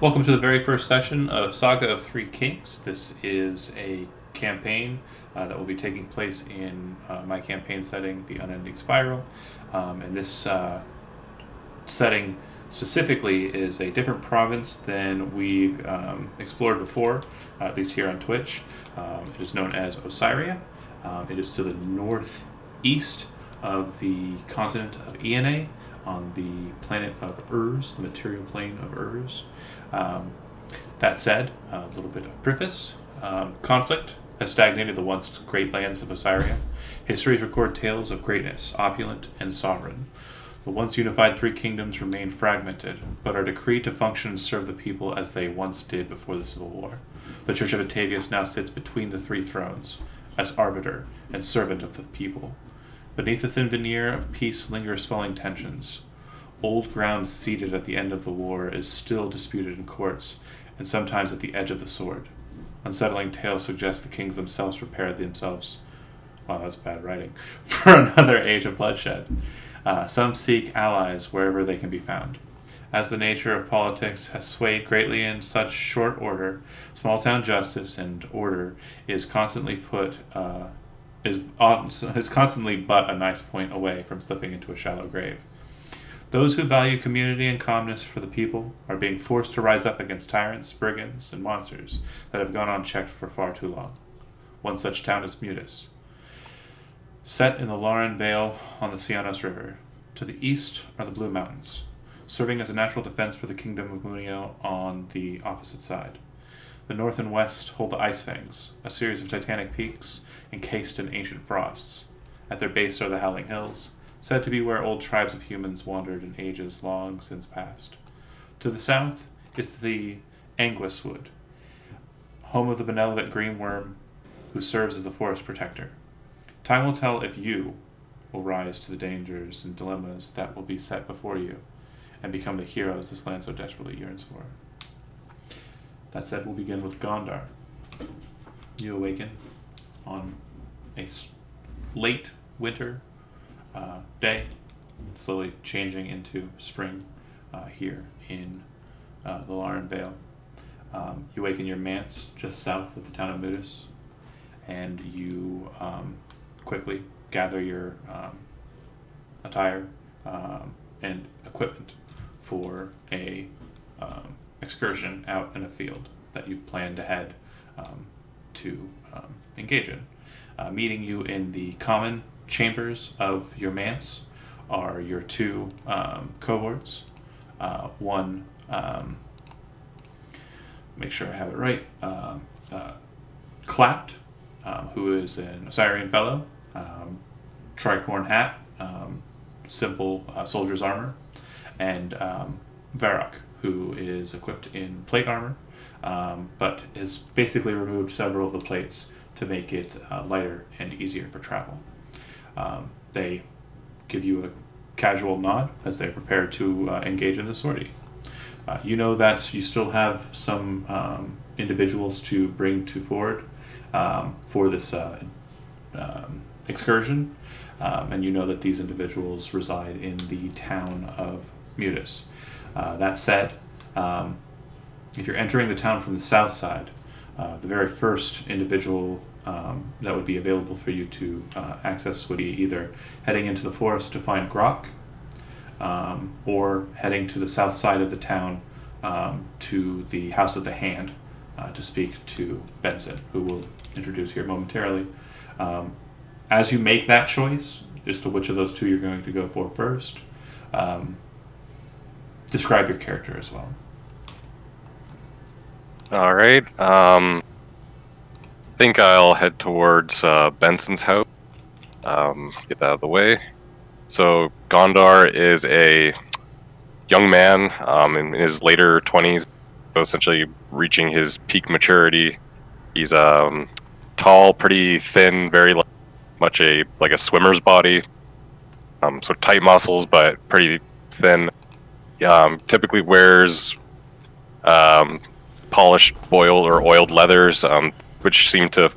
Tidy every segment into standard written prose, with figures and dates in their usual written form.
Welcome to the very first session of Saga of Three Kings. This is a campaign that will be taking place in my campaign setting, The Unending Spiral. And this setting specifically is a different province than we've explored before, at least here on Twitch. It is known as Osiria. It is to the northeast of the continent of Ena, on the planet of Urs, the material plane of Urs. That said, a little bit of preface. Conflict has stagnated the once great lands of Osiria. Histories record tales of greatness, opulent and sovereign. The once unified three kingdoms remain fragmented, but are decreed to function and serve the people as they once did before the Civil War. The Church of Atavius now sits between the three thrones, as arbiter and servant of the people. Beneath the thin veneer of peace linger swelling tensions. Old ground ceded at the end of the war is still disputed in courts, and sometimes at the edge of the sword. Unsettling tales suggest the kings themselves prepared themselves, wow, that's bad writing, for another age of bloodshed. Some seek allies wherever they can be found. As the nature of politics has swayed greatly in such short order, small-town justice and order is constantly constantly but a nice point away from slipping into a shallow grave. Those who value community and calmness for the people are being forced to rise up against tyrants, brigands, and monsters that have gone unchecked for far too long. One such town is Mutis, set in the Lauren Vale on the Cianos River. To the east are the Blue Mountains, serving as a natural defense for the kingdom of Munio on the opposite side. The north and west hold the Ice Fangs, a series of titanic peaks encased in ancient frosts. At their base are the Howling Hills, said to be where old tribes of humans wandered in ages long since past. To the south is the Anguis Wood, home of the benevolent green worm who serves as the forest protector. Time will tell if you will rise to the dangers and dilemmas that will be set before you and become the heroes this land so desperately yearns for. That said, we'll begin with Gondar. You awaken on a late winter day, slowly changing into spring here in the Lauren Vale. You awaken your manse just south of the town of Mutis, and you quickly gather your attire and equipment for a excursion out in a field that you plan to head to engage in. Meeting you in the common chambers of your manse are your two cohorts. One, make sure I have it right, Clapped, who is an Osirian fellow, tricorn hat, simple soldier's armor, and Varrock, who is equipped in plate armor, but has basically removed several of the plates to make it lighter and easier for travel. They give you a casual nod as they prepare to engage in the sortie. You know that you still have some individuals to bring to forward for this excursion, and you know that these individuals reside in the town of Mutis. That said, if you're entering the town from the south side, the very first individual that would be available for you to access would be either heading into the forest to find Grok, or heading to the south side of the town to the House of the Hand to speak to Benson, who we'll introduce here momentarily. As you make that choice as to which of those two you're going to go for first, describe your character as well. All right. I think I'll head towards Benson's house. Get that out of the way. So Gondar is a young man in his later 20s, essentially reaching his peak maturity. He's tall, pretty thin, very much like a swimmer's body. So tight muscles, but pretty thin. Typically wears polished oiled leathers, which seem to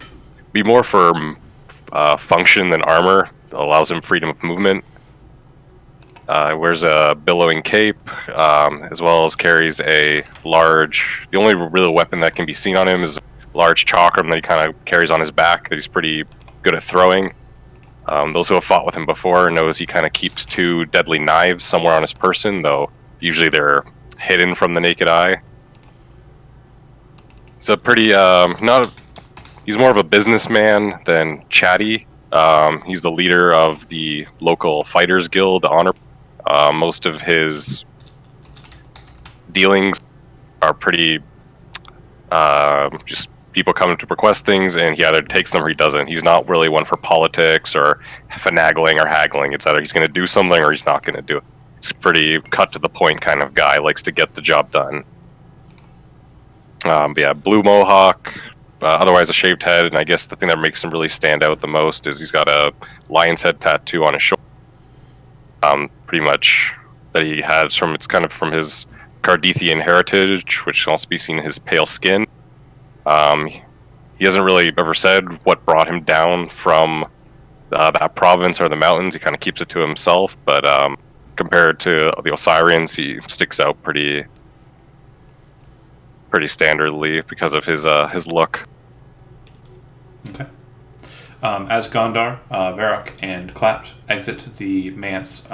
be more for function than armor. It allows him freedom of movement. Wears a billowing cape, as well as carries a large. The only real weapon that can be seen on him is a large chakram that he kind of carries on his back that he's pretty good at throwing. Those who have fought with him before knows he kind of keeps two deadly knives somewhere on his person, though usually they're hidden from the naked eye. He's a pretty not. He's more of a businessman than chatty. He's the leader of the local fighters guild, the Honor. Most of his dealings are pretty just people coming to request things, and he either takes them or he doesn't. He's not really one for politics or finagling or haggling. It's either he's going to do something or he's not going to do it. He's a pretty cut to the point kind of guy. Likes to get the job done. But yeah, blue mohawk, otherwise a shaved head, and I guess the thing that makes him really stand out the most is he's got a lion's head tattoo on his shoulder. Pretty much that he has from, it's kind of from his Cardithian heritage, which can also be seen in his pale skin. He hasn't really ever said what brought him down from that province or the mountains. He kind of keeps it to himself, but compared to the Osirians, he sticks out pretty standardly because of his look. Okay. As Gondar, Varrock, and Clapt exit the manse,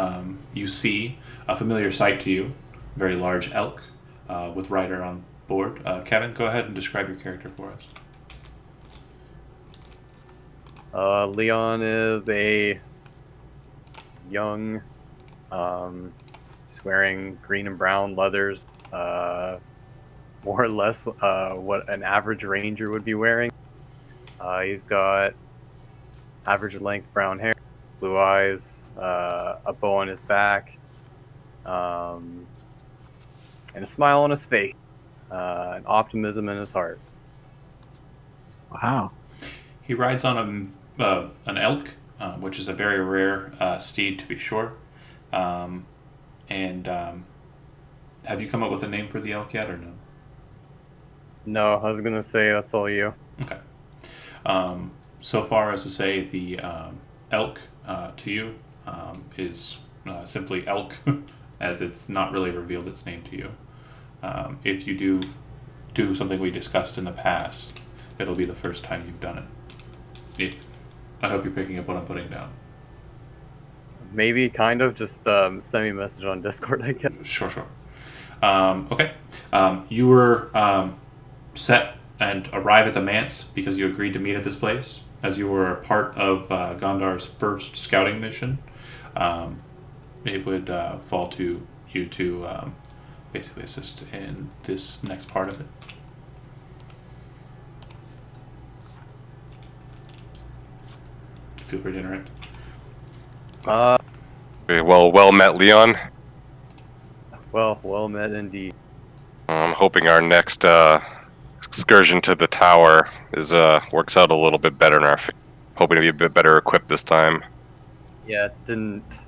you see a familiar sight to you, a very large elk with rider on board. Kevin, go ahead and describe your character for us. Leon is a young, he's wearing green and brown leathers, more or less what an average ranger would be wearing. He's got average length brown hair, blue eyes, a bow on his back, and a smile on his face, and optimism in his heart. Wow. He rides on an elk, which is a very rare steed to be sure. And have you come up with a name for the elk yet, or no? No, I was gonna say that's all you. Okay. So far as to say, the elk to you is simply elk, as it's not really revealed its name to you. If you do something we discussed in the past, it'll be the first time you've done it. I hope you're picking up what I'm putting down. Maybe, kind of. Just send me a message on Discord, I guess. Sure. Okay. You were set and arrive at the manse because you agreed to meet at this place, as you were a part of Gondar's first scouting mission. It would fall to you to basically assist in this next part of it. Feel free to interact. Well met, Leon. Well met indeed. I'm hoping our next excursion to the tower is works out a little bit better in our favor. Hoping to be a bit better equipped this time. Yeah, it didn't.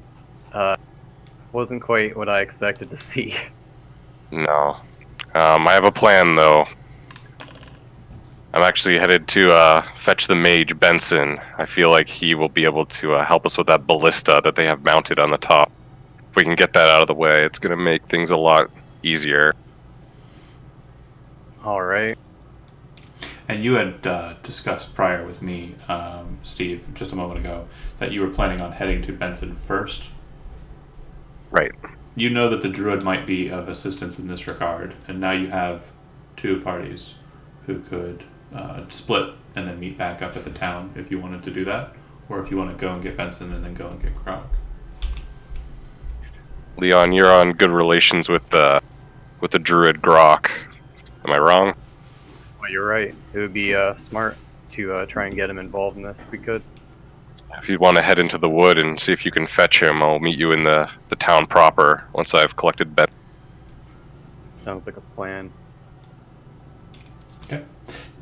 Wasn't quite what I expected to see. No. I have a plan, though. I'm actually headed to fetch the mage, Benson. I feel like he will be able to help us with that ballista that they have mounted on the top. If we can get that out of the way, it's going to make things a lot easier. Alright. And you had discussed prior with me, Steve, just a moment ago, that you were planning on heading to Benson first. Right. You know that the druid might be of assistance in this regard, and now you have two parties who could split and then meet back up at the town if you wanted to do that, or if you want to go and get Benson and then go and get Krog. Leon, you're on good relations with the druid Grok. Am I wrong? Well, you're right. It would be smart to try and get him involved in this if we could. If you want to head into the wood and see if you can fetch him, I'll meet you in the town proper once I've collected Ben. Sounds like a plan. Okay.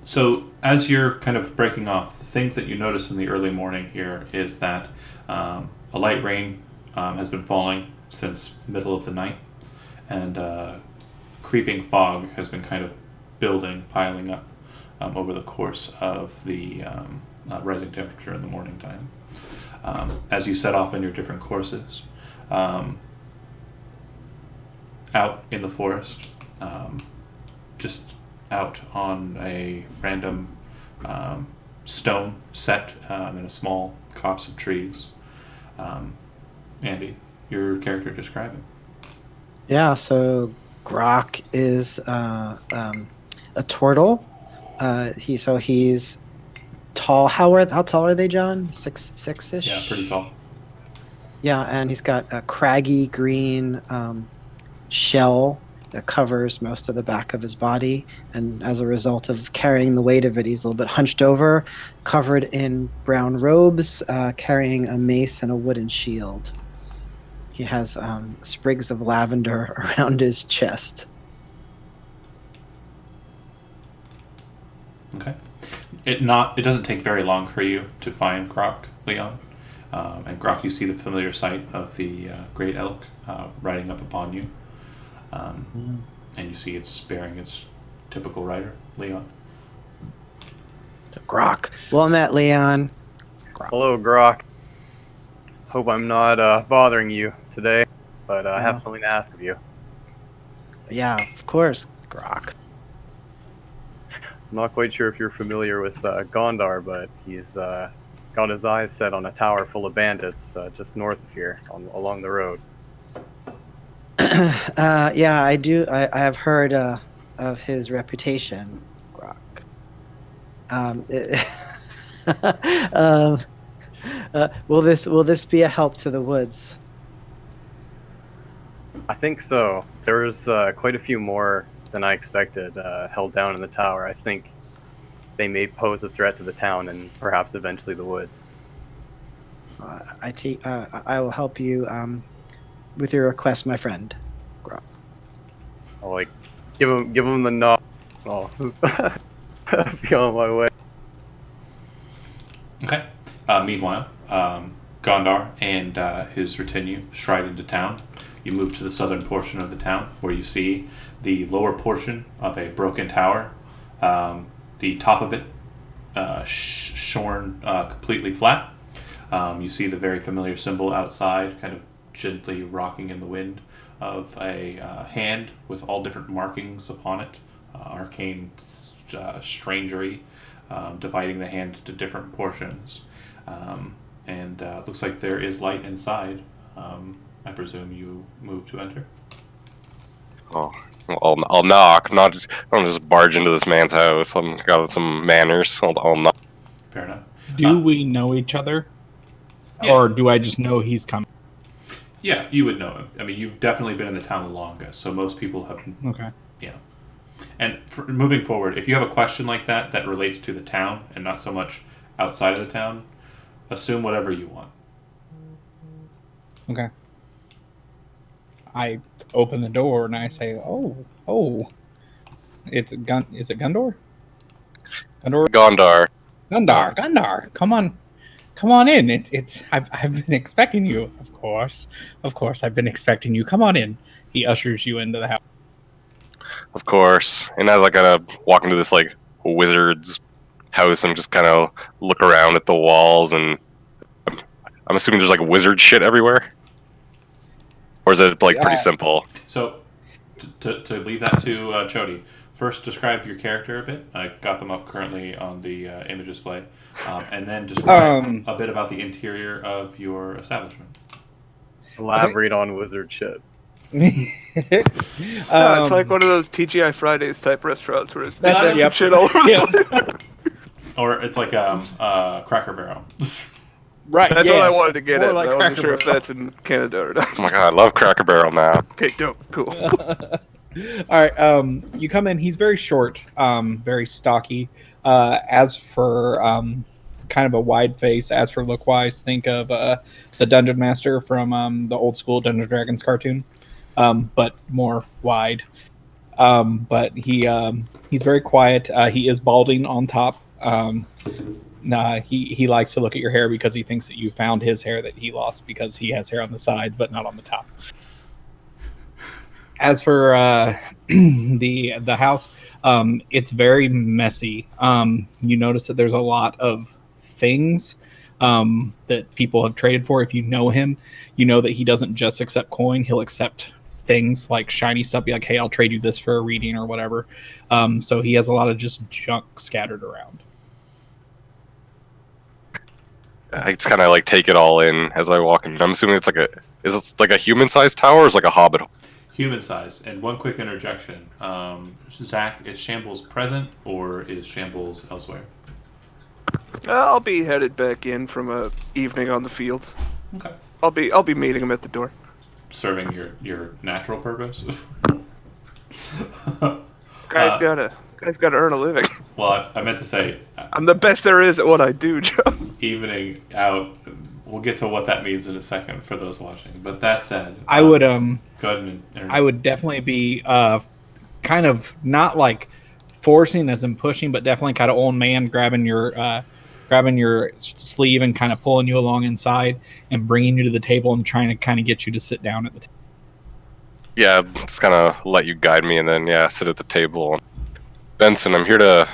So as you're kind of breaking off, the things that you notice in the early morning here is that a light rain has been falling since middle of the night, and creeping fog has been kind of building, piling up over the course of the rising temperature in the morning time. As you set off on your different courses, out in the forest, just out on a random stone set in a small copse of trees. Andy, your character describing. Yeah, so Grok is a turtle. He's tall. How tall are they, John? Six-ish? Yeah, pretty tall. Yeah, and he's got a craggy green shell that covers most of the back of his body, and as a result of carrying the weight of it, he's a little bit hunched over, covered in brown robes, carrying a mace and a wooden shield. He has sprigs of lavender around his chest. Okay. It doesn't take very long for you to find Grok, Leon. And Grok, you see the familiar sight of the great elk riding up upon you. And you see it's bearing its typical rider, Leon. Grok. Well met, Leon. Grok. Hello, Grok. Hope I'm not bothering you today, but I have something to ask of you. Yeah, of course, Grok. I'm not quite sure if you're familiar with Gondar, but he's got his eyes set on a tower full of bandits just north of here, along the road. Yeah, I do. I have heard of his reputation, Grok. Will this be a help to the woods? I think so. There's quite a few more than I expected held down in the tower. I think they may pose a threat to the town and perhaps eventually the wood. I will help you with your request, my friend. I'll give him the nod. I'll be on my way. Okay. Meanwhile, Gondar and his retinue stride into town. You move to the southern portion of the town, where you see the lower portion of a broken tower. The top of it shorn completely flat. You see the very familiar symbol outside, kind of gently rocking in the wind, of a hand with all different markings upon it, arcane strangery, dividing the hand into different portions. And looks like there is light inside. I presume you move to enter. Oh, I'll knock. I don't just barge into this man's house. I've got some manners. I'll knock. Fair enough. Do we know each other? Yeah. Or do I just know he's coming? Yeah, you would know him. I mean, you've definitely been in the town the longest, so most people have. Okay. Yeah. And moving forward, if you have a question like that relates to the town and not so much outside of the town, assume whatever you want. Okay. I open the door and I say, "Oh, is it Gundor? Gondar. Gundar, come on in. I've been expecting you. Of course, I've been expecting you. Come on in." He ushers you into the house. Of course. And as I kind of walk into this wizard's house and just kind of look around at the walls, and I'm assuming there's wizard shit everywhere. Or is it pretty simple? So, to leave that to Chody, first describe your character a bit. I got them up currently on the image display, and then describe a bit about the interior of your establishment. Elaborate on wizard shit. It's like one of those TGI Fridays type restaurants where it's yep. shit all over the place. Or it's like Cracker Barrel. Right. That's what I wanted to get More at. like I wasn't sure Cracker if that's in Canada or not. Oh my god, I love Cracker Barrel now. Okay, dope, cool. All right. You come in. He's very short, very stocky. As for kind of a wide face, as for look wise, think of the Dungeon Master from the old school Dungeons and Dragons cartoon, but more wide. But he's very quiet. He is balding on top. He likes to look at your hair because he thinks that you found his hair that he lost, because he has hair on the sides but not on the top. As for the house, it's very messy. You notice that there's a lot of things that people have traded for. If you know him, you know that he doesn't just accept coin; he'll accept things like shiny stuff. Be like, hey, I'll trade you this for a reading or whatever. So he has a lot of just junk scattered around. I just kind of like take it all in as I walk in. I'm assuming it's like a human-sized tower, or is it like a hobbit? Human size. And one quick interjection. Zach, is Shambles present or is Shambles elsewhere? I'll be headed back in from a evening on the field. Okay. I'll be meeting him at the door. Serving your natural purpose. Guys gotta earn a living. Well, I meant to say I'm the best there is at what I do, Joe. evening out. We'll get to what that means in a second for those watching. But that said, I would go ahead and I would definitely be kind of not like forcing as in pushing, but definitely kind of old man grabbing your sleeve and kind of pulling you along inside and bringing you to the table and trying to kind of get you to sit down at the table. Yeah, just kind of let you guide me, and then sit at the table. Benson, I'm here to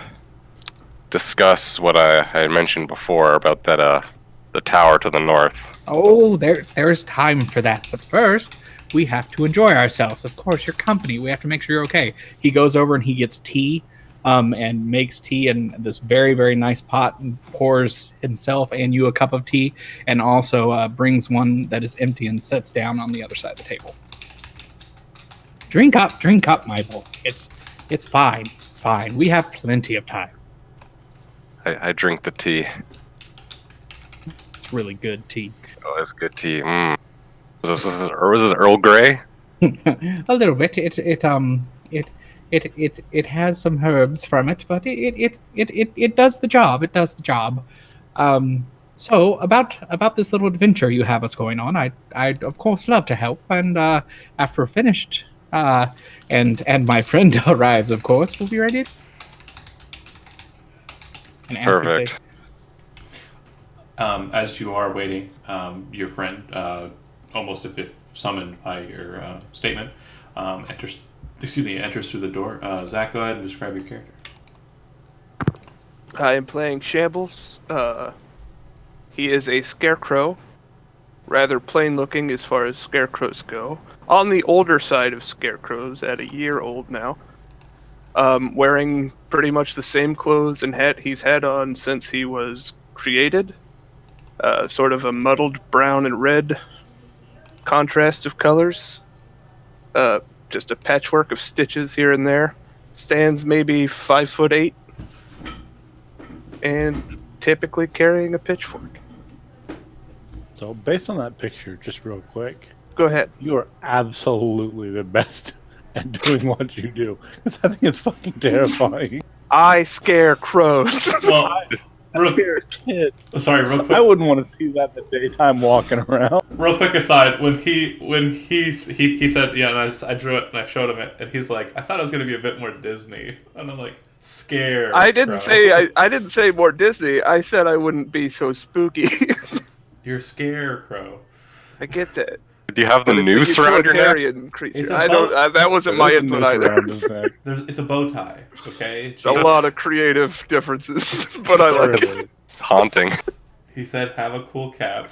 discuss what I had mentioned before about that the tower to the north. Oh, there's time for that. But first, we have to enjoy ourselves. Of course, your company. We have to make sure you're okay. He goes over and he gets tea, and makes tea in this very, very nice pot and pours himself and you a cup of tea, and also brings one that is empty and sets down on the other side of the table. Drink up, my boy. It's fine. It's fine. We have plenty of time. I drink the tea. It's really good tea. Oh, it's good tea. Was this Earl Grey? A little bit. It has some herbs from it, but it does the job. It does the job. So about this little adventure you have us going on, I'd of course love to help. And after we're finished, and my friend arrives, of course, we'll be ready. And ask if Perfect. as you are waiting, your friend, almost if summoned by your statement, enters through the door. Zach, go ahead and describe your character. I am playing Shambles. He is a scarecrow, rather plain looking as far as scarecrows go. On the older side of scarecrows, at a year old now. Wearing pretty much the same clothes and hat he's had on since he was created. Sort of a muddled brown and red contrast of colors. Just a patchwork of stitches here and there. Stands maybe 5'8", and typically carrying a pitchfork. So, based on that picture, just real quick, Go ahead. you are absolutely the best at doing what you do. Because I think it's fucking terrifying. I scare crows. Well, real, You're a kid. sorry, real quick. I wouldn't want to see that in the daytime walking around. Real quick aside, when he said, yeah, and I drew it and I showed him it, and he's like, I thought it was gonna be a bit more Disney, and I'm like, scared. I didn't say more Disney. I said I wouldn't be so spooky. You're scarecrow. I get that. Do you have the But it's a noose around your neck? utilitarian creature. It's a I don't. boat. That wasn't my There is a input noose either. around his neck. It's a bow tie, okay? It's a lot of creative differences, but I like it. Terribly. It's haunting. He said, have a cool cap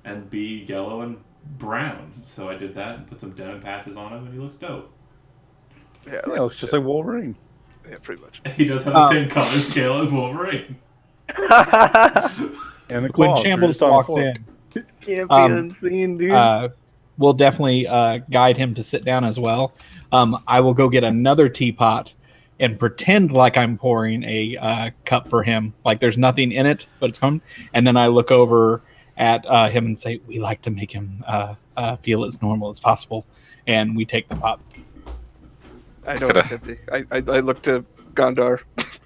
and be yellow and brown. So I did that and put some denim patches on him, and he looks dope. Yeah, Yeah, it looks just like Wolverine. yeah, pretty much. He does have the same color scale as Wolverine. And the When claws are Shambles just on a walks fork. in, Can't be Um, unseen, dude. we'll definitely guide him to sit down as well. I will go get another teapot and pretend like I'm pouring a cup for him. Like there's nothing in it, but it's coming. And then I look over at him and say, we like to make him feel as normal as possible. And we take the pot. I It's know gotta- it's empty. I look to Gondar.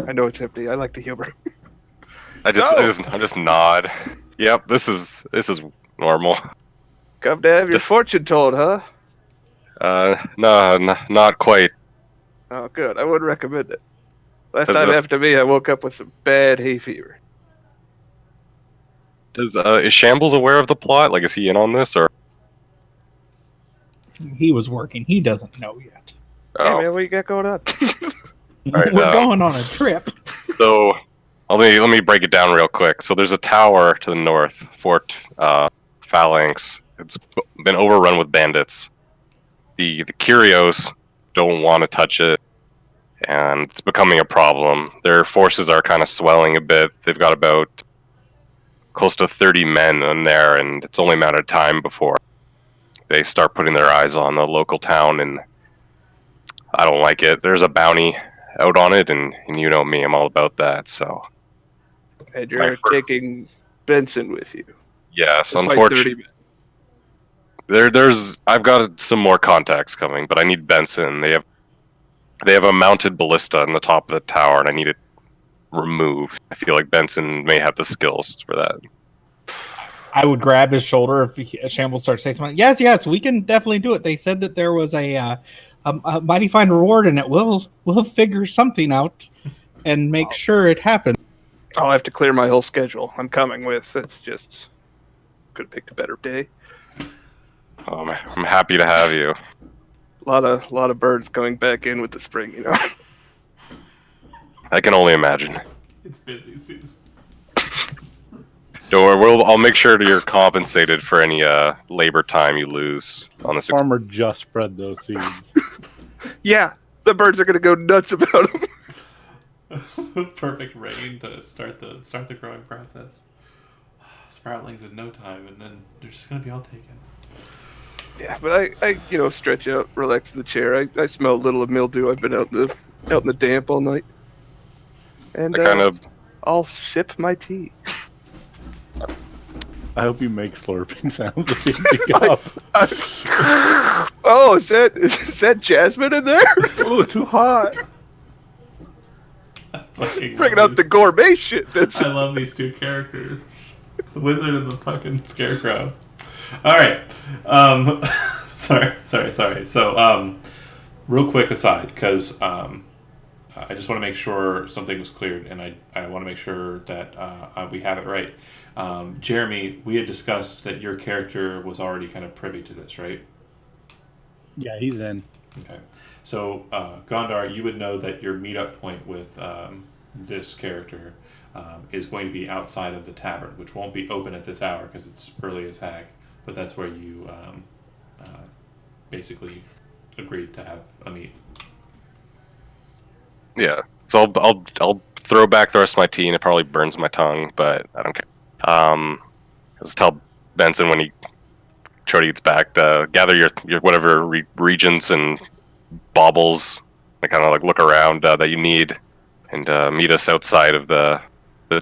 I know it's empty. I like the humor. I just nod. Yep, this is normal. Come to have your fortune told, huh? No, not quite. Oh, good. I would recommend it. Last Does time it- after me, I woke up with some bad hay fever. Is Shambles aware of the plot? Like, is he in on this, or? He was working. He doesn't know yet. Hey, Oh, man, what you got going on? right, We're going on a trip. so let me break it down real quick. So there's a tower to the north, Fort Phalanx. It's been overrun with bandits. the Curios don't want to touch it, and it's becoming a problem. Their forces are kind of swelling a bit. They've got about close to 30 men in there, and it's only a matter of time before they start putting their eyes on the local town, and I don't like it. There's a bounty out on it, and you know me, I'm all about that, so... And you're taking Benson with you. Yes, To fight unfortunately. 30 men. I've got some more contacts coming, but I need Benson. They have a mounted ballista on the top of the tower, and I need it removed. I feel like Benson may have the skills for that. I would grab his shoulder if Shambles starts saying something. Yes, we can definitely do it. They said that there was a mighty fine reward in it. We'll figure something out and make sure it happens. I'll have to clear my whole schedule. I'm coming with. It's just could have picked a better day. I'm happy to have you. A lot of birds coming back in with the spring, you know. I can only imagine. It's busy season. Don't worry, I'll make sure that you're compensated for any labor time you lose on this. Farmer just spread those seeds. Yeah, the birds are gonna go nuts about them. Perfect rain to start the growing process. Sproutlings in no time, and then they're just gonna be all taken. Yeah, but I stretch out, relax the chair. I smell a little of mildew. I've been out in the damp all night, and I'll sip my tea. I hope you make slurping sounds as you pick up. Oh, is that Jasmine in there? Oh, too hot. Bringing out the gourmet shit. I love these two characters. The wizard and the fucking scarecrow. Alright. Sorry. So, real quick aside, because I just want to make sure something was cleared, and I want to make sure that we have it right. Jeremy, we had discussed that your character was already kind of privy to this, right? Yeah, he's in. Okay. So, Gondar, you would know that your meetup point with this character is going to be outside of the tavern, which won't be open at this hour because it's early as heck, but that's where you basically agreed to have a meet. Yeah, so I'll throw back the rest of my tea, and it probably burns my tongue, but I don't care. Just tell Benson when Chody gets back to gather your whatever regents and baubles, and kind of like look around that you need, and meet us outside of the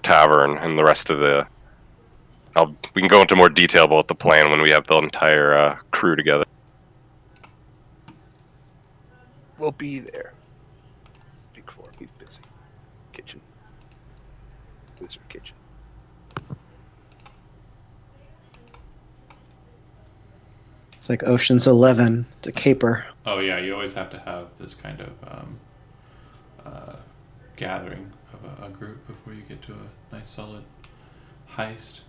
tavern and the rest of the. We can go into more detail about the plan when we have the entire crew together. We'll be there. Big Four, he's busy. Kitchen. Wizard kitchen. It's like Ocean's 11 to Caper. Oh yeah, you always have to have this kind of gathering of a group before you get to a nice solid heist.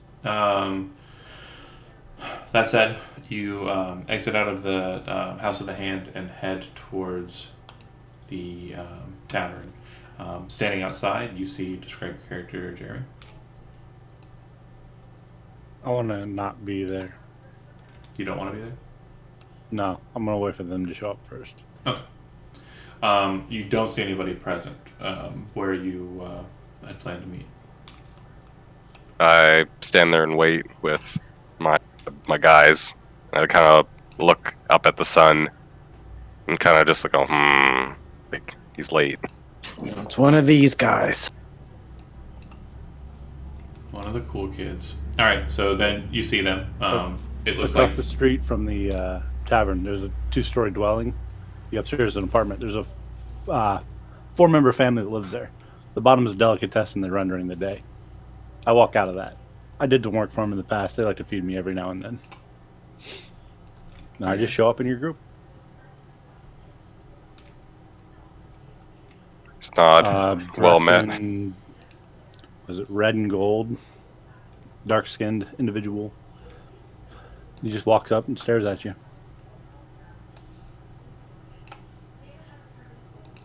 That said, you exit out of the House of the Hand and head towards the tavern. Standing outside, you see, describe your character, Jerry. I want to not be there. You don't want to be there? No, I'm going to wait for them to show up first. Okay. You don't see anybody present where you had planned to meet. I stand there and wait with my guys. I kind of look up at the sun and kind of just like, like he's late. It's one of these guys. One of the cool kids. All right, so then you see them. It looks Across like the street from the tavern, there's a 2-story dwelling. The upstairs is an apartment. There's a 4-member family that lives there. The bottom is a delicatessen they run during the day. I walk out of that. I did some work for them in the past. They like to feed me every now and then. And I just show up in your group. It's not well dressed met. in, was it red and gold? Dark-skinned individual. He just walks up and stares at you.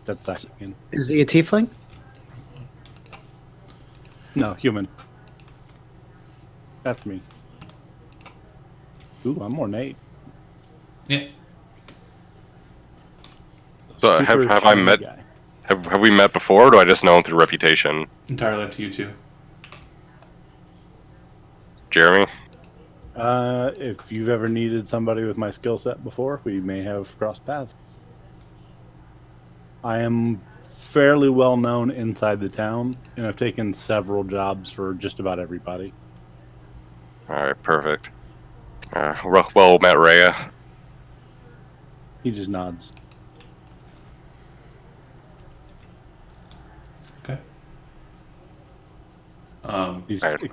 That's that again. Is he a tiefling? No, human. That's me. Ooh, I'm more Nate. yeah. So super have I shiny met? guy. Have we met before, or do I just know him through reputation? Entirely up to you two. Jeremy? If you've ever needed somebody with my skill set before, we may have crossed paths. I am fairly well known inside the town, and I've taken several jobs for just about everybody. Alright, perfect. Well met, Rhea. He just nods. Okay. He's Alright.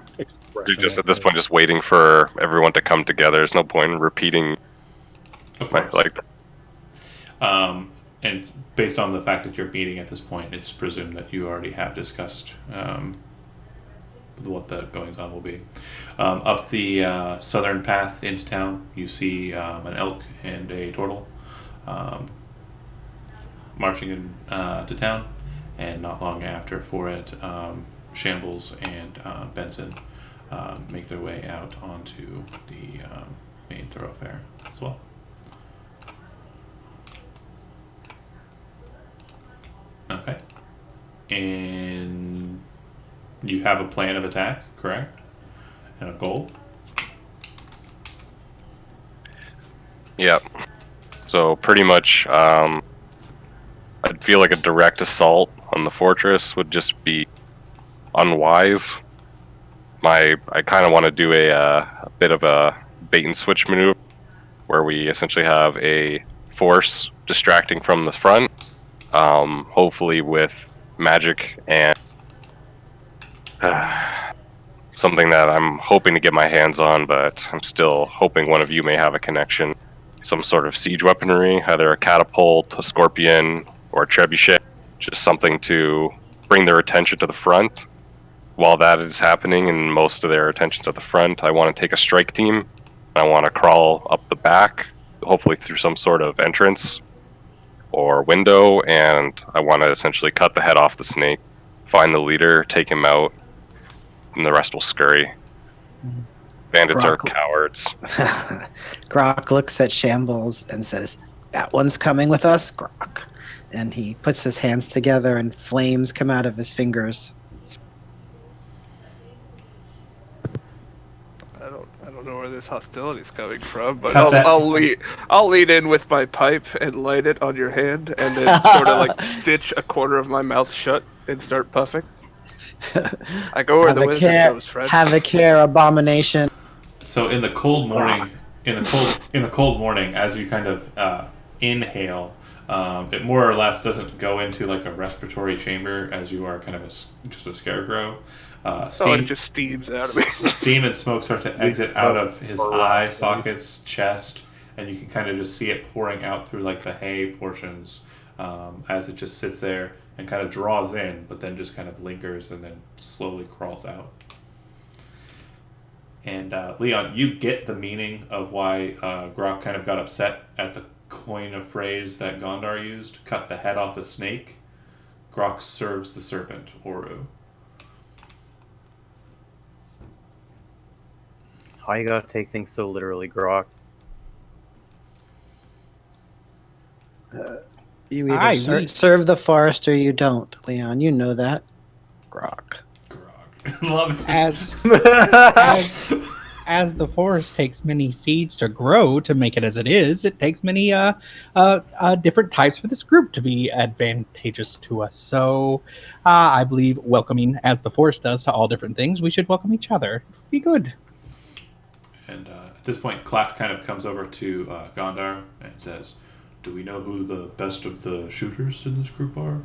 You're just expressing at this point just waiting for everyone to come together. There's no point in repeating Of my, course. like And based on the fact that you're meeting at this point, it's presumed that you already have discussed what the goings on will be. Up the southern path into town, you see an elk and a turtle marching in to town, and not long after for it, Shambles and Benson make their way out onto the main thoroughfare as well. Okay. And you have a plan of attack, correct? And a goal? Yep. So pretty much, I'd feel like a direct assault on the fortress would just be unwise. I kind of want to do a bit of a bait and switch maneuver, where we essentially have a force distracting from the front, hopefully with magic and something that I'm hoping to get my hands on, but I'm still hoping one of you may have a connection. Some sort of siege weaponry, either a catapult, a scorpion, or a trebuchet. Just something to bring their attention to the front. While that is happening and most of their attention's at the front, I want to take a strike team. I want to crawl up the back, hopefully through some sort of entrance or window, and I want to essentially cut the head off the snake, find the leader, take him out, and the rest will scurry. Bandits are cowards. Grok looks at Shambles and says, "That one's coming with us, Grok." And he puts his hands together and flames come out of his fingers. I don't know where this hostility's coming from, but Cut that. I'll lean in with my pipe and light it on your hand, and then sort of like stitch a corner of my mouth shut and start puffing. I go where the wizard goes, friend. Have a care, abomination. So in the cold morning, in the cold morning, as you kind of inhale, it more or less doesn't go into like a respiratory chamber, as you are kind of just a scarecrow. It just steams out of me. Steam and smoke start to exit out of his eye sockets, chest, and you can kind of just see it pouring out through like the hay portions as it just sits there and kind of draws in, but then just kind of lingers and then slowly crawls out. And Leon, you get the meaning of why Grok kind of got upset at the coin of phrase that Gondar used, cut the head off the snake. Grok serves the serpent, Oru. Why you gotta take things so literally, Grok? You either serve the forest or you don't, Leon. You know that. Grok. Love it. As the forest takes many seeds to grow to make it as it is, it takes many different types for this group to be advantageous to us. So I believe welcoming, as the forest does to all different things, we should welcome each other. Be good. And at this point, Clap kind of comes over to Gondar and says, "Do we know who the best of the shooters in this group are?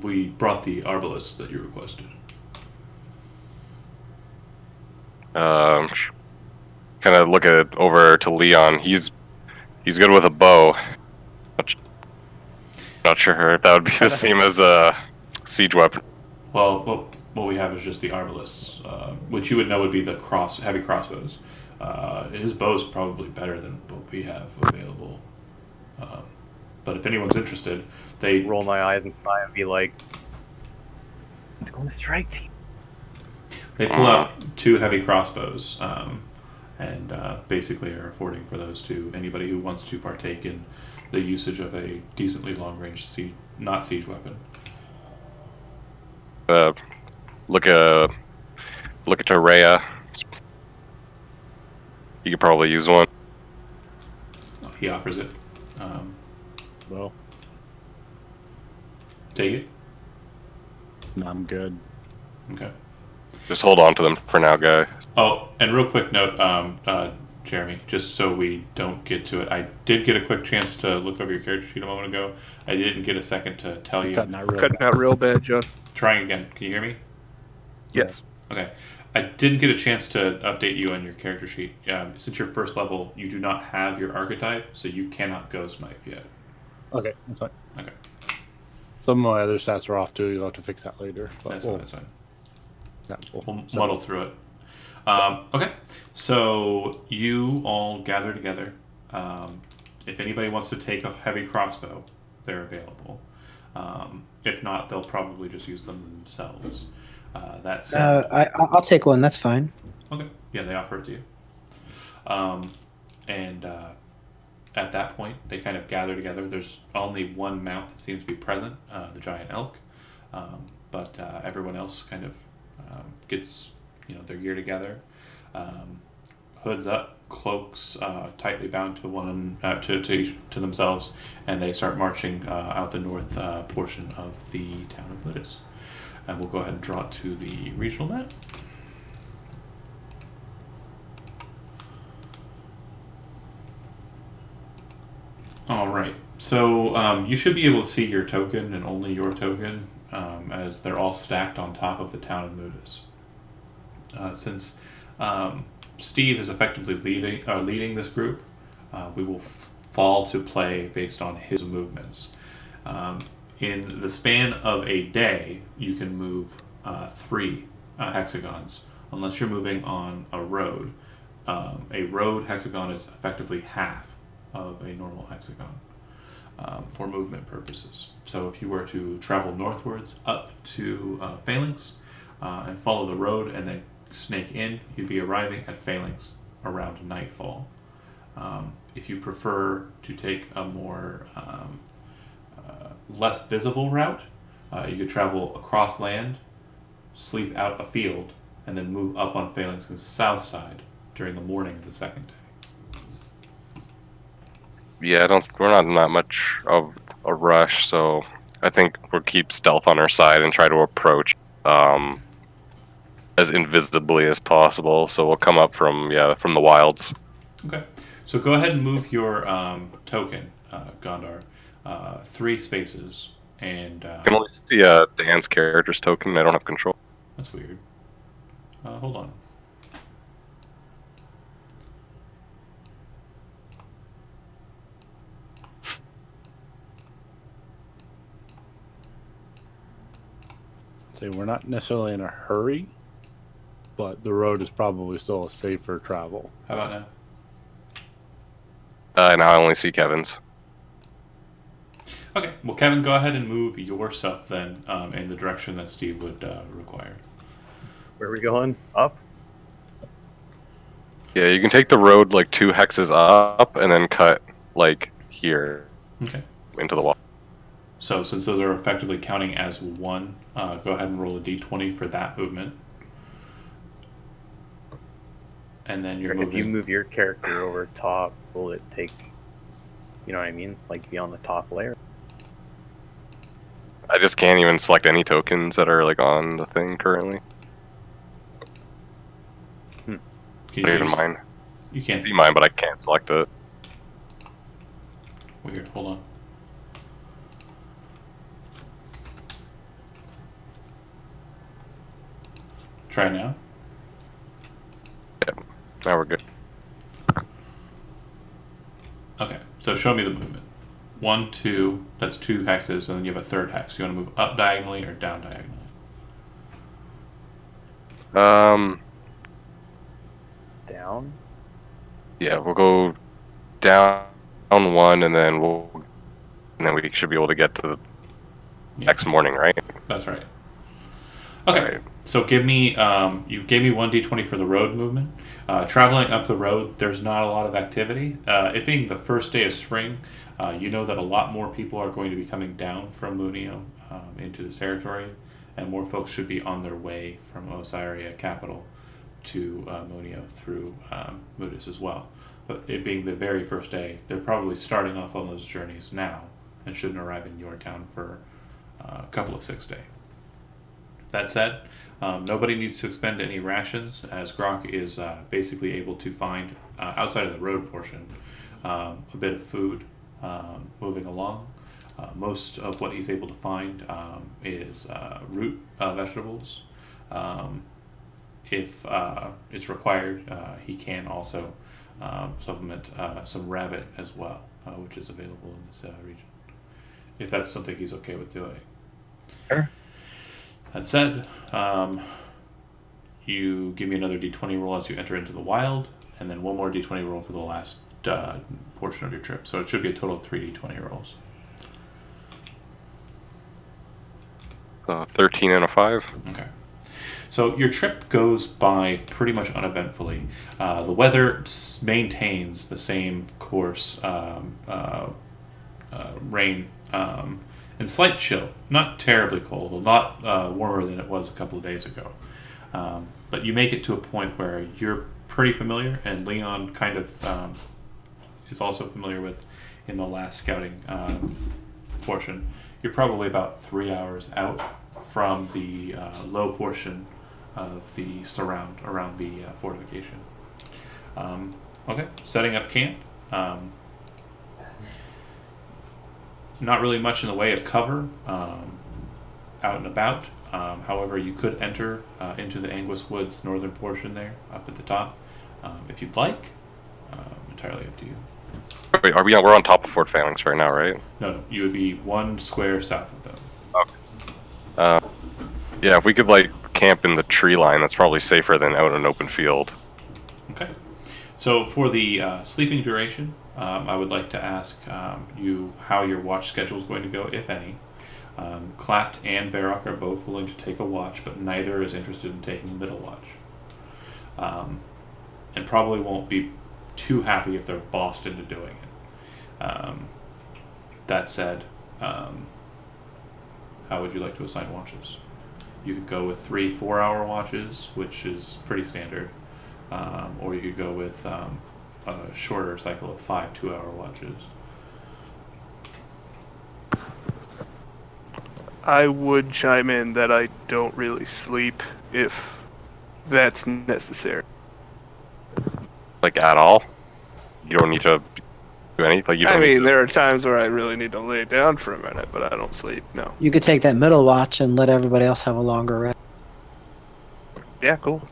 We brought the arbalists that you requested." Kind of look at over to Leon. He's good with a bow. Not sure if that would be the same as a siege weapon. Well, what we have is just the arbalists, which you would know would be the heavy crossbows. His bow's probably better than what we have available. But if anyone's interested, they Roll my eyes and sigh and be like, "I'm going to strike team." They pull out 2 heavy crossbows, and basically are affording for those to anybody who wants to partake in the usage of a decently long-range not siege weapon. Look at Rhea. You could probably use one. Oh, he offers it. Well, Take it. no, I'm good. Okay. Just hold on to them for now, guys. Oh, and real quick note, Jeremy, just so we don't get to it, I did get a quick chance to look over your character sheet a moment ago. I didn't get a second to tell you. Cutting out real Cutting bad. out real bad, John. Trying again. Can you hear me? Yes. Okay. I didn't get a chance to update you on your character sheet. Since you're first level, you do not have your archetype, so you cannot ghost knife yet. Okay, that's fine. Okay. Some of my other stats are off too. You'll have to fix that later. But That's fine. That's fine. Yeah, We'll muddle through it. Okay. So you all gather together. If anybody wants to take a heavy crossbow, they're available. If not, they'll probably just use them themselves. That's I'll take one. That's fine. okay. Yeah, they offer it to you. And at that point, they kind of gather together. There's only one mount that seems to be present, the giant elk, but everyone else kind of gets their gear together, hoods up, cloaks tightly bound to to themselves, and they start marching out the north portion of the town of Buddhist. And we'll go ahead and draw it to the regional map. All right, so you should be able to see your token and only your token, as they're all stacked on top of the town of Mudis. Since Steve is effectively leading this group, we will fall to play based on his movements. In the span of a day, you can move 3 hexagons, unless you're moving on a road. A road hexagon is effectively half of a normal hexagon for movement purposes. So if you were to travel northwards up to Phalanx and follow the road and then snake in, you'd be arriving at Phalanx around nightfall. If you prefer to take a more less visible route, you could travel across land, sleep out a field, and then move up on Phalanx's south side during the morning of the second day. Yeah, we're not in that much of a rush, so I think we'll keep stealth on our side and try to approach as invisibly as possible. So we'll come up from the wilds. Okay, so go ahead and move your token, Gondar, 3 spaces, and I can only see Dan's character's token. I don't have control. that's weird. Hold on. say we're not necessarily in a hurry, but the road is probably still a safer travel. How about now? Now I only see Kevin's. Okay, well, Kevin, go ahead and move yourself then in the direction that Steve would require. Where are we going? Up? Yeah, you can take the road like 2 hexes up and then cut like here Okay. into the wall. So since those are effectively counting as one, go ahead and roll a d20 for that movement. And then you're moving. If you move your character over top, will it take, you know what I mean? Like be on the top layer? I just can't even select any tokens that are like on the thing currently. Can Not even see, mine. you I can't see mine, but I can't select it. Weird. Hold on. Try now. Now we're good. Okay, so show me the movement. 1, 2, that's 2 hexes, and then you have a third hex. You want to move up diagonally or down diagonally? Down? Yeah, we'll go down 1, and then we should be able to get to the Yeah. next morning, right? That's right. Okay. Alright. So give me, you gave me 1d20 for the road movement. Traveling up the road, there's not a lot of activity. It being the first day of spring, you know that a lot more people are going to be coming down from Munio into this territory, and more folks should be on their way from Osiria capital to Munio through Mudis as well. But it being the very first day, they're probably starting off on those journeys now and shouldn't arrive in your town for a couple of 6 days. That said, nobody needs to expend any rations, as Grok is basically able to find, outside of the road portion, a bit of food moving along. Most of what he's able to find is root vegetables. If it's required, he can also supplement some rabbit as well, which is available in this region, if that's something he's okay with doing. Sure. That said, you give me another d20 roll as you enter into the wild, and then one more d20 roll for the last portion of your trip. So it should be a total of 3 d20 rolls. 13 and a 5. Okay. So your trip goes by pretty much uneventfully. The weather maintains the same course, rain, and slight chill. Not terribly cold, a lot warmer than it was a couple of days ago. But you make it to a point where you're pretty familiar, and Leon kind of is also familiar with in the last scouting portion. You're probably about 3 hours out from the low portion of the surround around the fortification. Okay, setting up camp. Not really much in the way of cover out and about. However, you could enter into the Anguis Woods northern portion there, up at the top, if you'd like. Entirely up to you. Wait, we're on top of Fort Phalanx right now, right? No, you would be 1 square south of them. Okay. Yeah, if we could like camp in the tree line, that's probably safer than out in an open field. Okay. So for the sleeping duration, I would like to ask you how your watch schedule is going to go, if any. Clapt and Varrock are both willing to take a watch, but neither is interested in taking the middle watch. And probably won't be too happy if they're bossed into doing it. That said, how would you like to assign watches? You could go with 3 4-hour watches, which is pretty standard, or you could go with a shorter cycle of 5 2-hour watches. I would chime in that I don't really sleep if that's necessary. Like at all? You don't need to do anything. Like you don't I need mean, to- there are times where I really need to lay down for a minute, but I don't sleep. No. You could take that middle watch and let everybody else have a longer rest. Yeah, cool.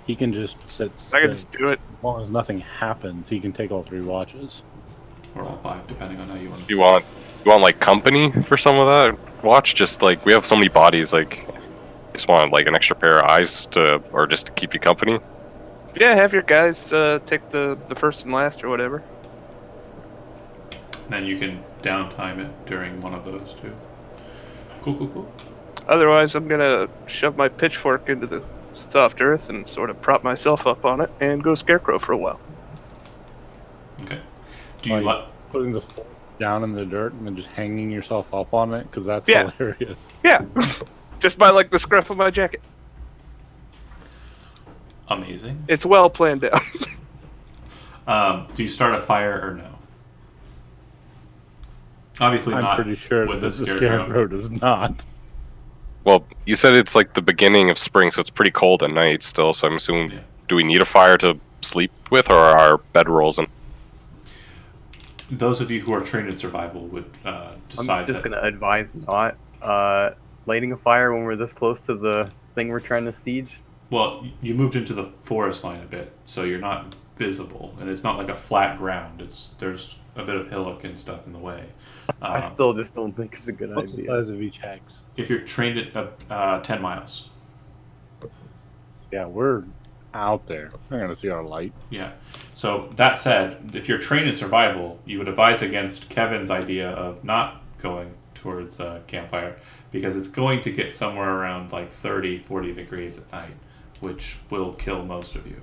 He can just sit I still. can just do it. As long as nothing happens, he can take all 3 watches. Or all 5, depending on how you want to. you want like company for some of that watch? Just like we have so many bodies, like just want like an extra pair of eyes to, or just to keep you company. Yeah, have your guys take the first and last or whatever. Then you can downtime it during one of those too. Cool. Otherwise, I'm gonna shove my pitchfork into the soft earth and sort of prop myself up on it and go scarecrow for a while. Okay. Do you Like like? putting the fork down in the dirt and then just hanging yourself up on it? Because that's Yeah. hilarious. Yeah, just by like the scruff of my jacket. Amazing. It's well planned out. Do you start a fire or no? Obviously I'm not. pretty sure with that the the scarecrow does not. Well, you said it's like the beginning of spring, so it's pretty cold at night still. So I'm assuming, Yeah. do we need a fire to sleep with, or are our bedrolls and Those of you who are trained in survival would decide I'm just that. gonna advise not lighting a fire when we're this close to the thing we're trying to siege. Well, you moved into the forest line a bit, so you're not visible, and it's not like a flat ground. There's a bit of hillock and stuff in the way. I still just don't think it's a good What's the idea. size of each hex? If you're trained at 10 miles, Yeah, we're out there. We're going to see our light. yeah. So that said, if you're trained in survival, you would advise against Kevin's idea of not going towards campfire, because it's going to get somewhere around like 30, 40 degrees at night, which will kill most of you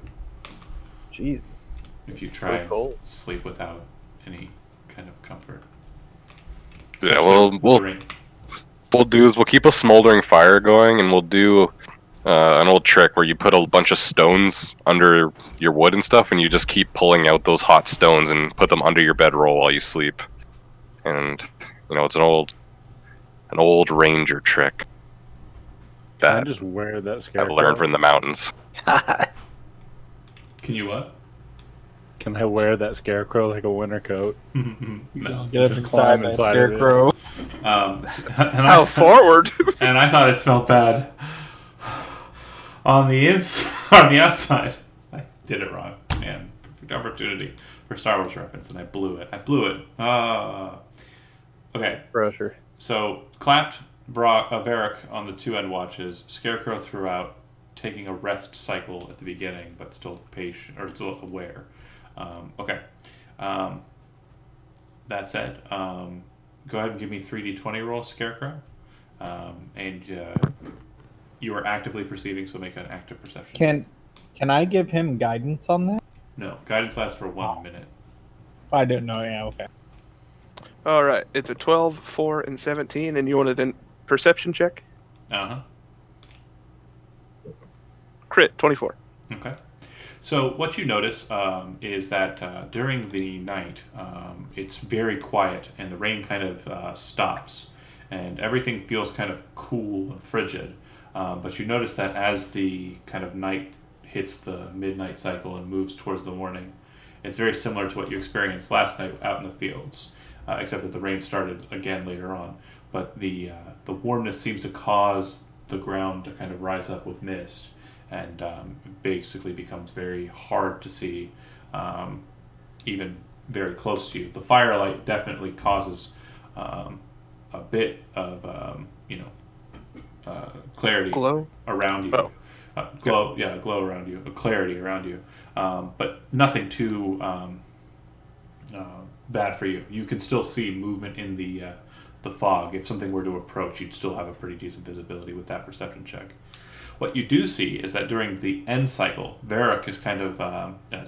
Jesus. if you It's try so and cold. sleep without any kind of comfort. Yeah, Especially well, with we'll the rain. we'll do is we'll keep a smoldering fire going, and we'll do an old trick where you put a bunch of stones under your wood and stuff, and you just keep pulling out those hot stones and put them under your bedroll while you sleep. And it's an old ranger trick Can I that just wear that I've scarecrow? learned from the mountains. Can you what? Can I wear that scarecrow like a winter coat? No. Get up Just inside climb that inside of it. scarecrow. And How forward? And I thought it smelled bad. On the on the outside, I did it wrong. Man, perfect opportunity for Star Wars reference, and I blew it. Okay, Pressure. so clapped brought Varric on the two end watches, Scarecrow throughout, taking a rest cycle at the beginning, but still patient or still aware. Okay. That said, go ahead and give me 3d20 roll, Scarecrow. And you are actively perceiving, so make an active perception. Can I give him guidance on that? No, guidance lasts for 1 minute. I didn't know. Yeah, okay. All right, it's a 12, 4, and 17, and you want to then perception check? Uh-huh. Crit, 24. Okay. So what you notice is that during the night, it's very quiet, and the rain kind of stops, and everything feels kind of cool and frigid. But you notice that as the kind of night hits the midnight cycle and moves towards the morning, it's very similar to what you experienced last night out in the fields, except that the rain started again later on. But the warmness seems to cause the ground to kind of rise up with mist, and it basically becomes very hard to see, even very close to you. The firelight definitely causes a bit of clarity Glow? around you. Oh. Glow around you, clarity around you, but nothing too bad for you. You can still see movement in the fog. If something were to approach, you'd still have a pretty decent visibility with that perception check. What you do see is that during the end cycle, Varric is kind of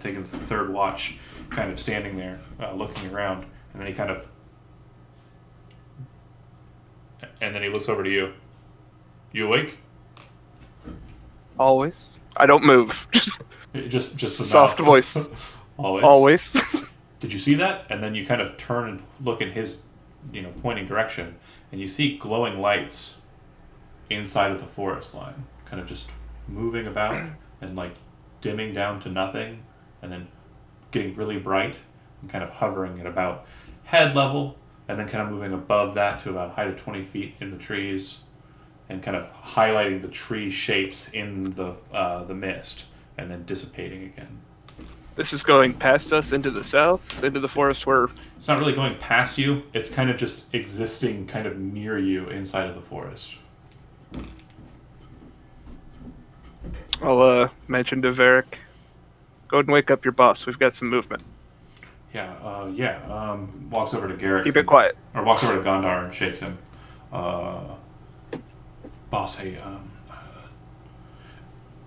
taking the third watch, kind of standing there, looking around, and then he looks over to you. You awake? Always. I don't move. Just the Soft mouth. voice. Always. Always. Did you see that? And then you kind of turn and look in his, pointing direction, and you see glowing lights inside of the forest line, kind of just moving about and like dimming down to nothing, and then getting really bright and kind of hovering at about head level, and then kind of moving above that to about a height of 20 feet in the trees, and kind of highlighting the tree shapes in the mist, and then dissipating again. This is going past us into the south, into the forest where... It's not really going past you, it's kind of just existing kind of near you inside of the forest. I'll mention to Varric, go ahead and wake up your boss. We've got some movement. Walks over to Garrett. Keep it quiet. Or walks over to Gondar and shakes him. Boss, hey,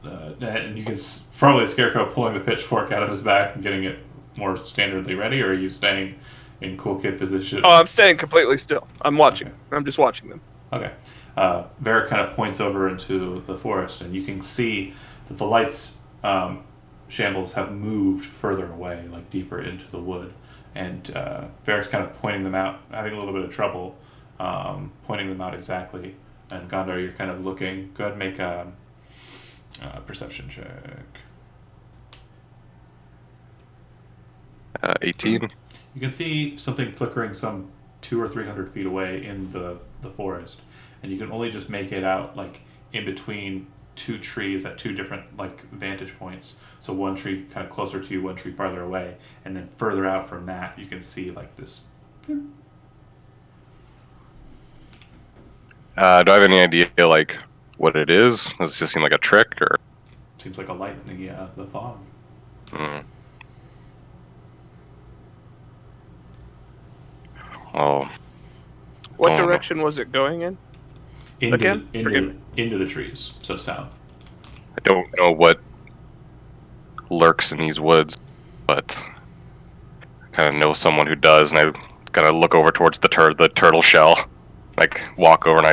and you can probably the Scarecrow pulling the pitchfork out of his back and getting it more standardly ready, or are you staying in cool kid position? Oh, I'm staying completely still. I'm watching. Okay. I'm just watching them. Okay. Varric kind of points over into the forest, and you can see that the lights shambles have moved further away, like deeper into the wood. And Varric's kind of pointing them out, having a little bit of trouble pointing them out exactly. And Gondar, you're kind of looking. Go ahead and make a perception check. 18. You can see something flickering some 200 or 300 feet away in the forest, and you can only just make it out like in between two trees at two different like vantage points. So one tree kind of closer to you, one tree farther away, and then further out from that you can see like this. Do I have any idea like what it is? Does it just seem like a trick, or? Seems like a light in the fog. Oh, What Oh, no. direction was it going in? Into Again? the, Forgive into the trees, so south. I don't know what lurks in these woods, but I kind of know someone who does, and I kind of look over towards the turtle shell, like walk over, and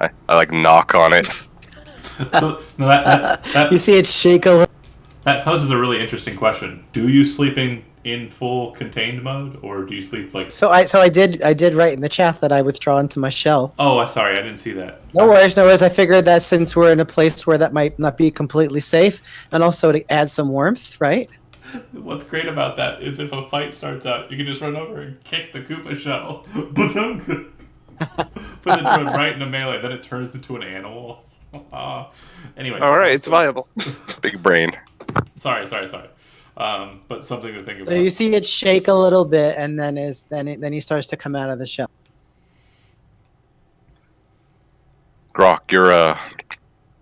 I like knock on it. So no, that You see it shake a little. that poses a really interesting question. Do you sleeping in full contained mode, or do you sleep like? So I did write in the chat that I withdraw into my shell. Oh, I'm sorry, I didn't see that. No worries, no worries. I figured that since we're in a place where that might not be completely safe, and also to add some warmth, right? What's great about that is if a fight starts out, you can just run over and kick the Koopa shell. Ba-dunk. Put it right in the melee, then it turns into an animal. Anyways. All right, it's viable. Big brain. Sorry. But something to think about. So you see it shake a little bit, and then he starts to come out of the shell. Grok, you're a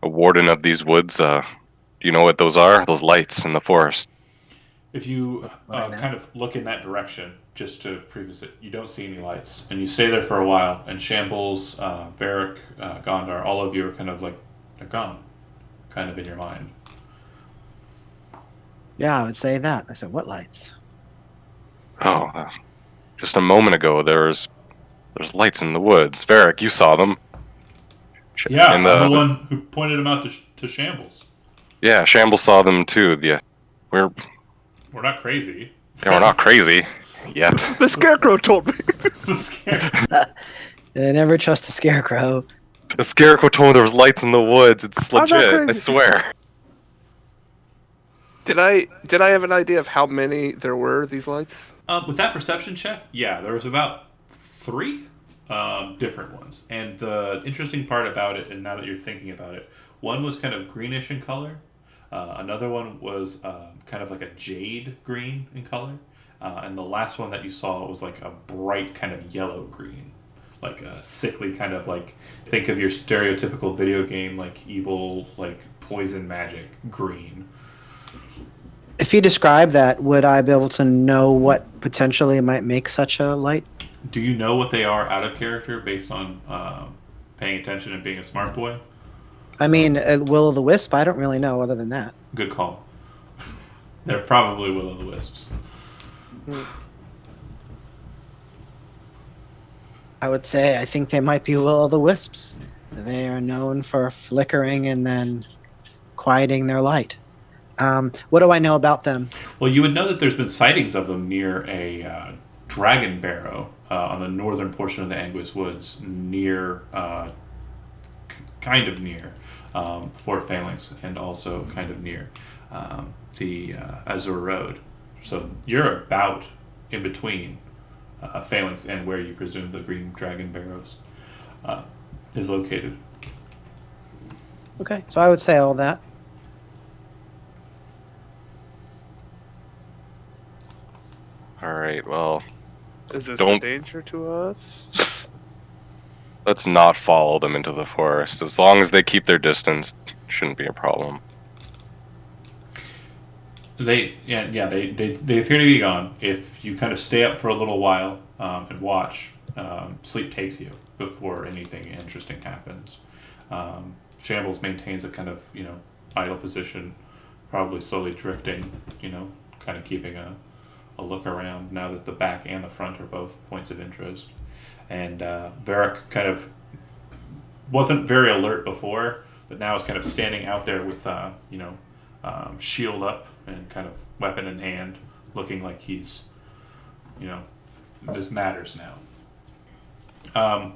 warden of these woods. Do you know what those are? Those lights in the forest. If you Right now. kind of look in that direction, just to preface it, you don't see any lights, and you stay there for a while. And Shambles, Varric, Gondar, all of you are kind of like they're gone, kind of in your mind. Yeah, I would say that. I said, what lights? Oh, just a moment ago, there's lights in the woods. Varric, you saw them. Yeah, And I'm the one who pointed them out to Shambles. Yeah, Shambles saw them too. Yeah, we're not crazy. we're not crazy yet. The Scarecrow told me. Never trust the scarecrow. The Scarecrow told me there was lights in the woods. It's I'm not legit. I crazy. swear. Did I have an idea of how many there were, these lights? With that perception check, yeah, there was about 3 different ones. And the interesting part about it, and now that you're thinking about it, one was kind of greenish in color. Another one was kind of like a jade green in color. And the last one that you saw was like a bright kind of yellow green. Like a sickly kind of like, think of your stereotypical video game, like evil, like poison magic green. If you describe that, would I be able to know what potentially might make such a light? Do you know what they are out of character based on paying attention and being a smart boy? I mean, will-o'-the-wisp, I don't really know other than that. Good call. They're probably will-o'-the-wisps. I would say I think they might be will-o'-the-wisps. They are known for flickering and then quieting their light. What do I know about them? Well, you would know that there's been sightings of them near a dragon barrow on the northern portion of the Anguis Woods, near, kind of near Fort Phalanx, and also kind of near the Azure Road. So you're about in between Phalanx and where you presume the Green Dragon Barrows is located. Okay, so I would say all that. All right. Well, Is this a Don't- danger to us? let's not follow them into the forest. As long as they keep their distance, shouldn't be a problem. They appear to be gone. If you kind of stay up for a little while and watch, sleep takes you before anything interesting happens. Shambles maintains a kind of idle position, probably slowly drifting. Kind of keeping a look around now that the back and the front are both points of interest. And Varric kind of wasn't very alert before, but now is kind of standing out there with shield up and kind of weapon in hand, looking like he's, this matters now.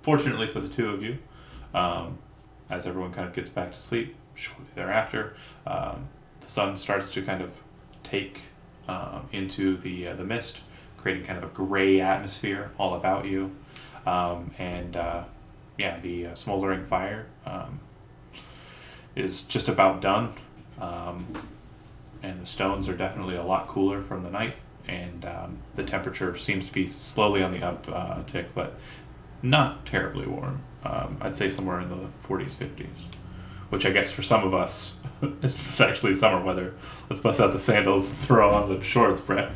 Fortunately for the two of you, as everyone kind of gets back to sleep, shortly thereafter, the sun starts to kind of take into the mist, creating kind of a gray atmosphere all about you. The smoldering fire is just about done. And the stones are definitely a lot cooler from the night, and the temperature seems to be slowly on the uptick, but not terribly warm. I'd say somewhere in the 40s, 50s, which I guess for some of us is actually summer weather. Let's bust out the sandals and throw on the shorts, Brett.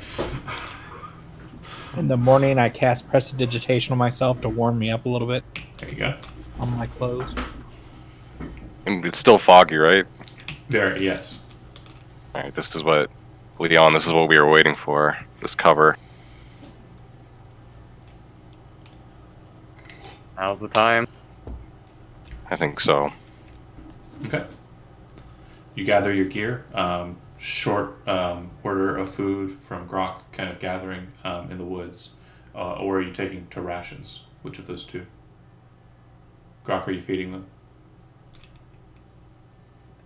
In the morning, I cast prestidigitation on myself to warm me up a little bit There you go. on my clothes. And it's still foggy, right? Very, yes. Alright, this is what, Leon, this is what we were waiting for. This cover. Now's the time. I think so. Okay. You gather your gear. Short order of food from Grok kind of gathering in the woods. Or are you taking to rations? Which of those two? Grok, are you feeding them?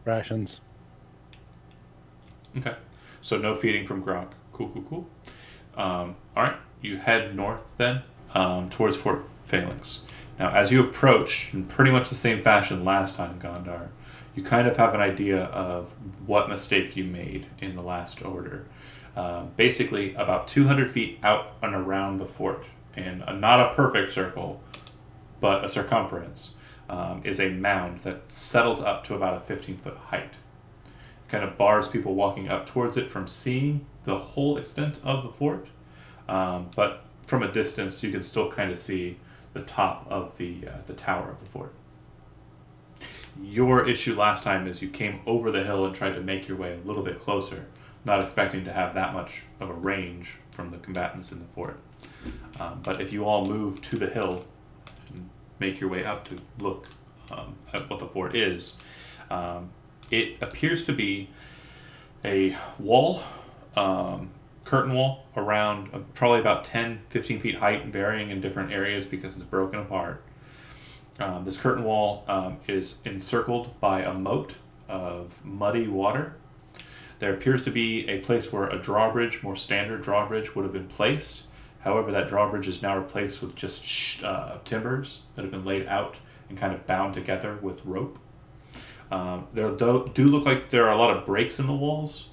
Rations. Okay. So no feeding from Grok. Cool. Alright. You head north then towards Fort Phalanx. Now, as you approach, in pretty much the same fashion last time, Gondar, you kind of have an idea of what mistake you made in the last order. Basically, about 200 feet out and around the fort, in not a perfect circle, but a circumference, is a mound that settles up to about a 15-foot height. It kind of bars people walking up towards it from seeing the whole extent of the fort, but from a distance you can still kind of see the top of the tower of the fort. Your issue last time is you came over the hill and tried to make your way a little bit closer, not expecting to have that much of a range from the combatants in the fort. But if you all move to the hill and make your way up to look at what the fort is, it appears to be a wall, curtain wall around probably about 10-15 feet height, varying in different areas because it's broken apart. This curtain wall is encircled by a moat of muddy water. There appears to be a place where a drawbridge, more standard drawbridge, would have been placed. However, that drawbridge is now replaced with just timbers that have been laid out and kind of bound together with rope. There do look like there are a lot of breaks in the walls,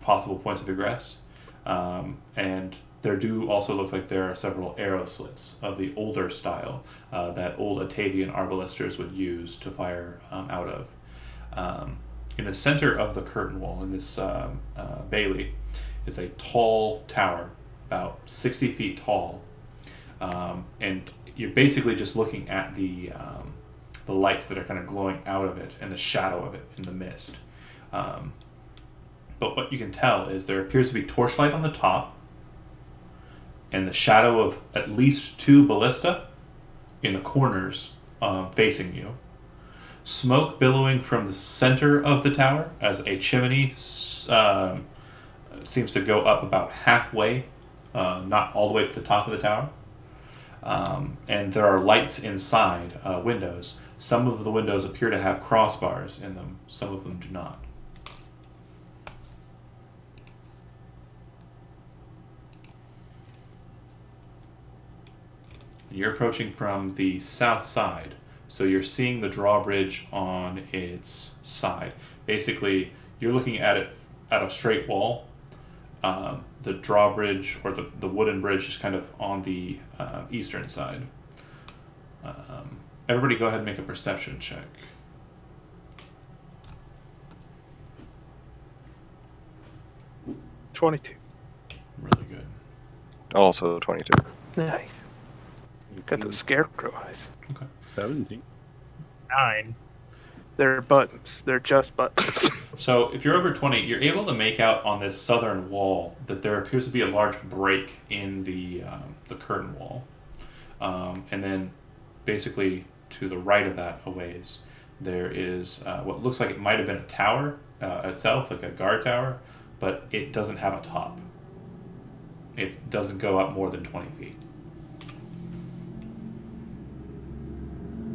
possible points of egress, and there do also look like there are several arrow slits of the older style that old Atavian arbalesters would use to fire out of. In the center of the curtain wall, in this bailey, is a tall tower, about 60 feet tall, and you're basically just looking at the lights that are kind of glowing out of it and the shadow of it in the mist. But what you can tell is there appears to be torchlight on the top and the shadow of at least 2 ballista in the corners facing you. Smoke billowing from the center of the tower as a chimney seems to go up about halfway, not all the way to the top of the tower. And there are lights inside windows. Some of the windows appear to have crossbars in them, some of them do not. You're approaching from the south side, so you're seeing the drawbridge on its side. Basically, you're looking at it at a straight wall. The drawbridge, or the wooden bridge, is kind of on the eastern side. Everybody go ahead and make a perception check. $22. Really good. Also 22. Nice. Got the scarecrow eyes. 17. 9. They're buttons. They're just buttons. So if you're over 20, you're able to make out on this southern wall that there appears to be a large break in the curtain wall. And then basically to the right of that a ways, there is what looks like it might have been a tower itself, like a guard tower, but it doesn't have a top. It doesn't go up more than 20 feet.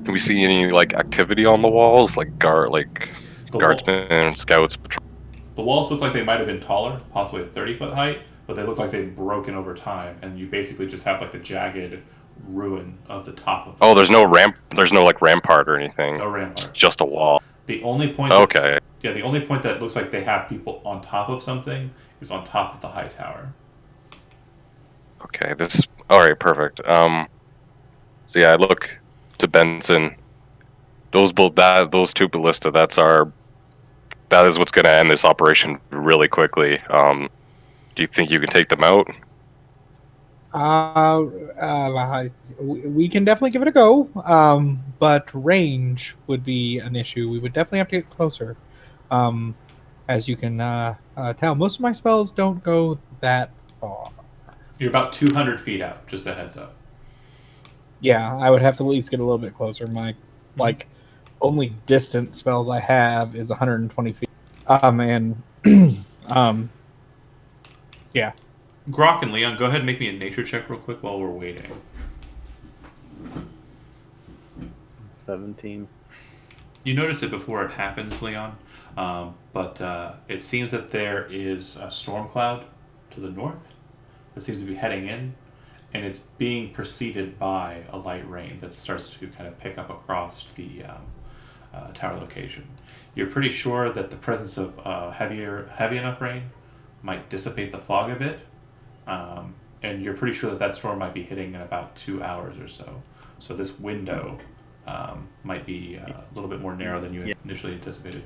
Can we see any activity on the walls, like guardsmen and scouts? The walls look like they might have been taller, possibly a 30-foot height, but they look like they've broken over time, and you basically just have the jagged ruin of the top of. Oh, there's no rampart or anything. No rampart. It's just a wall. The only point. Okay. The only point that looks like they have people on top of something is on top of the high tower. Okay. All right. Perfect. So yeah, I look to Benson. Those 2 ballista. That is what's going to end this operation really quickly. Do you think you can take them out? We can definitely give it a go, but range would be an issue. We would definitely have to get closer. As you can tell, most of my spells don't go that far. You're about 200 feet out, just a heads up. Yeah, I would have to at least get a little bit closer. My only distant spells I have is 120 feet. And yeah. Grok and Leon, go ahead and make me a nature check real quick while we're waiting. 17. You notice it before it happens, Leon, but it seems that there is a storm cloud to the north that seems to be heading in, and it's being preceded by a light rain that starts to kind of pick up across the tower location. You're pretty sure that the presence of heavy enough rain might dissipate the fog a bit, and you're pretty sure that storm might be hitting in about 2 hours or so. So this window might be a little bit more narrow than you had initially anticipated.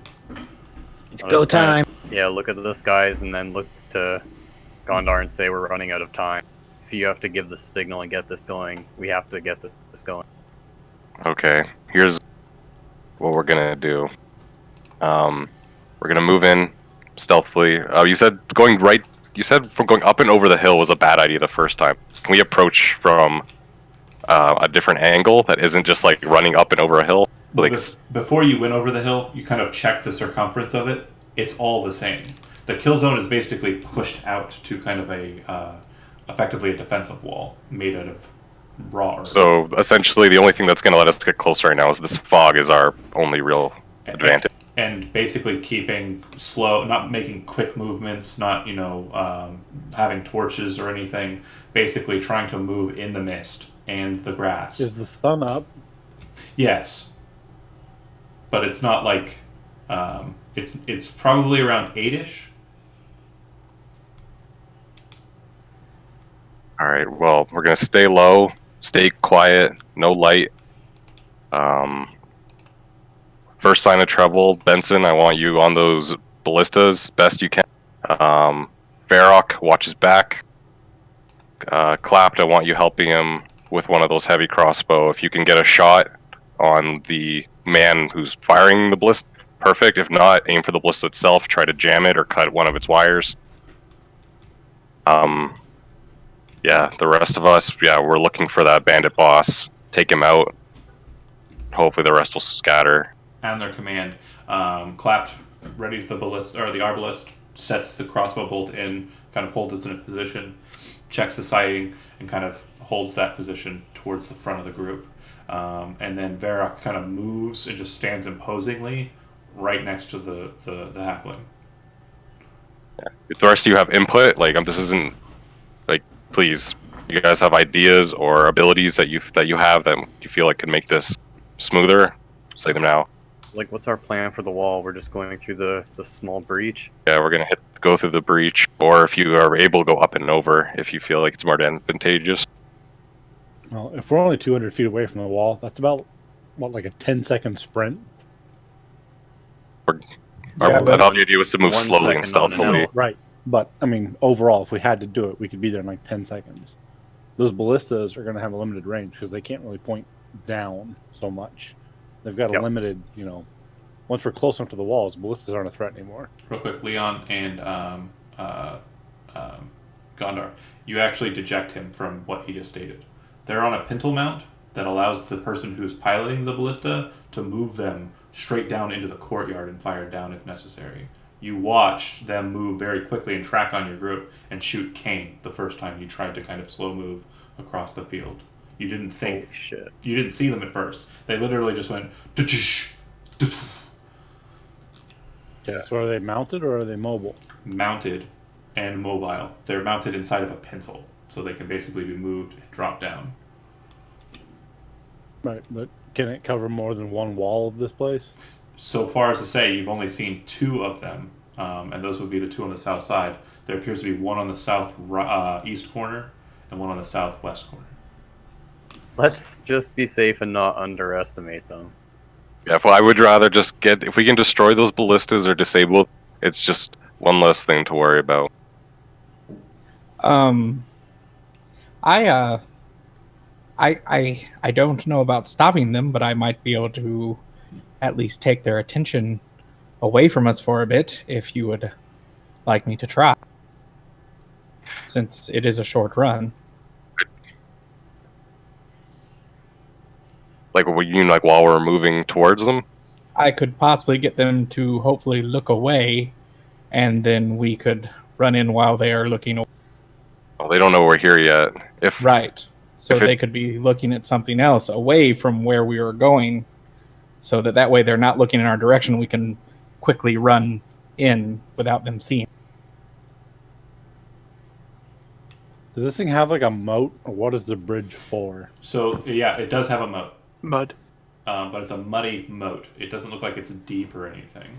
It's go time. Yeah, look at the skies and then look to Gondar and say we're running out of time. If you have to give the signal and get this going, we have to get this going. Okay, here's what we're gonna do. We're gonna move in stealthily. Oh, you said going right. You said from going up and over the hill was a bad idea the first time. Can we approach from a different angle that isn't just like running up and over a hill? Like before you went over the hill, you kind of checked the circumference of it. It's all the same. The kill zone is basically pushed out to kind of effectively a defensive wall made out of raw earth. So essentially, the only thing that's going to let us get closer right now is this fog is our only real advantage. And basically keeping slow, not making quick movements, not having torches or anything. Basically trying to move in the mist and the grass. Is the sun up? Yes, but it's not like it's probably around 8ish. All right. Well, we're gonna stay low, stay quiet, no light. First sign of trouble, Benson. I want you on those ballistas best you can. Varrock, watch his back. Clapped, I want you helping him with one of those heavy crossbow. If you can get a shot on the man who's firing the ballista, perfect. If not, aim for the ballista itself. Try to jam it or cut one of its wires. Yeah, the rest of us, we're looking for that bandit boss. Take him out. Hopefully the rest will scatter. And their command, Clapped readies the ballista or the arbalist, sets the crossbow bolt in, kind of holds it in a position, checks the sighting, and kind of holds that position towards the front of the group. And then Varrock kind of moves and just stands imposingly right next to the halfling. Yeah. If the rest of you have input, this isn't please, you guys have ideas or abilities that you have that you feel like can make this smoother, say them now. What's our plan for the wall? We're just going through the small breach. Yeah, we're gonna go through the breach, or if you are able to go up and over, if you feel like it's more advantageous. Well, if we're only 200 feet away from the wall, that's about like a 10-second sprint. Our idea was to move slowly and stealthily. Right. But, I mean, overall, if we had to do it, we could be there in like 10 seconds. Those ballistas are going to have a limited range because they can't really point down so much. They've got a limited, once we're close enough to the walls, ballistas aren't a threat anymore. Real quick, Leon and Gondar, you actually deject him from what he just stated. They're on a pintle mount that allows the person who's piloting the ballista to move them straight down into the courtyard and fire down if necessary. You watched them move very quickly and track on your group and shoot Kane the first time you tried to kind of slow move across the field. You didn't think... Holy shit. You didn't see them at first. They literally just went... Yeah. So are they mounted or are they mobile? Mounted and mobile. They're mounted inside of a pintle, so they can basically be moved and dropped down. Right, but can it cover more than one wall of this place? So far as to say, you've only seen 2 of them, and those would be the 2 on the south side. There appears to be one on the south east corner and one on the southwest corner. Let's just be safe and not underestimate them. Yeah, well, I would rather just if we can destroy those ballistas or disable, it's just one less thing to worry about. I don't know about stopping them, but I might be able to at least take their attention away from us for a bit if you would like me to try. Since it is a short run. Like, you mean like while we're moving towards them? I could possibly get them to hopefully look away, and then we could run in while they are looking away. Well, they don't know we're here yet. If Right. So If it- they could be looking at something else away from where we are going, so that way they're not looking in our direction. We can quickly run in without them seeing. Does this thing have like a moat, or what is the bridge for? So yeah, it does have a moat, Mud. but it's a muddy moat. It doesn't look like it's deep or anything.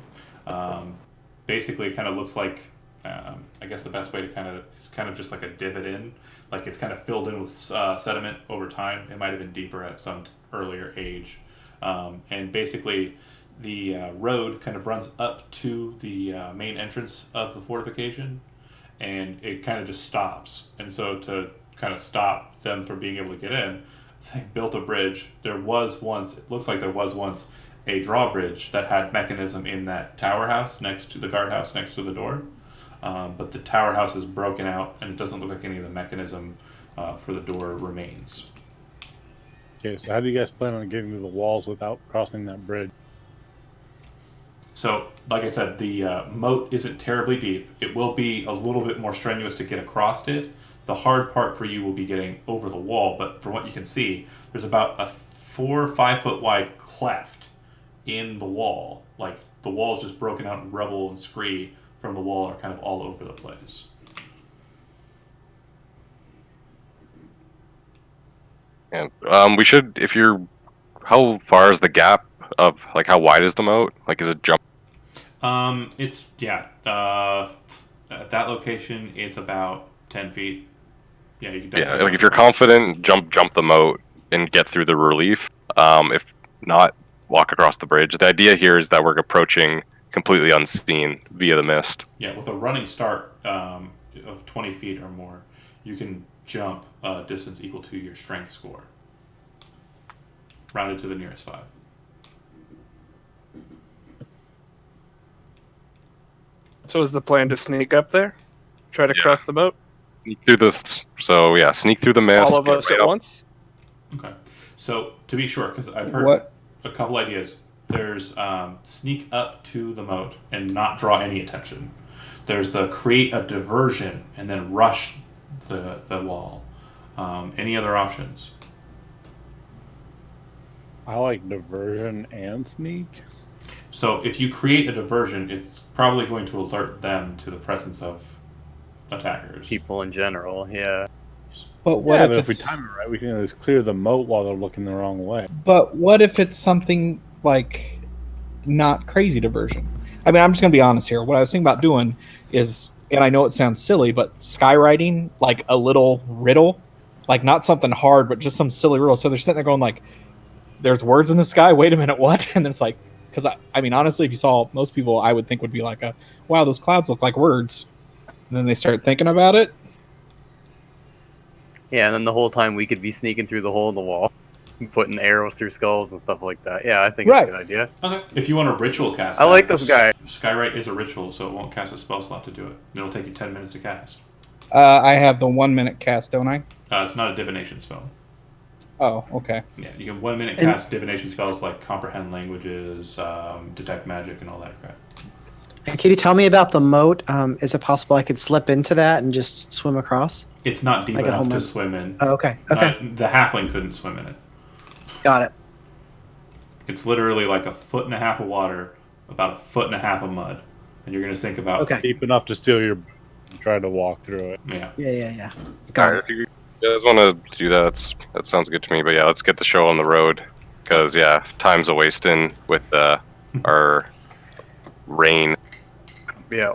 Basically, it kind of looks like, I guess the best way to it's kind of just like a divot in, like it's kind of filled in with sediment over time. It might have been deeper at some earlier age, and basically the road kind of runs up to the main entrance of the fortification, and it kind of just stops. And so to kind of stop them from being able to get in, they built a bridge. It looks like there was once a drawbridge that had mechanism in that tower house next to the guardhouse next to the door. But the tower house is broken out, and it doesn't look like any of the mechanism for the door remains. Okay, so how do you guys plan on getting to the walls without crossing that bridge? So, like I said, the moat isn't terribly deep. It will be a little bit more strenuous to get across it. The hard part for you will be getting over the wall, but from what you can see, there's about a 4 or 5 foot wide cleft in the wall. Like, the wall's just broken out, and rubble and scree from the wall are kind of all over the place. And we should, if you're, how far is the gap of, like, how wide is the moat? Like, is it jump? At that location, it's about 10 feet. Yeah, you can Yeah, definitely. like if you're confident, jump the moat and get through the relief. If not, walk across the bridge. The idea here is that we're approaching completely unseen via the mist. Yeah, with a running start of 20 feet or more, you can jump a distance equal to your strength score, rounded to the nearest 5. So is the plan to sneak up there? Try to cross the boat? Sneak through sneak through the mist. All of get us right at up. once? Okay. So, to be sure, because I've heard What? a couple ideas. There's sneak up to the moat and not draw any attention. There's the create a diversion and then rush the wall. Any other options? I like diversion and sneak. So if you create a diversion, it's probably going to alert them to the presence of attackers. People in general, yeah. But what Yeah, if but if we it's, time it right, we can just clear the moat while they're looking the wrong way. But what if it's something like not crazy diversion? I mean, I'm just gonna be honest here. What I was thinking about doing is, and I know it sounds silly, but skywriting like a little riddle, like not something hard, but just some silly riddle. So they're sitting there going like, "There's words in the sky. Wait a minute, what?" And then it's like, because I mean, honestly, if you saw most people, I would think would be like, "Wow, those clouds look like words," and then they start thinking about it. Yeah, and then the whole time we could be sneaking through the hole in the wall, putting arrows through skulls and stuff like that. Yeah, I think Right. it's a good idea. Okay. If you want a ritual cast, I like this guy. Skywrite is a ritual, so it won't cast a spell slot to do it. It'll take you 10 minutes to cast. I have the 1 minute cast, don't I? It's not a divination spell. Oh, okay. Yeah, you can 1 minute And- cast divination spells like comprehend languages, detect magic, and all that crap. And can you tell me about the moat? Is it possible I could slip into that and just swim across? It's not deep Like a enough home to run. swim in. Oh, okay. Okay. The halfling couldn't swim in it. Got it. It's literally like 1.5 feet of water, about 1.5 feet of mud, and you're gonna think about Okay. Deep enough to steal your. Try to walk through it. yeah. Yeah. Got it. If you guys want to do that, that sounds good to me. But yeah, let's get the show on the road, because yeah, time's a wasting with our rain. Yeah.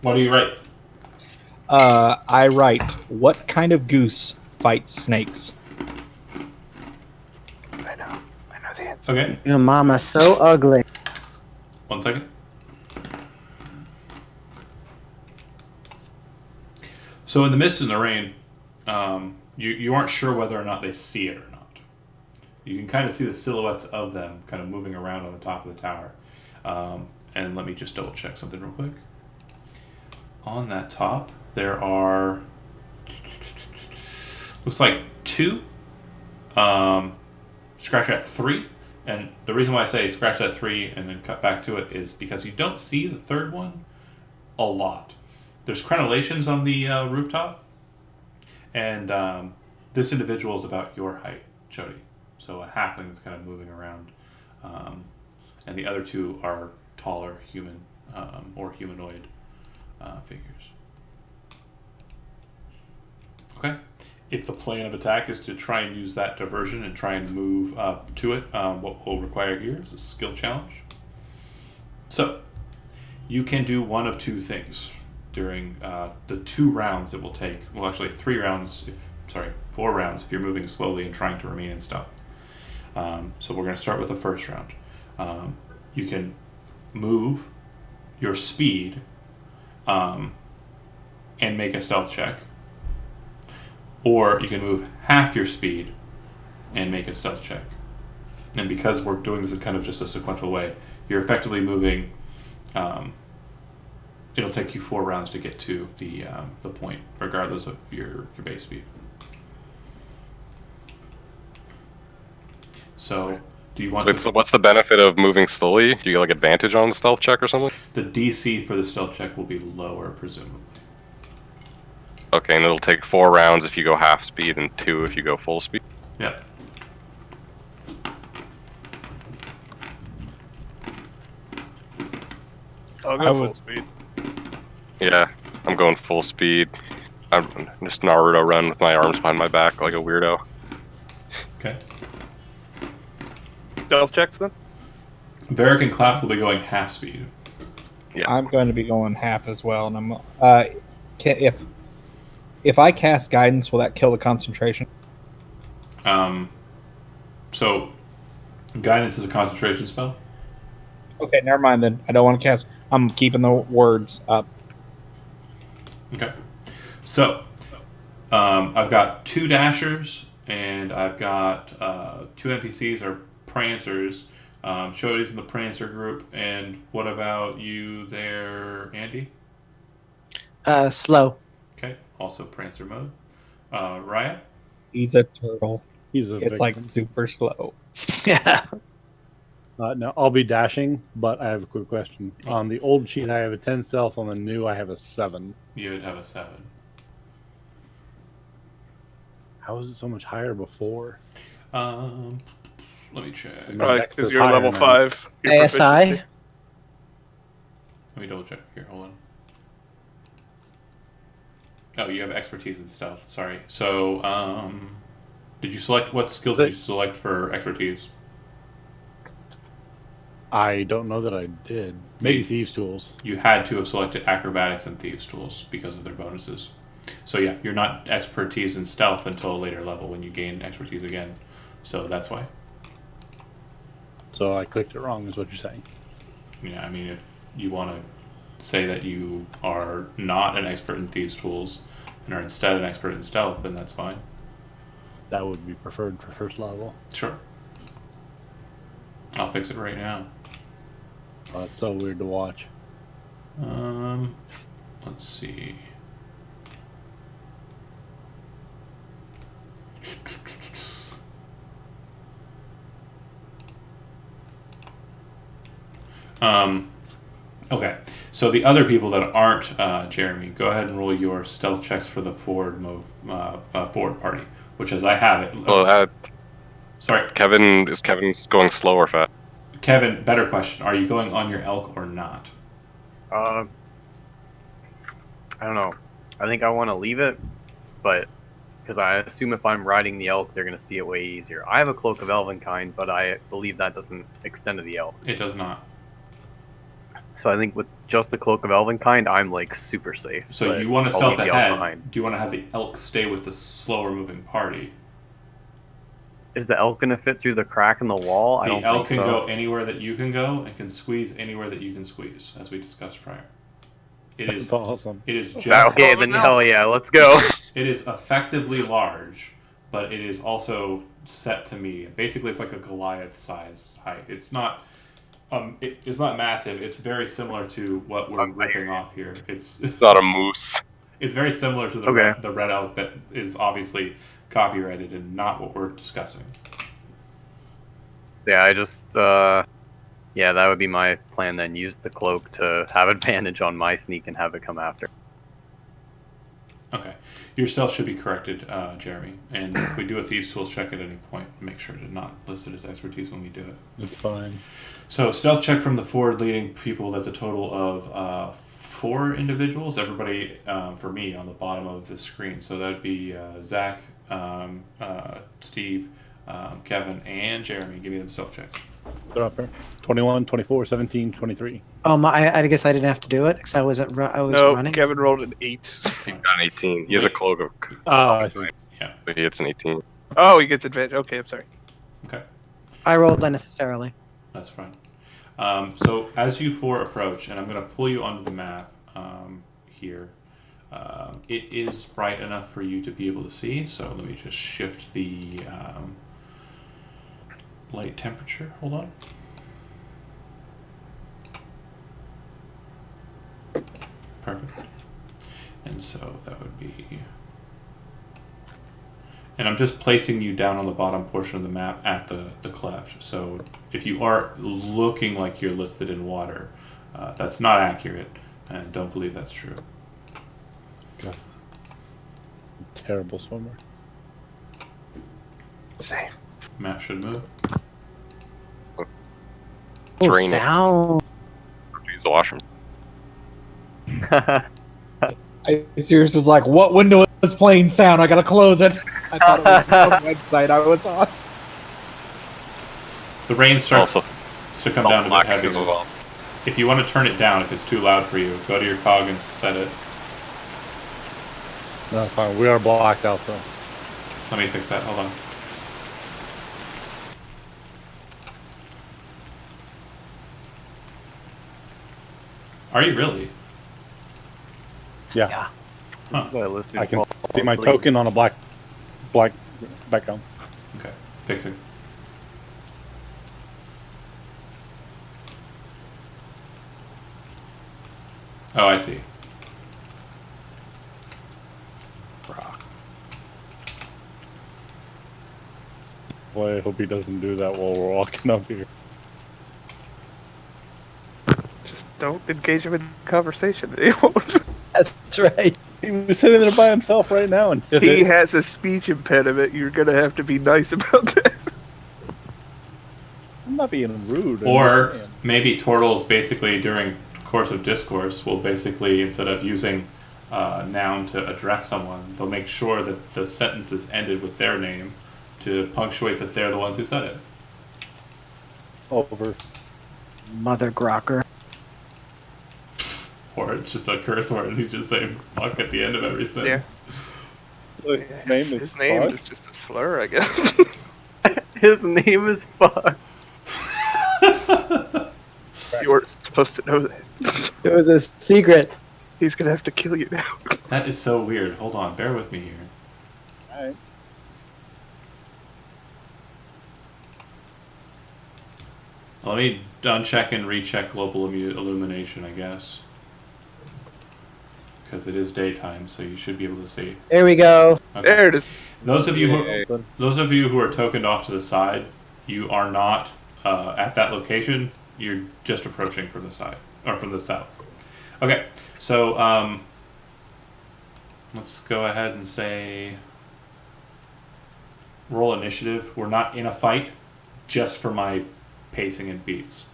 What do you write? I write, what kind of goose fights snakes? I know the answer. Okay, Your mama's so ugly. 1 second. So in the mist and the rain, you aren't sure whether or not they see it or not. You can kind of see the silhouettes of them kind of moving around on the top of the tower. And let me just double check something real quick. On that top, there are, looks like 2. Scratch at 3. And the reason why I say scratch at 3 and then cut back to it is because you don't see the third one a lot. There's crenellations on the rooftop, and this individual is about your height, Jody. So a halfling that's kind of moving around, and the other 2 are taller human or humanoid figures. Okay. If the plan of attack is to try and use that diversion and try and move up to it, what we'll require here is a skill challenge. So, you can do one of 2 things during the 2 rounds it will take. Well, actually 4 rounds if you're moving slowly and trying to remain in stealth. So we're going to start with the first round. You can move your speed and make a stealth check. Or you can move half your speed and make a stealth check. And because we're doing this in kind of just a sequential way, you're effectively moving. It'll take you 4 rounds to get to the point, regardless of your base speed. So, do you want? So what's the benefit of moving slowly? Do you get like advantage on the stealth check or something? The DC for the stealth check will be lower, presumably. Okay, and it'll take 4 rounds if you go half speed and 2 if you go full speed. Yeah. I'll I go would- full speed. Yeah, I'm going full speed. I'm just Naruto run with my arms behind my back like a weirdo. Okay. Stealth checks then? Varric and Clap will be going half speed. Yeah. I'm going to be going half as well, and I'm if I cast guidance, will that kill the concentration? So, guidance is a concentration spell. Okay, never mind then. I don't want to cast. I'm keeping the words up. Okay. So, I've got 2 dashers, and I've got 2 NPCs or prancers. Shody's in the prancer group, and what about you there, Andy? Slow. Okay, also prancer mode. Raya? He's a turtle. He's a It's like vixen. super slow. Yeah. No, I'll be dashing, but I have a quick question. On the old sheet, I have a 10 stealth. On the new, I have a 7. You would have a 7. How was it so much higher before? Let me check. No. Probably dex because is you're higher level now. 5. Your ASI. proficiency. Let me double check here. Hold on. Oh, you have expertise in stealth. Sorry. So, did you select what skills did you select for expertise? I don't know that I did. Maybe Thieves' Tools. You had to have selected acrobatics and thieves tools because of their bonuses. So yeah, you're not expertise in stealth until a later level when you gain expertise again. So that's why. So I clicked it wrong, is what you're saying. Yeah, I mean, if you want to say that you are not an expert in thieves tools and are instead an expert in stealth, then that's fine. That would be preferred for first level. Sure. I'll fix it right now. Oh, it's so weird to watch. Let's see. Okay. So the other people that aren't Jeremy, go ahead and roll your stealth checks for the forward party, which as I have it. Well, Sorry, Kevin's going slow or fast? Kevin. Better question: are you going on your elk or not? I don't know. I think I want to leave it, but because I assume if I'm riding the elk, they're going to see it way easier. I have a cloak of Elvenkind, but I believe that doesn't extend to the elk. It does not. So I think with just the cloak of Elvenkind, I'm like super safe. So but you want to I'll stealth leave the elk ahead? behind. Do you want to have the elk stay with the slower moving party? Is the elk going to fit through the crack in the wall? I The don't elk think can so. go anywhere that you can go and can squeeze anywhere that you can squeeze, as we discussed prior. It is. That's awesome. It is just. Okay, then hell yeah, let's go. It is effectively large, but it is also set to me. Basically, it's like a Goliath-sized height. It's not. It's not massive. It's very similar to what we're ripping off here. It's Not a moose. it's very similar to the red elk that is obviously copyrighted and not what we're discussing. Yeah, I just yeah, that would be my plan then. Use the cloak to have advantage on my sneak and have it come after. Okay. Your stealth should be corrected, Jeremy. And if we do a Thieves' Tools check at any point, make sure to not list it as expertise when we do it. It's fine. So, stealth check from the forward leading people, that's a total of 4 individuals. Everybody, for me, on the bottom of the screen. So that would be Zach, Steve, Kevin, and Jeremy. Give me them stealth checks. They're up here. 21, 24, 17, 23. I guess I didn't have to do it because I was No, running. Kevin rolled an 8. He got an 18. He has a cloak of. Oh, I see. Yeah. But he gets an 18. Oh, he gets advantage. Okay, I'm sorry. Okay. I rolled unnecessarily. That's fine. So as you 4 approach, and I'm going to pull you onto the map here, it is bright enough for you to be able to see. So let me just shift the light temperature. Hold on. Perfect. And so that would be... And I'm just placing you down on the bottom portion of the map at the cleft. So if you are looking like you're listed in water, that's not accurate, and don't believe that's true. God. Terrible swimmer. Same. Map should move. It's raining. Sound. Use the washroom. I seriously was like, what window is playing sound? I gotta close it. I thought it was the website I was on. The rain starts Also, to come down a bit black heavier. as well. If you want to turn it down, if it's too loud for you, go to your cog and set it. No, it's fine. We are blocked out, though. Let me fix that. Hold on. Are you really? Yeah. Yeah. Well, let's do I can fall see my asleep. token on a black background. Okay. Fixing. Oh, I see. Boy, I hope he doesn't do that while we're walking up here. Just don't engage him in conversation. He won't. That's right. He was sitting there by himself right now, and He has a speech impediment. You're gonna have to be nice about that. I'm not being rude. I'm Or just saying. maybe Tortles basically during course of discourse will basically, instead of using noun to address someone, they'll make sure that the sentence is ended with their name to punctuate that they're the ones who said it. Over. Mother Grocker. Or it's just a curse word and he's just saying fuck at the end of every sentence. His name is just a slur, I guess. His name is fuck. You weren't supposed to know that. It was a secret. He's gonna have to kill you now. That is so weird. Hold on, bear with me here. Alright. Let me uncheck and recheck global illumination, I guess. Because it is daytime, so you should be able to see. There we go. Okay. There it is. Those of you who are tokened off to the side, you are not at that location. You're just approaching from the side or from the south. Okay, so let's go ahead and say roll initiative. We're not in a fight, just for my pacing and beats.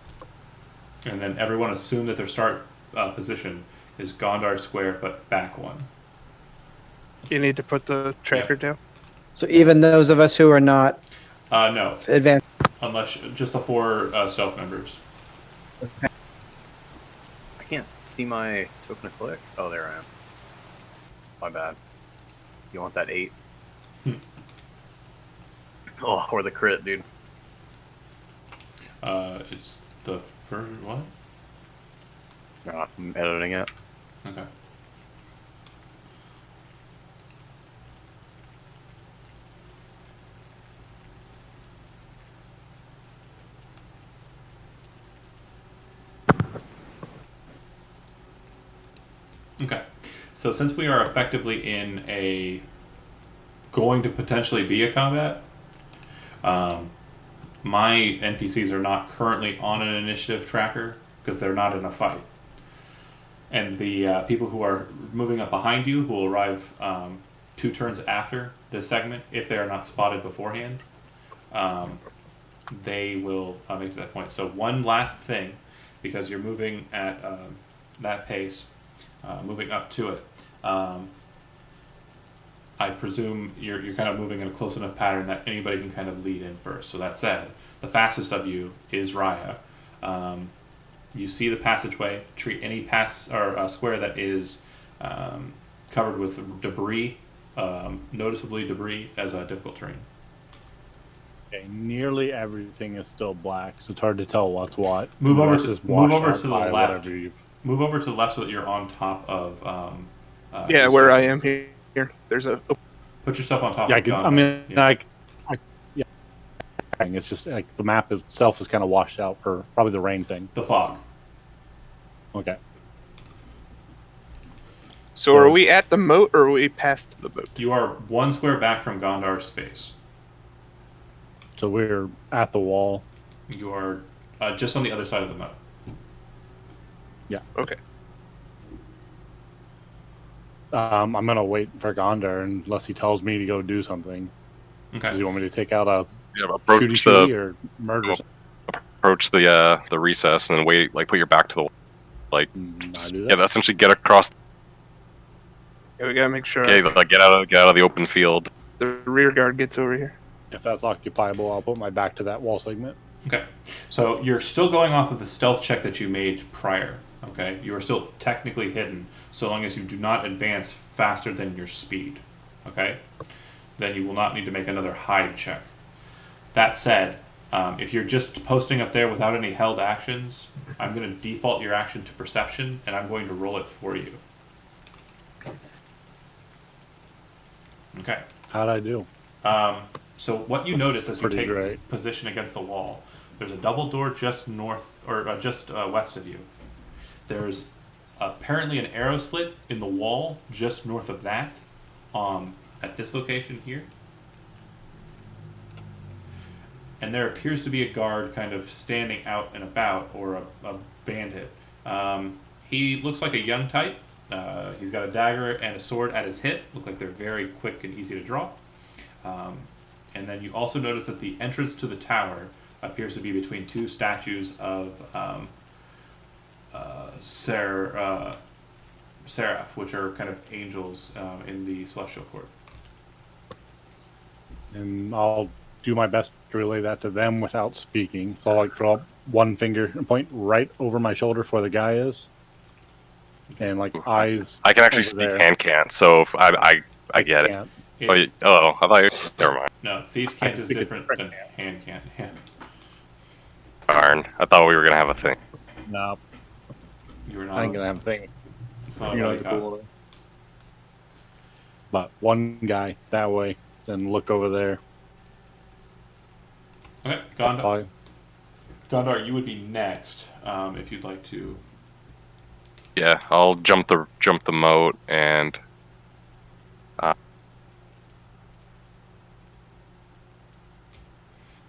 And then everyone assume that their start position is Gondar Square, but back one. You need to put the tracker down. So even those of us who are not No, advanced. unless just the 4 stealth members. I can't see my token of click. Oh, there I am. My bad. You want that 8? Oh, or the crit, dude. It's the first what? I'm editing it. Okay. Okay. So since we are effectively in a going to potentially be a combat, my NPCs are not currently on an initiative tracker because they're not in a fight. And the people who are moving up behind you, who will arrive 2 turns after this segment, if they are not spotted beforehand, they will make it to that point. So one last thing, because you're moving at that pace, moving up to it. I presume you're kind of moving in a close enough pattern that anybody can kind of lead in first. So that said, the fastest of you is Raya. You see the passageway. Treat any pass or square that is covered with debris, noticeably debris, as a difficult terrain. Okay, nearly everything is still black, so it's hard to tell what's what. Move The over rest to- is move washed over out to the by left. whatever you've- Move over to the left so that you're on top of. Yeah, this where guy. I am here. There's a. Put yourself on top. Yeah, of Gondor. I mean, Yeah. yeah. It's just like the map itself is kind of washed out for probably the rain thing. The fog. Okay. So are we at the moat or are we past the moat? You are 1 square back from Gondar's space. So we're at the wall. You are just on the other side of the moat. Okay. I'm gonna wait for Gondar unless he tells me to go do something. Does Okay. he want me to take out a Yeah, approach shooty the or murder? the recess and then wait, like put your back to the wall. Like I just do that. essentially get across. Yeah, we gotta make sure Okay, like get out of the open field. the rear guard gets over here. If that's occupiable, I'll put my back to that wall segment. Okay. So you're still going off of the stealth check that you made prior. Okay. You are still technically hidden so long as you do not advance faster than your speed. Okay. Then you will not need to make another hide check. That said, if you're just posting up there without any held actions, I'm going to default your action to perception, and I'm going to roll it for you. Okay. How'd I do? So what you notice as you Pretty take great. position against the wall, there's a double door just north or just west of you. There's apparently an arrow slit in the wall just north of that, at this location here. And there appears to be a guard kind of standing out and about, or a bandit. He looks like a young type. He's got a dagger and a sword at his hip. Look like they're very quick and easy to draw. And then you also notice that the entrance to the tower appears to be between 2 statues of Seraph, which are kind of angels in the Celestial Court. And I'll do my best to relay that to them without speaking. So I'll like throw up one finger and point right over my shoulder for where the guy is. And like eyes. I can actually over speak there. hand can't, so if I get it. Can't. Oh, I thought you. Never mind. No, Thieves' Cant is speak a different different than Hand Cant. Yeah. Darn, I thought we were gonna have a thing. No, You were I not. ain't gonna have a thing. It's not You know, really it's cool. But one guy that way, then look over there. Okay, Gondar. Probably- Gondar, you would be next if you'd like to. Yeah, I'll jump the moat and.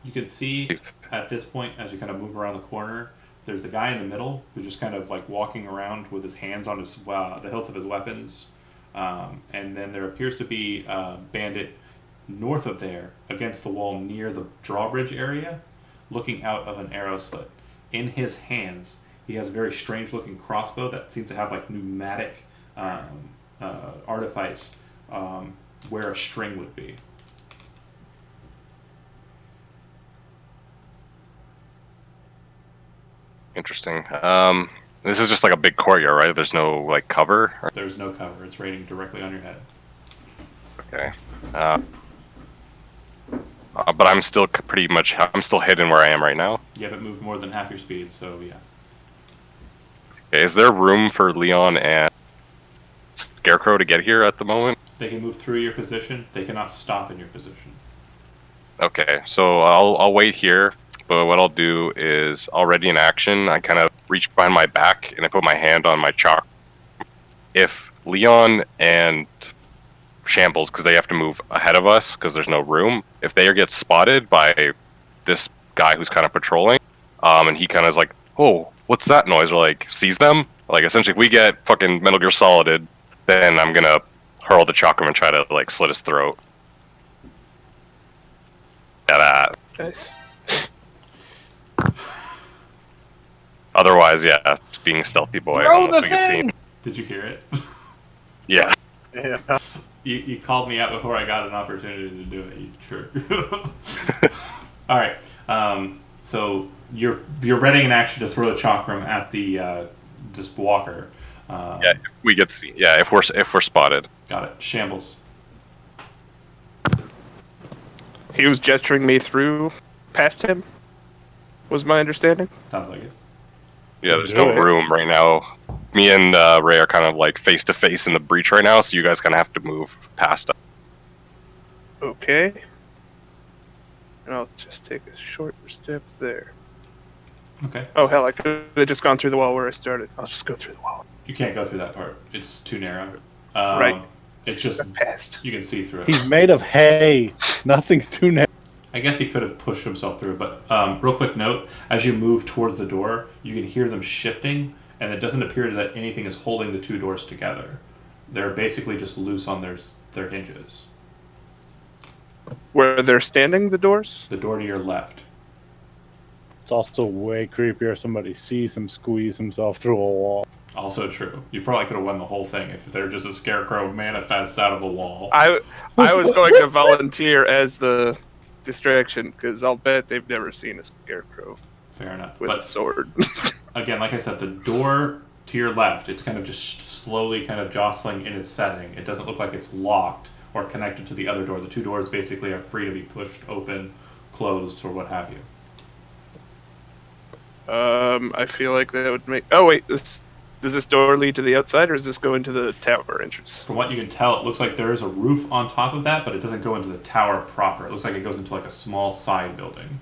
You can see at this point, as you kind of move around the corner, there's the guy in the middle who's just kind of like walking around with his hands on his the hilts of his weapons, and then there appears to be a bandit north of there against the wall near the drawbridge area, looking out of an arrow slit. In his hands, he has a very strange-looking crossbow that seems to have like pneumatic artifice where a string would be. Interesting. This is just like a big courtyard, right? There's no like cover. There's no cover. It's raining directly on your head. Okay. But I'm still I'm still hidden where I am right now. You haven't moved more than half your speed, so yeah. Okay, is there room for Leon and Scarecrow to get here at the moment? They can move through your position. They cannot stop in your position. Okay, so I'll wait here. But what I'll do is already in action. I kind of reach behind my back and I put my hand on my chalk. If Leon and Shambles, because they have to move ahead of us because there's no room. If they get spotted by this guy who's kind of patrolling, and he kind of is like, "Oh, what's that noise?" Or like sees them. Like essentially, if we get fucking Metal Gear Solided, then I'm gonna hurl the chakram and try to like slit his throat. Yeah, that. Nice. Otherwise, yeah, just being a stealthy boy. Throw unless the we can see him. thing! Did you hear it? Yeah. Yeah. You called me out before I got an opportunity to do it. You sure? All right. So you're readying an action to throw a chakram at the this walker. Yeah, if we get seen. Yeah, if we're spotted. Got it. Shambles. He was gesturing me through past him, was my understanding. Sounds like it. Yeah, there's no room right now. Me and Ray are kind of like face to face in the breach right now, so you guys kind of have to move past us. Okay. And I'll just take a short step there. Okay. Oh hell, I could have just gone through the wall where I started. I'll just go through the wall. You can't go through that part. It's too narrow. Right. It's just Past. you can see through it. He's made of hay. Nothing's too narrow. I guess he could have pushed himself through, but real quick note, as you move towards the door, you can hear them shifting, and it doesn't appear that anything is holding the two doors together. They're basically just loose on their hinges. Where they're standing, the doors? The door to your left. It's also way creepier if somebody sees him squeeze himself through a wall. Also true. You probably could have won the whole thing if they're just a scarecrow manifests out of a wall. I was going to volunteer as the distraction, because I'll bet they've never seen a scarecrow Fair enough. with a But sword. again, like I said, the door to your left, it's kind of just slowly kind of jostling in its setting. It doesn't look like it's locked or connected to the other door. The two doors basically are free to be pushed open, closed, or what have you. I feel like that would make... Oh wait, does this door lead to the outside, or does this go into the tower entrance? From what you can tell, it looks like there is a roof on top of that, but it doesn't go into the tower proper. It looks like it goes into like a small side building.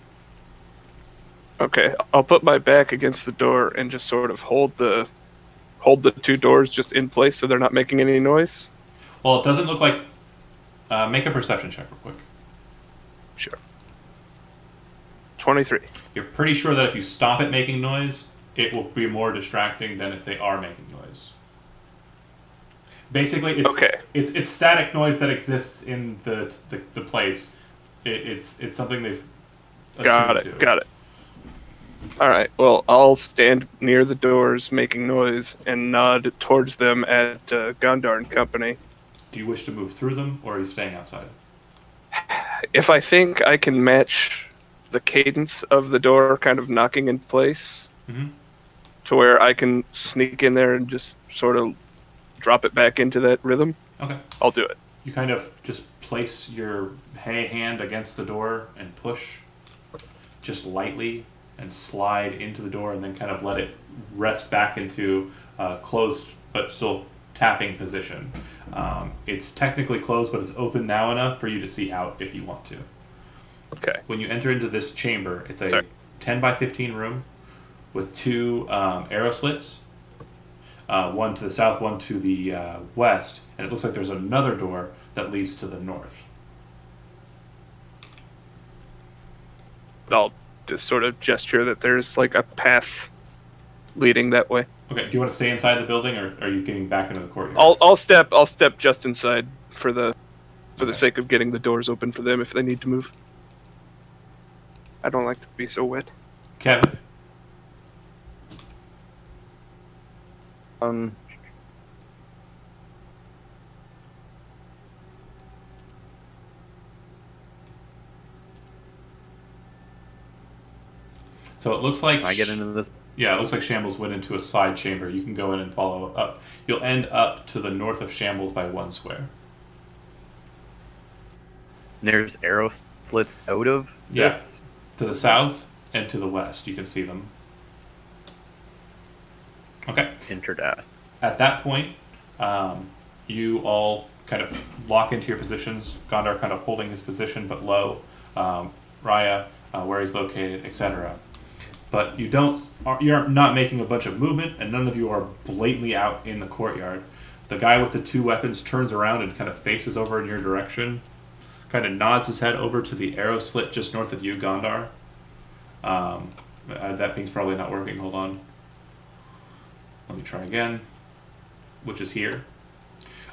Okay, I'll put my back against the door and just sort of hold the two doors just in place so they're not making any noise. Well, it doesn't look like... make a perception check real quick. Sure. 23. You're pretty sure that if you stop it making noise, it will be more distracting than if they are making noise. Basically, it's Okay. it's static noise that exists in the place. It's something they've Got attuned it. to. Got it. All right. Well, I'll stand near the doors, making noise, and nod towards them at Gondar and Company. Do you wish to move through them, or are you staying outside? If I think I can match the cadence of the door, kind of knocking in place, Mm-hmm. to where I can sneak in there and just sort of drop it back into that rhythm, Okay. I'll do it. You kind of just place your hand against the door and push just lightly and slide into the door and then kind of let it rest back into closed but still tapping position. It's technically closed, but it's open now enough for you to see out if you want to. Okay. When you enter into this chamber, it's a Sorry. 10 by 15 room with two arrow slits. One to the south, one to the west, and it looks like there's another door that leads to the north. I'll just sort of gesture that there's like a path leading that way. Okay, do you want to stay inside the building, or are you getting back into the courtyard? I'll step just inside for the sake of getting the doors open for them if they need to move. I don't like to be so wet. Kevin? So it looks like... Can I get into this? Yeah, it looks like Shambles went into a side chamber. You can go in and follow up. You'll end up to the north of Shambles by 1 square. There's arrow slits out of Yes. this? To the south and to the west, you can see them. Okay. Interdast. At that point, you all kind of lock into your positions. Gondar kind of holding his position but low. Raya, where he's located, etc. But you're not making a bunch of movement, and none of you are blatantly out in the courtyard. The guy with the 2 weapons turns around and kind of faces over in your direction, kind of nods his head over to the arrow slit just north of you, Gondar. That thing's probably not working. Hold on. Let me try again, which is here.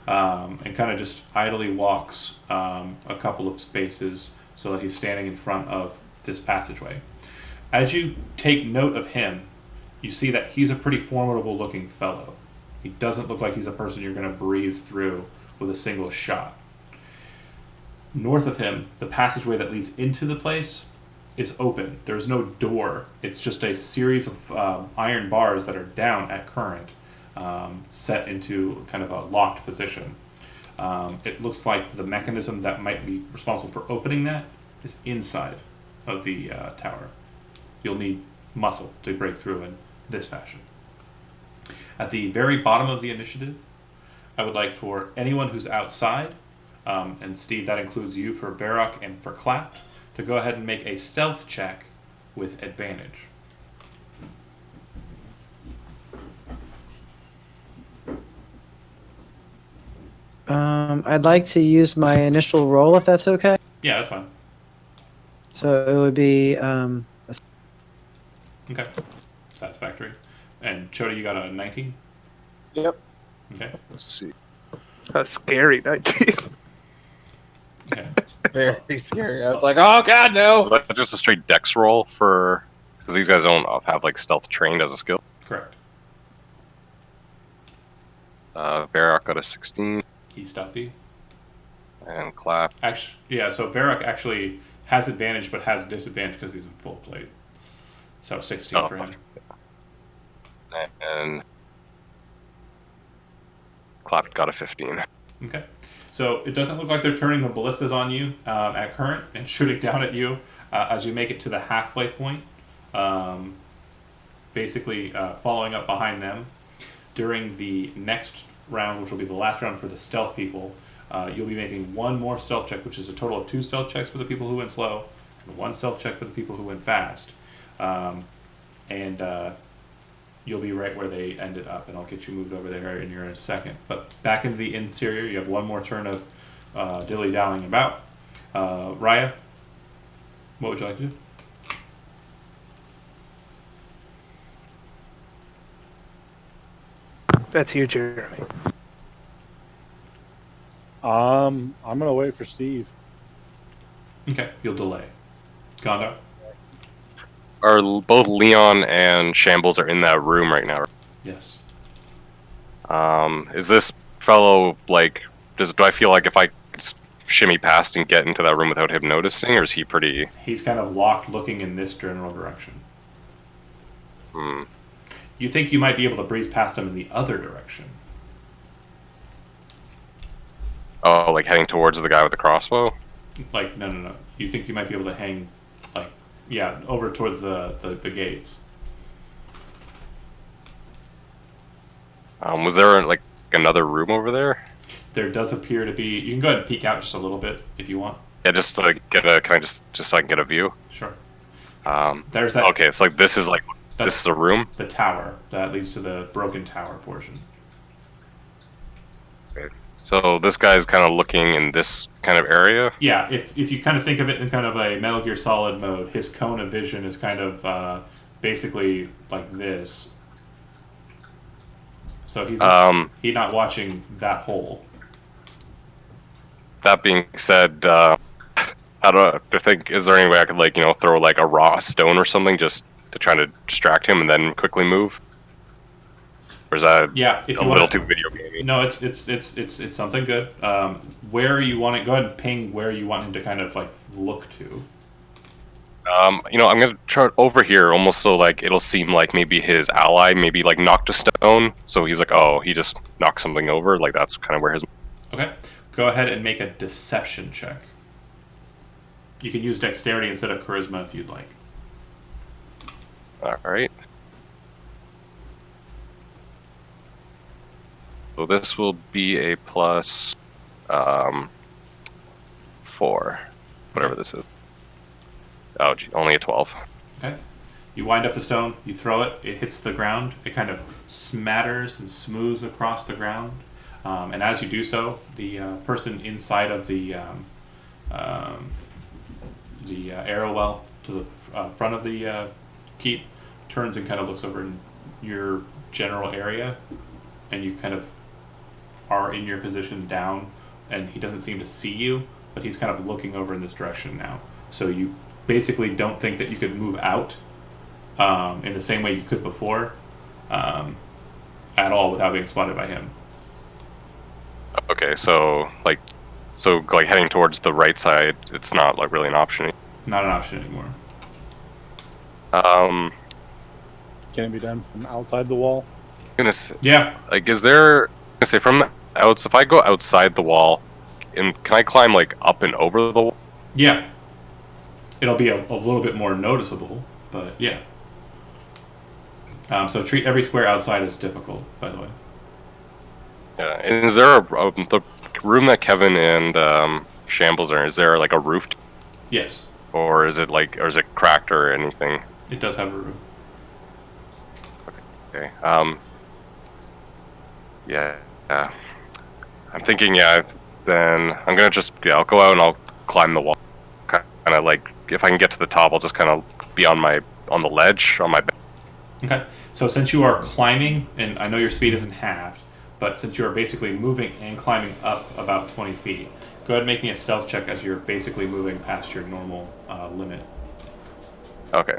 And kind of just idly walks a couple of spaces so that he's standing in front of this passageway. As you take note of him, you see that he's a pretty formidable looking fellow. He doesn't look like he's a person you're going to breeze through with a single shot. North of him, the passageway that leads into the place is open. There's no door. It's just a series of iron bars that are down at current, set into kind of a locked position. It looks like the mechanism that might be responsible for opening that is inside of the tower. You'll need muscle to break through in this fashion. At the very bottom of the initiative, I would like for anyone who's outside, and Steve, that includes you for Varrock and for Clap, to go ahead and make a stealth check with advantage. I'd like to use my initial roll if that's okay. Yeah, that's fine. So it would be Okay. Satisfactory. And Chota, you got a 19? Yep. Okay. Let's see. A scary 19. Okay. Very scary. I was like, oh god, no. Is that just a straight dex roll for? Because these guys don't have like stealth trained as a skill. Correct. Varrock got a 16, He's stealthy. and Clap. Actually, yeah, so Varrock actually has advantage but has disadvantage because he's in full plate. So 16 Oh, for him. And Clap got a 15. Okay. So it doesn't look like they're turning the ballistas on you at current and shooting down at you as you make it to the halfway point. Basically following up behind them. During the next round, which will be the last round for the stealth people, you'll be making one more stealth check, which is a total of 2 stealth checks for the people who went slow, and 1 stealth check for the people who went fast. And you'll be right where they ended up, and I'll get you moved over there in a second. But back into the interior, you have one more turn of dilly-dallying about. Raya, what would you like to do? That's you, Jeremy. I'm gonna wait for Steve. Okay, you'll delay. Gondar? Are both Leon and Shambles are in that room right now? Yes. Is this fellow like? Do I feel like if I shimmy past and get into that room without him noticing, or is he pretty? He's kind of locked, looking in this general direction. Hmm. You think you might be able to breeze past him in the other direction. Oh, like heading towards the guy with the crossbow? Like, no. You think you might be able to hang, like, yeah, over towards the gates. Was there like another room over there? There does appear to be. You can go ahead and peek out just a little bit if you want. Yeah, just to get a kind of just so I can get a view. Sure. Um, There's that. okay, so like this is this is a room. The tower that leads to the broken tower portion. So this guy's kind of looking in this kind of area. Yeah, if you kind of think of it in kind of a Metal Gear Solid mode, his cone of vision is kind of basically like this. So he's not watching that hole. That being said, I don't think is there any way I could throw like a raw stone or something just to try to distract him and then quickly move? Or is that if a little too video gamey? No, it's something good. Where you want it? Go ahead and ping where you want him to kind of like look to. I'm gonna try over here, almost so like it'll seem like maybe his ally maybe like knocked a stone, so he's like, oh, he just knocked something over. Like that's kind of where his. Okay, go ahead and make a deception check. You can use dexterity instead of charisma if you'd like. All right. So this will be a plus 4, whatever this is. Oh, gee, only a 12. Okay. You wind up the stone, you throw it, it hits the ground, it kind of smatters and smooths across the ground. And as you do so, the person inside of the arrow well to the front of the keep turns and kind of looks over in your general area, and you kind of are in your position down, and he doesn't seem to see you, but he's kind of looking over in this direction now. So you basically don't think that you could move out in the same way you could before at all without being spotted by him. Okay, so heading towards the right side, it's not like really an option. Not an option anymore. Can it be done from outside the wall? Goodness, Yeah. like, is there? I say from the outs. If I go outside the wall, and can I climb like up and over the wall? Yeah. It'll be a little bit more noticeable, but yeah. So treat every square outside as difficult, by the way. Yeah. And is there the room that Kevin and Shambles are in? Is there like a roof, Yes, or is it cracked or anything? it does have a roof. Okay. Yeah. I'm thinking. Yeah. Then I'm gonna I'll go out and I'll climb the wall. Kind of like if I can get to the top, I'll just kind of be on the ledge on my bed. Okay. So since you are climbing, and I know your speed isn't halved, but since you are basically moving and climbing up about 20 feet, go ahead and make me a stealth check as you're basically moving past your normal limit. Okay.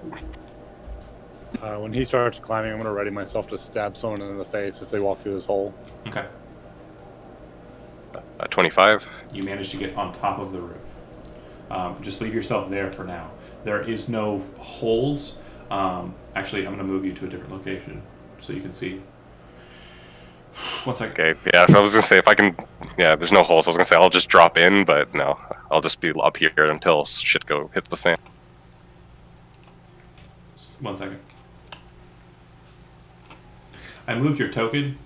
When he starts climbing, I'm going to ready myself to stab someone in the face if they walk through this hole. Okay. 25. You managed to get on top of the roof. Just leave yourself there for now. There is no holes. Actually, I'm going to move you to a different location so you can see. One second. Okay. Yeah. So I was gonna say if I can. Yeah. There's no holes. I was gonna say I'll just drop in, but no. I'll just be up here until shit hits the fan. 1 second. I moved your token.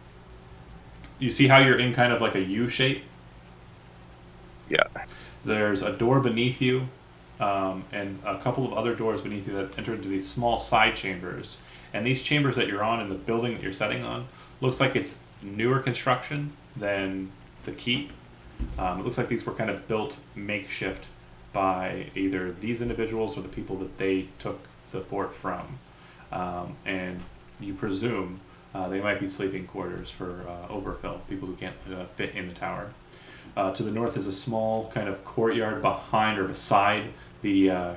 You see how you're in kind of like a U shape? Yeah. There's a door beneath you, and a couple of other doors beneath you that enter into these small side chambers. And these chambers that you're on in the building that you're setting on looks like it's newer construction than the keep. It looks like these were kind of built makeshift by either these individuals or the people that they took the fort from. And you presume they might be sleeping quarters for overfill, people who can't fit in the tower. To the north is a small kind of courtyard behind or beside the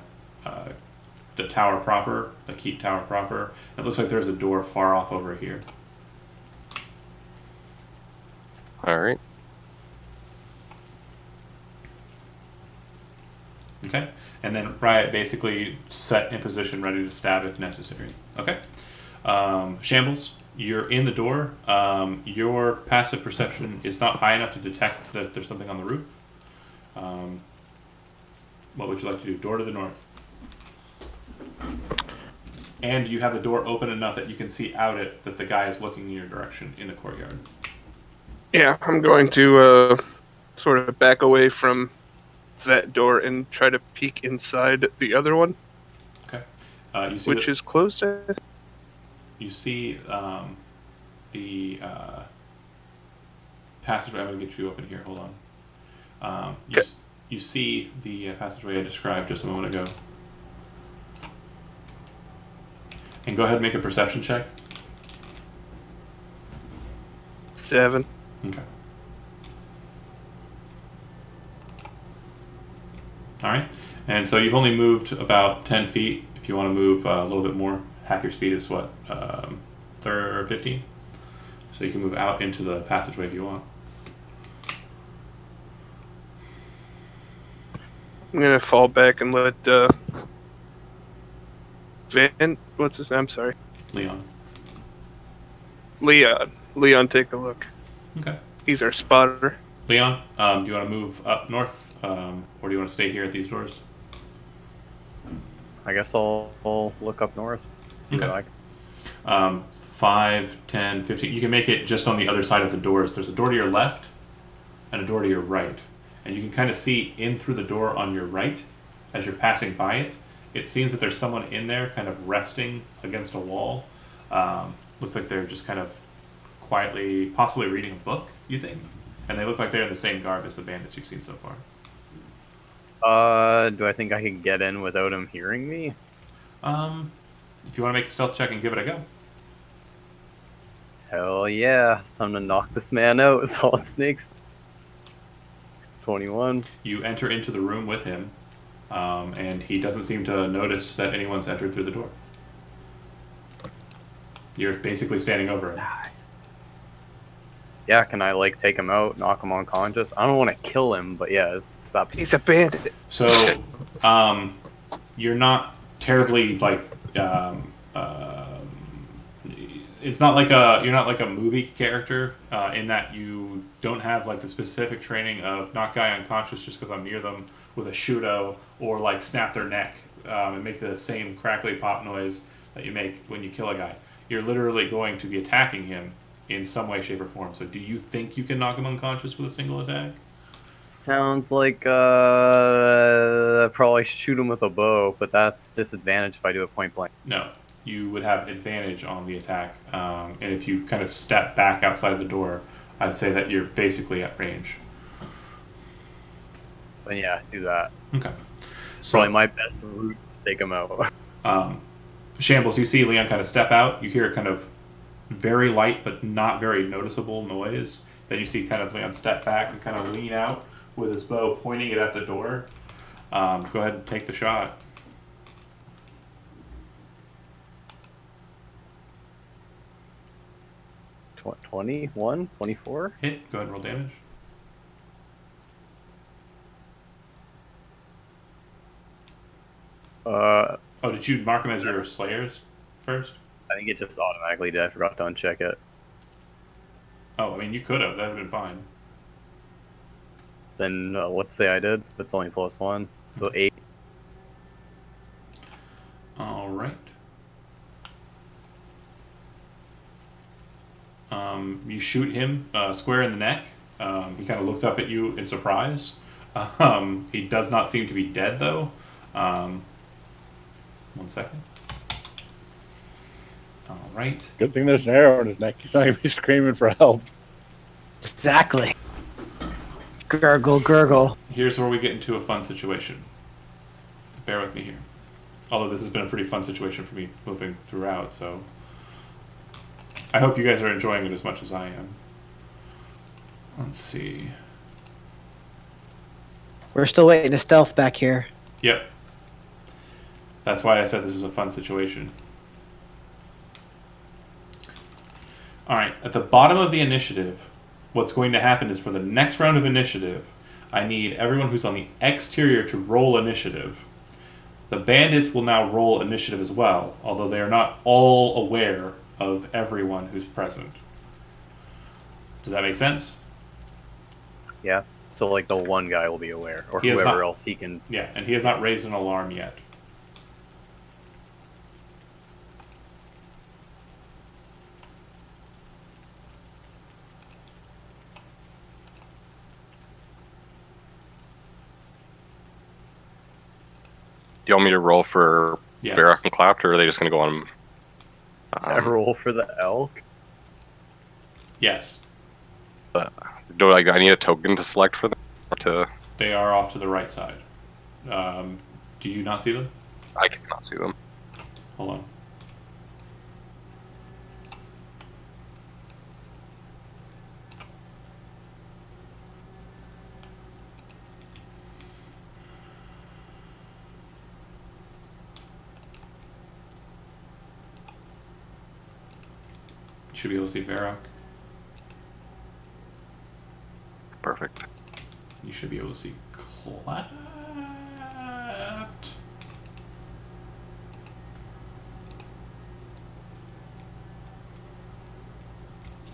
tower proper, the keep tower proper. It looks like there's a door far off over here. All right. Okay, and then Riot basically set in position, ready to stab if necessary. Okay, Shambles, you're in the door. Your passive perception is not high enough to detect that there's something on the roof. What would you like to do? Door to the north. And you have the door open enough that you can see out it that the guy is looking in your direction in the courtyard. Yeah, I'm going to sort of back away from that door and try to peek inside the other one. Okay. You see which is closed. You see the passageway. I'm going to get you open here. Hold on. You see the passageway I described just a moment ago. And go ahead and make a perception check. 7. Okay. All right. And so you've only moved about 10 feet. If you want to move a little bit more, half your speed is what? 15? So you can move out into the passageway if you want. I'm going to fall back and let what's his name? I'm sorry. Leon. Leon, take a look. Okay. He's our spotter. Leon, do you want to move up north, or do you want to stay here at these doors? I guess I'll look up north. See Okay. what I can. 5, 10, 15. You can make it just on the other side of the doors. There's a door to your left and a door to your right. And you can kind of see in through the door on your right as you're passing by it. It seems that there's someone in there kind of resting against a wall. Looks like they're just kind of quietly, possibly reading a book, you think? And they look like they're in the same garb as the bandits you've seen so far. Do I think I can get in without him hearing me? If you want to make a stealth check and give it a go. Hell yeah. It's time to knock this man out. Solid snakes. 21. You enter into the room with him, and he doesn't seem to notice that anyone's entered through the door. You're basically standing over him. Yeah, can I like take him out, knock him unconscious? I don't want to kill him, but yeah, is that He's a bandit. So, you're not terribly like. It's not like you're not like a movie character in that you don't have like the specific training of knock guy unconscious just because I'm near them with a shudo, or like snap their neck and make the same crackly pop noise that you make when you kill a guy. You're literally going to be attacking him in some way, shape, or form. So do you think you can knock him unconscious with a single attack? sounds like I probably should shoot him with a bow, but that's disadvantage if I do it point blank. No, you would have advantage on the attack. And if you kind of step back outside the door, I'd say that you're basically at range. Then yeah, do that. Okay. It's probably my best route to take him out. Shambles, you see Leon kind of step out. You hear a kind of very light but not very noticeable noise. Then you see kind of Leon step back and kind of lean out with his bow, pointing it at the door. Go ahead and take the shot. Tw 21, 24? Hit. Go ahead and roll damage. Oh, did you mark them as your slayers first? I think it just automatically did. I forgot to uncheck it. Oh, I mean, you could have. That would have been fine. Then let's say I did. That's only +1, so 8. All right. You shoot him square in the neck. He kind of looks up at you in surprise. He does not seem to be dead, though. 1 second. All right. Good thing there's an arrow in his neck. He's not going to be screaming for help. Exactly. Gurgle, gurgle. Here's where we get into a fun situation. Bear with me here. Although this has been a pretty fun situation for me moving throughout, so I hope you guys are enjoying it as much as I am. Let's see. We're still waiting to stealth back here. Yep. That's why I said this is a fun situation. Alright, at the bottom of the initiative, what's going to happen is for the next round of initiative, I need everyone who's on the exterior to roll initiative. The bandits will now roll initiative as well, although they are not all aware of everyone who's present. Does that make sense? Yeah. So like the one guy will be aware, or He has whoever not- else he can. Yeah, and he has not raised an alarm yet. Do you want me to roll for Yes. Barak and Clapped, or are they just going to go on? I roll for the elk. Yes. Do I need a token to select for them? Or to They are off to the right side. Do you not see them? I cannot see them. Hold on. You should be able to see Varrock. Perfect. You should be able to see Clapped.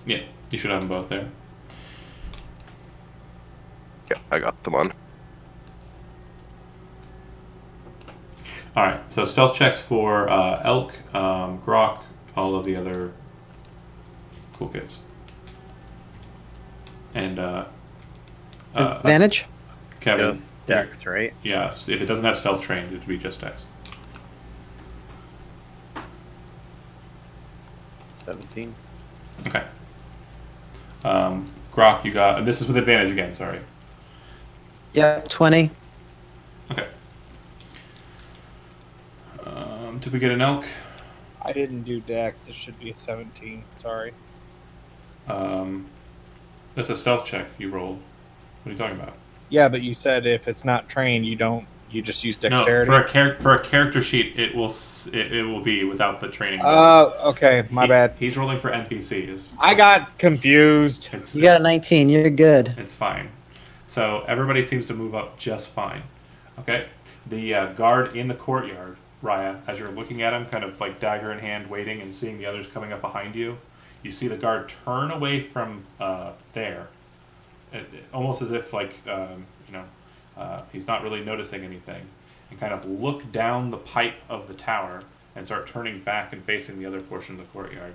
Yeah, you should have them both there. Yeah, I got them on. Alright, so stealth checks for Elk, Grok, all of the other School kids. And Advantage? Kevin, Just Dex, right? yeah, if it doesn't have stealth trained, it would be just Dex. 17. Okay. Grok, you got. And this is with advantage again. Sorry. Yep, 20. Okay. Did we get an elk? I didn't do Dex. This should be a 17. Sorry. That's a stealth check you rolled. What are you talking about? Yeah, but you said if it's not trained, you don't. You just use dexterity. No, for a character sheet, it will be without the training. Okay, my bad. He's rolling for NPCs. I got confused. You got a 19. You're good. It's fine. So everybody seems to move up just fine. Okay. The guard in the courtyard, Raya, as you're looking at him, kind of like dagger in hand, waiting and seeing the others coming up behind you, you see the guard turn away from there, almost as if like he's not really noticing anything, and kind of look down the pipe of the tower and start turning back and facing the other portion of the courtyard.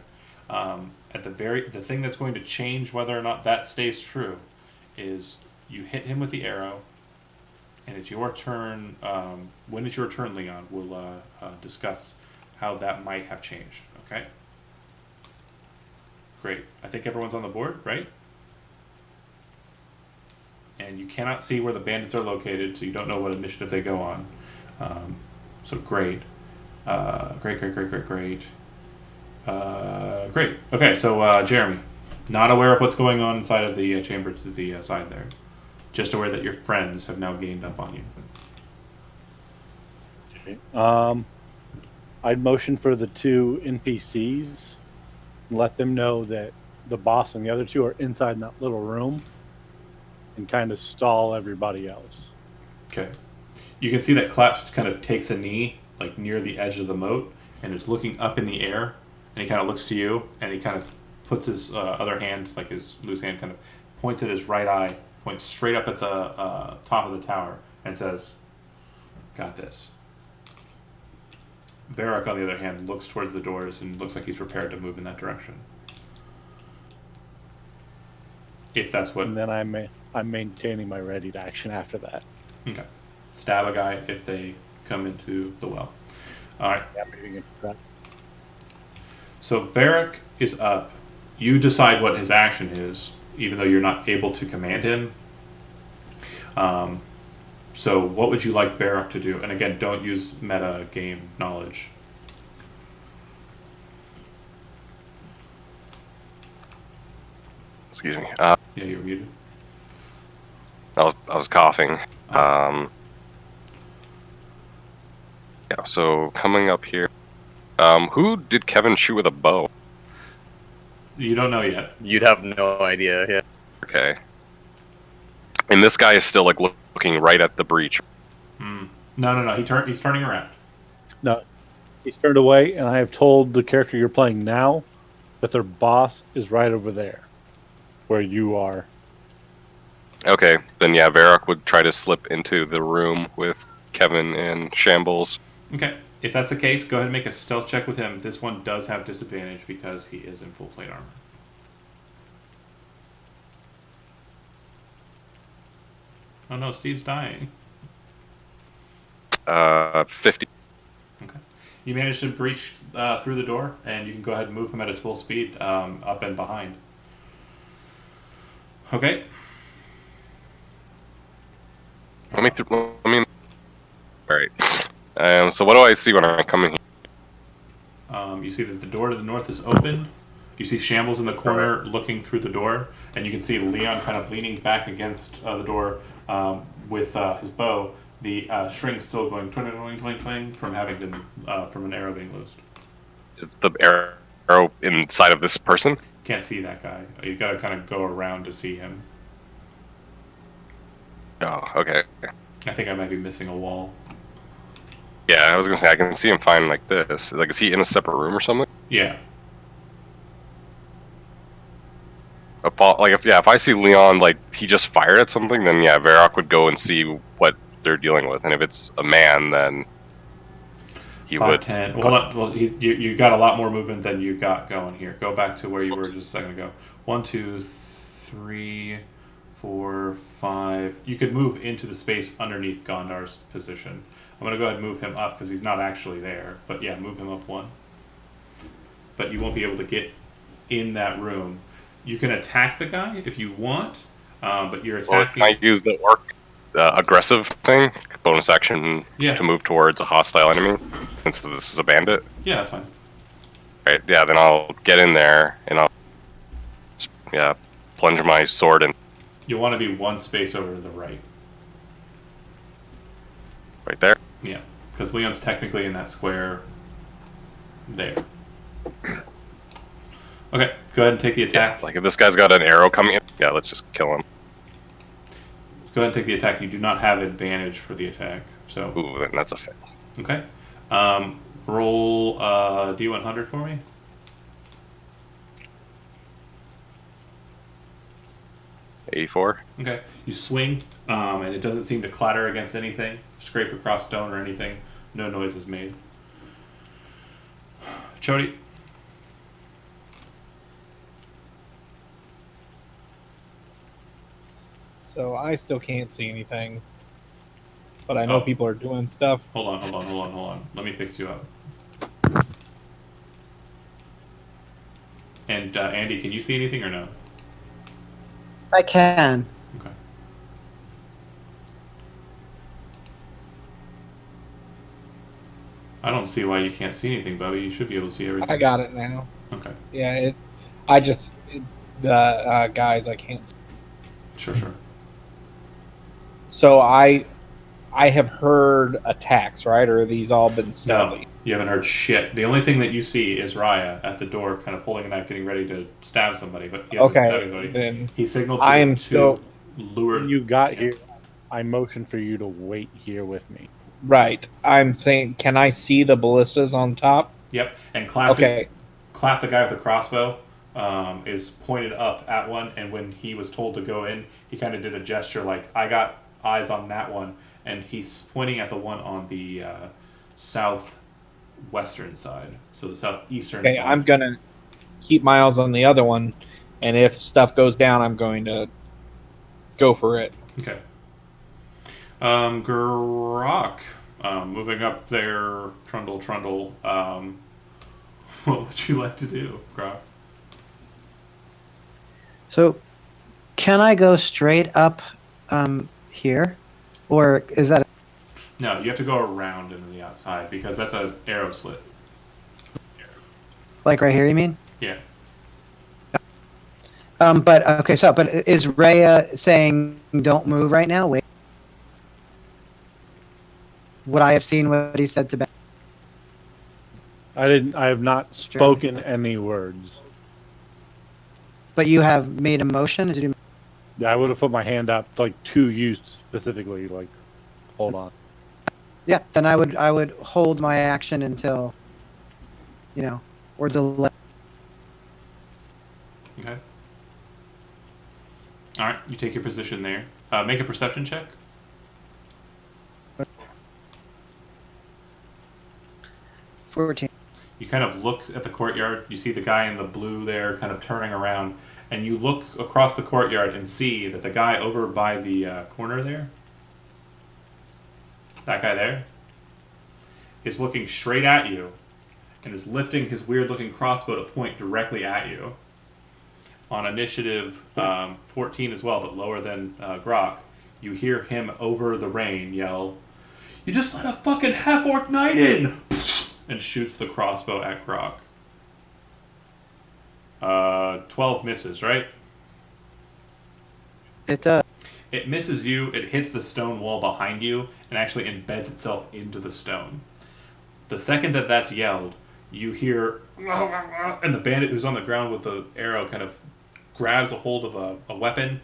The thing that's going to change whether or not that stays true is you hit him with the arrow, and it's your turn. When it's your turn, Leon, we'll discuss how that might have changed. Okay. Great. I think everyone's on the board, right? And you cannot see where the bandits are located, so you don't know what initiative they go on. So great. Great. Great. Okay, so Jeremy, not aware of what's going on inside of the chamber to the side there. Just aware that your friends have now gained up on you. I'd motion for the two NPCs and let them know that the boss and the other two are inside that little room and kind of stall everybody else. Okay. You can see that Claps kind of takes a knee, like near the edge of the moat, and is looking up in the air, and he kind of looks to you, and he kind of puts his other hand, like his loose hand, kind of points at his right eye, points straight up at the top of the tower, and says, "Got this." Varric, on the other hand, looks towards the doors and looks like he's prepared to move in that direction. If that's what... And then I'm maintaining my ready to action after that. Okay. Stab a guy if they come into the well. Alright. Yeah, maybe get that. So Varric is up. You decide what his action is, even though you're not able to command him. So what would you like Varric to do? And again, don't use meta game knowledge. Excuse me. Yeah, you're muted. I was coughing. Yeah. So coming up here, who did Kevin shoot with a bow? You don't know yet. You'd have no idea. Yeah. Okay. And this guy is still like looking right at the breach. No. He's turning around. No, he's turned away, and I have told the character you're playing now that their boss is right over there, where you are. Okay, then yeah, Varric would try to slip into the room with Kevin and Shambles. Okay. If that's the case, go ahead and make a stealth check with him. This one does have disadvantage because he is in full plate armor. Oh no, Steve's dying. 50. Okay. You managed to breach through the door, and you can go ahead and move him at his full speed up and behind. Okay. Let me. All right. So what do I see when I come in here? You see that the door to the north is open. You see Shambles in the corner looking through the door, and you can see Leon kind of leaning back against the door with his bow. The string still going twing, twing, twing, twing from having been from an arrow being loosed. Is the arrow inside of this person? Can't see that guy. You got to kind of go around to see him. Oh, okay. I think I might be missing a wall. Yeah, I was gonna say I can see him fine like this. Like, is he in a separate room or something? Yeah. Like, if I see Leon, like, he just fired at something, then yeah, Varric would go and see what they're dealing with. And if it's a man, then... he 5, would. 10. Well, you got a lot more movement than you got going here. Go back to where you were just a second ago. 1, 2, 3, 4, 5. You could move into the space underneath Gondar's position. I'm going to go ahead and move him up because he's not actually there. But yeah, move him up 1. But you won't be able to get in that room. You can attack the guy if you want, but you're Or attacking. can I use the orc aggressive thing, bonus action Yeah. to move towards a hostile enemy, since this is a bandit? Yeah, that's fine. Right, yeah, then I'll get in there, and I'll plunge my sword in You want to be 1 space over to the right. right there. Yeah, because Leon's technically in that square there. Okay, go ahead and take the attack. Like if this guy's got an arrow coming in, yeah, let's just kill him. Go ahead and take the attack. You do not have advantage for the attack. So, Ooh, then that's a fail. okay. Roll D100 for me. $84. Okay. You swing, and it doesn't seem to clatter against anything, scrape across stone or anything. No noise is made. Chody. So I still can't see anything, but I know people are doing stuff. Hold on. Let me fix you up. And Andy, can you see anything or no? I can. Okay. I don't see why you can't see anything, Bubby. You should be able to see everything. I got it now. Okay. Yeah, the guys I can't see. Sure. So I have heard attacks, right? Or are these all been stealthy? No, you haven't heard shit. The only thing that you see is Raya at the door, kind of pulling a knife, getting ready to stab somebody, but he hasn't stabbed Okay, anybody. then He signaled I am to still lure. When you got here, I motioned for you to wait here with me. right. I'm saying, can I see the ballistas on top? Yep, and clap. Okay. Clap the guy with the crossbow is pointed up at one, and when he was told to go in, he kind of did a gesture like, I got eyes on that one, and he's pointing at the one on the southwestern side, so the southeastern Okay, side. I'm gonna keep my eyes on the other one, and if stuff goes down, I'm going to go for it. Okay. Grok, moving up there, Trundle. What would you like to do, Grok? So, can I go straight up here, or is that? No, you have to go around into the outside because that's an arrow slit. Like right here, you mean? Yeah. But is Rhea saying don't move right now? Wait. Would I have seen what he said to Ben? I have not spoken any words. But you have made a motion. Did you? I would have put my hand out like to you specifically, like, hold on. Yeah. Then I would hold my action until, or delay. Okay. All right, you take your position there. Make a perception check. 14. You kind of look at the courtyard. You see the guy in the blue there kind of turning around. And you look across the courtyard and see that the guy over by the corner there, that guy there, is looking straight at you and is lifting his weird-looking crossbow to point directly at you. On initiative 14 as well, but lower than Grok, you hear him over the rain yell, "You just let a fucking half-orc knight in!" and shoots the crossbow at Grok. 12 misses, right? It does. It misses you, it hits the stone wall behind you, and actually embeds itself into the stone. The second that that's yelled, you hear, and the bandit who's on the ground with the arrow kind of grabs a hold of a weapon,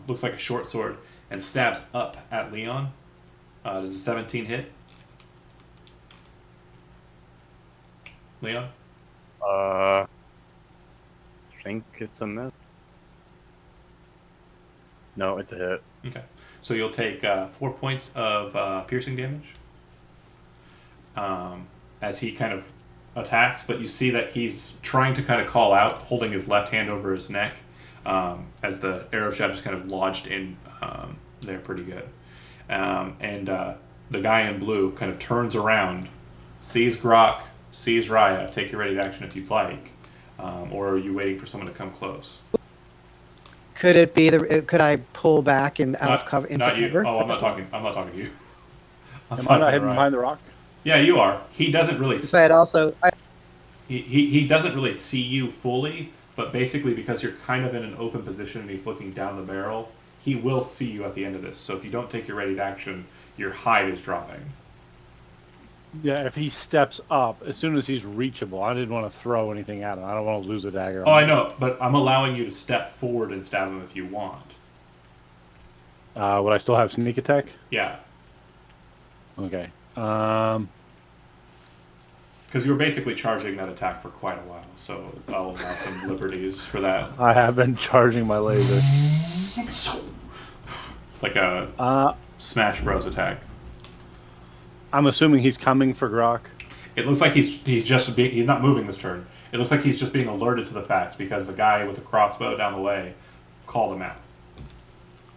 looks like a short sword, and stabs up at Leon. Does a 17 hit? Leon? I think it's a miss. No, it's a hit. Okay. So you'll take 4 points of piercing damage. as he kind of attacks, but you see that he's trying to kind of call out, holding his left hand over his neck, as the arrow shaft is kind of lodged in there pretty good. And the guy in blue kind of turns around, sees Grok, sees Raya. Take your ready to action if you'd like, or are you waiting for someone to come close? Could it be could I pull back and out of cover into not you. cover? Oh, I'm not talking to you. Am I not hidden behind the rock? Yeah, you are. He doesn't really. So I'd also. He doesn't really see you fully, but basically because you're kind of in an open position and he's looking down the barrel, he will see you at the end of this. So if you don't take your ready to action, your hide is dropping. Yeah, if he steps up, as soon as he's reachable, I didn't want to throw anything at him. I don't want to lose a dagger. Oh, I know, but I'm allowing you to step forward and stab him if you want. Would I still have sneak attack? Yeah. Okay. Because you were basically charging that attack for quite a while, so I'll allow some liberties for that. I have been charging my laser. It's like a Smash Bros attack. I'm assuming he's coming for Grok. It looks like he's not moving this turn. It looks like he's just being alerted to the fact because the guy with the crossbow down the way called him out.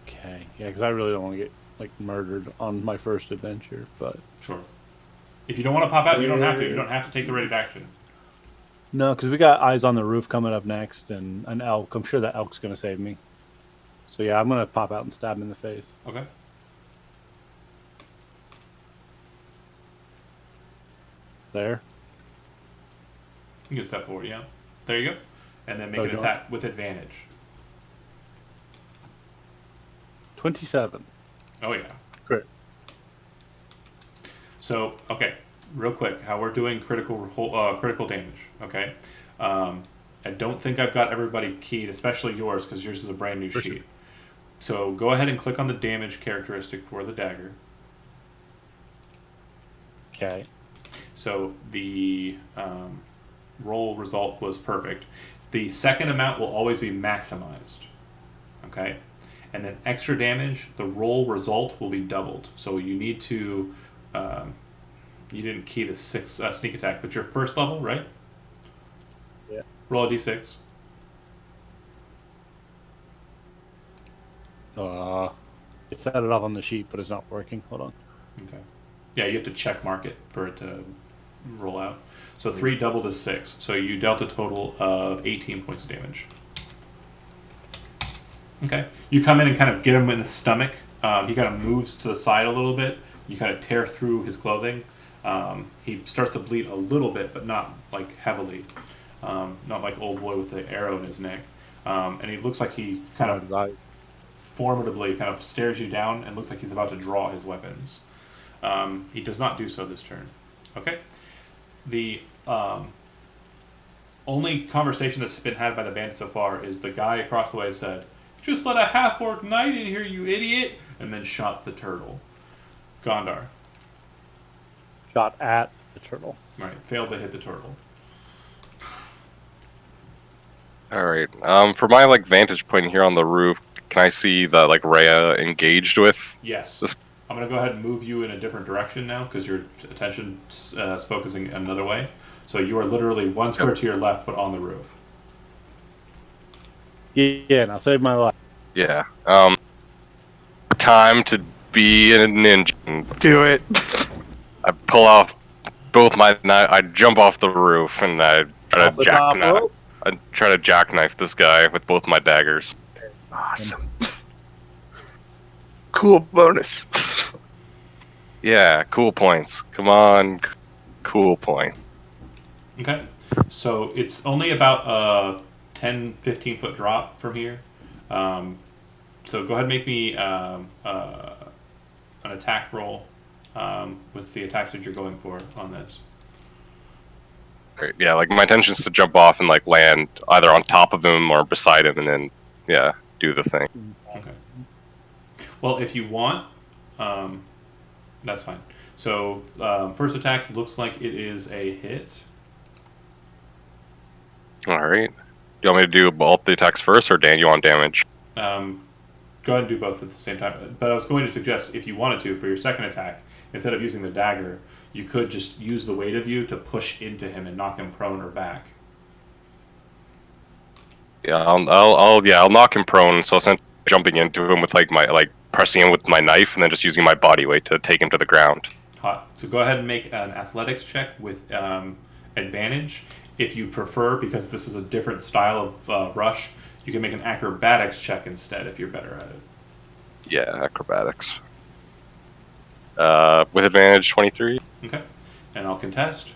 Okay. Yeah, because I really don't want to get murdered on my first adventure, but Sure. If you don't want to pop out, you don't have to. You don't have to take the ready action. no, because we got eyes on the roof coming up next, and an elk. I'm sure that elk's going to save me. So yeah, I'm going to pop out and stab him in the face. Okay. There. You can step forward, yeah. There you go. And then make an attack with advantage. 27. Oh, yeah. Great. So, okay, real quick, how we're doing critical damage, okay? I don't think I've got everybody keyed, especially yours, because yours is a brand new sheet. Sure. So go ahead and click on the damage characteristic for the dagger. Okay. So the roll result was perfect. The second amount will always be maximized, okay? And then extra damage, the roll result will be doubled. So you need to, you didn't key the 6 sneak attack, but your first level, right? Yeah. Roll a d6. It set it up on the sheet, but it's not working. Hold on. Okay. Yeah, you have to check mark it for it to roll out. So 3 doubled is 6. So you dealt a total of 18 points of damage. Okay. You come in and kind of get him in the stomach. He kind of moves to the side a little bit. You kind of tear through his clothing. He starts to bleed a little bit, but not like heavily. Not like old boy with the arrow in his neck. And he looks like he kind of formidably kind of stares you down and looks like he's about to draw his weapons. He does not do so this turn. Okay. The only conversation that's been had by the bandit so far is the guy across the way said, "Just let a half-orc knight in here, you idiot!" and then shot the turtle. Gondar. Shot at the turtle. Right, failed to hit the turtle. Alright, for my, vantage point here on the roof, can I see that, Rhea engaged with? Yes. This... I'm going to go ahead and move you in a different direction now, because your attention is focusing another way. So you are literally one square to your left, but on the roof. Yeah, now save my life. Yeah. Time to be a ninja. Do it. I pull off both my knife. I jump off the roof and I try to jackknife this guy with both my daggers. Awesome. Cool bonus. Yeah, cool points. Come on, cool points. Okay. So it's only about a 10, 15 foot drop from here. So go ahead and make me an attack roll with the attacks that you're going for on this. Great. Yeah, my intention is to jump off and land either on top of him or beside him, and then do the thing. Okay. Well, if you want, that's fine. So first attack looks like it is a hit. All right. Do you want me to do both the attacks first, or Dan, you want damage? Go ahead and do both at the same time. But I was going to suggest, if you wanted to, for your second attack, instead of using the dagger, you could just use the weight of you to push into him and knock him prone or back. Yeah, I'll knock him prone. So I'll jumping into him with pressing him with my knife, and then just using my body weight to take him to the ground. Hot. So go ahead and make an athletics check with advantage. If you prefer, because this is a different style of rush, you can make an acrobatics check instead if you're better at it. Yeah, acrobatics. With advantage, 23. Okay. And I'll contest.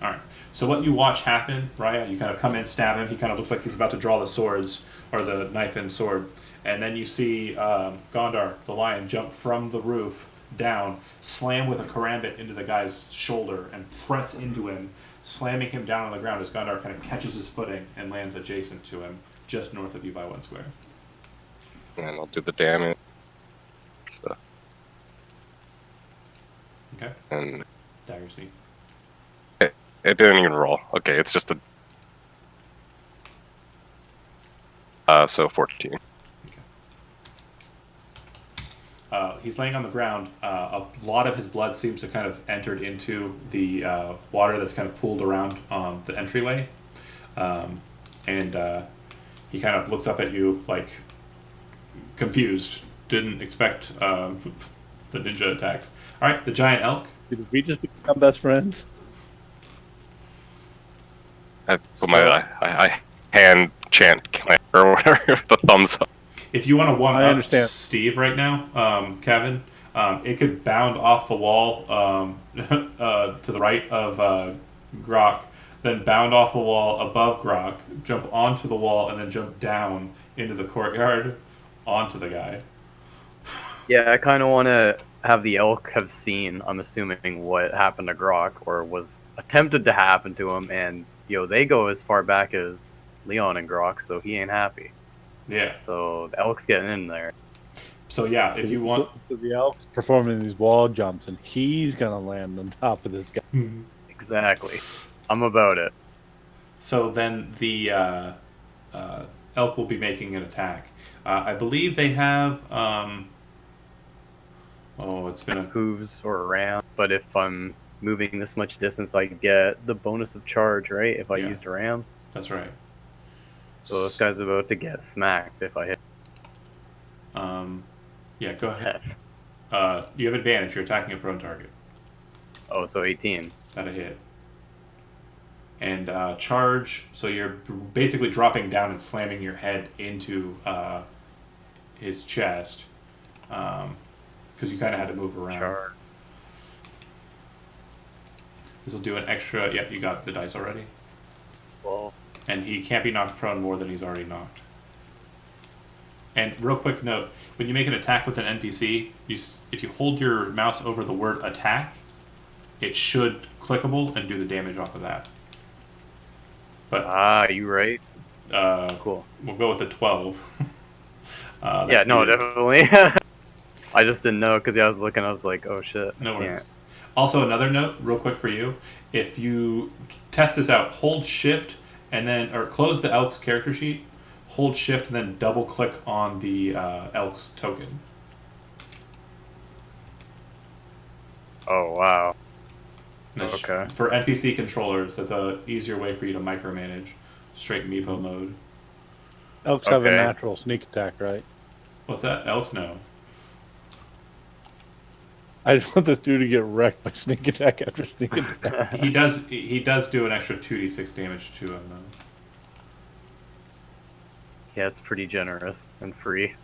All right. So what you watch happen, Raya, you kind of come in, stab him. He kind of looks like he's about to draw the swords, or the knife and sword. And then you see Gondar, the lion, jump from the roof down, slam with a karambit into the guy's shoulder, and press into him, slamming him down on the ground as Gondar kind of catches his footing and lands adjacent to him, just north of you by 1 square. And I'll do the damage. So, Okay. and Dagger seed. it didn't even roll. Okay, it's just so 14. He's laying on the ground. A lot of his blood seems to kind of entered into the water that's kind of pooled around the entryway. And he kind of looks up at you like confused. Didn't expect the ninja attacks. All right, the giant elk. Did we just become best friends? I put my I hand chant or whatever, the thumbs up. If you want to one I up understand. Steve right now, Kevin, it could bound off the wall to the right of Grok, then bound off the wall above Grok, jump onto the wall, and then jump down into the courtyard onto the guy. Yeah, I kind of want to have the elk have seen, I'm assuming, what happened to Grok, or was attempted to happen to him, and, they go as far back as Leon and Grok, so he ain't happy. Yeah. So the elk's getting in there. So yeah, if you want, So the elk's performing these wall jumps, and he's gonna land on top of this guy. Exactly. I'm about it. so then the elk will be making an attack. I believe they have. It's been a Hooves or a ram, but if I'm moving this much distance, I get the bonus of charge, right? If I Yeah. used a ram. That's right. So this guy's about to get smacked if I hit Yeah, go ahead. 10. You have advantage. You're attacking a prone target. Oh, so 18. That'll hit. And charge. So you're basically dropping down and slamming your head into his chest, because you kind of had to move around. Charge. This will do an extra. Yep, you got the dice already. Well, And he can't be knocked prone more than he's already knocked. And real quick note, when you make an attack with an NPC, if you hold your mouse over the word attack, it should clickable and do the damage off of that. But you right? Cool. we'll go with the 12. Yeah, no, definitely. I just didn't know because I was looking. I was like, oh shit. No worries. Yeah. Also, another note, real quick for you, if you test this out, hold shift and then, or close the elk's character sheet, hold shift and then double click on the elk's token. Oh wow. That's- Okay. For NPC controllers, that's a easier way for you to micromanage. Straight Meepo mode. Elks have a Okay. natural sneak attack, right? What's that? Elks? No. I just want this dude to get wrecked by sneak attack after sneak attack. He does do an extra 2d6 damage to him though. Yeah, it's pretty generous and free.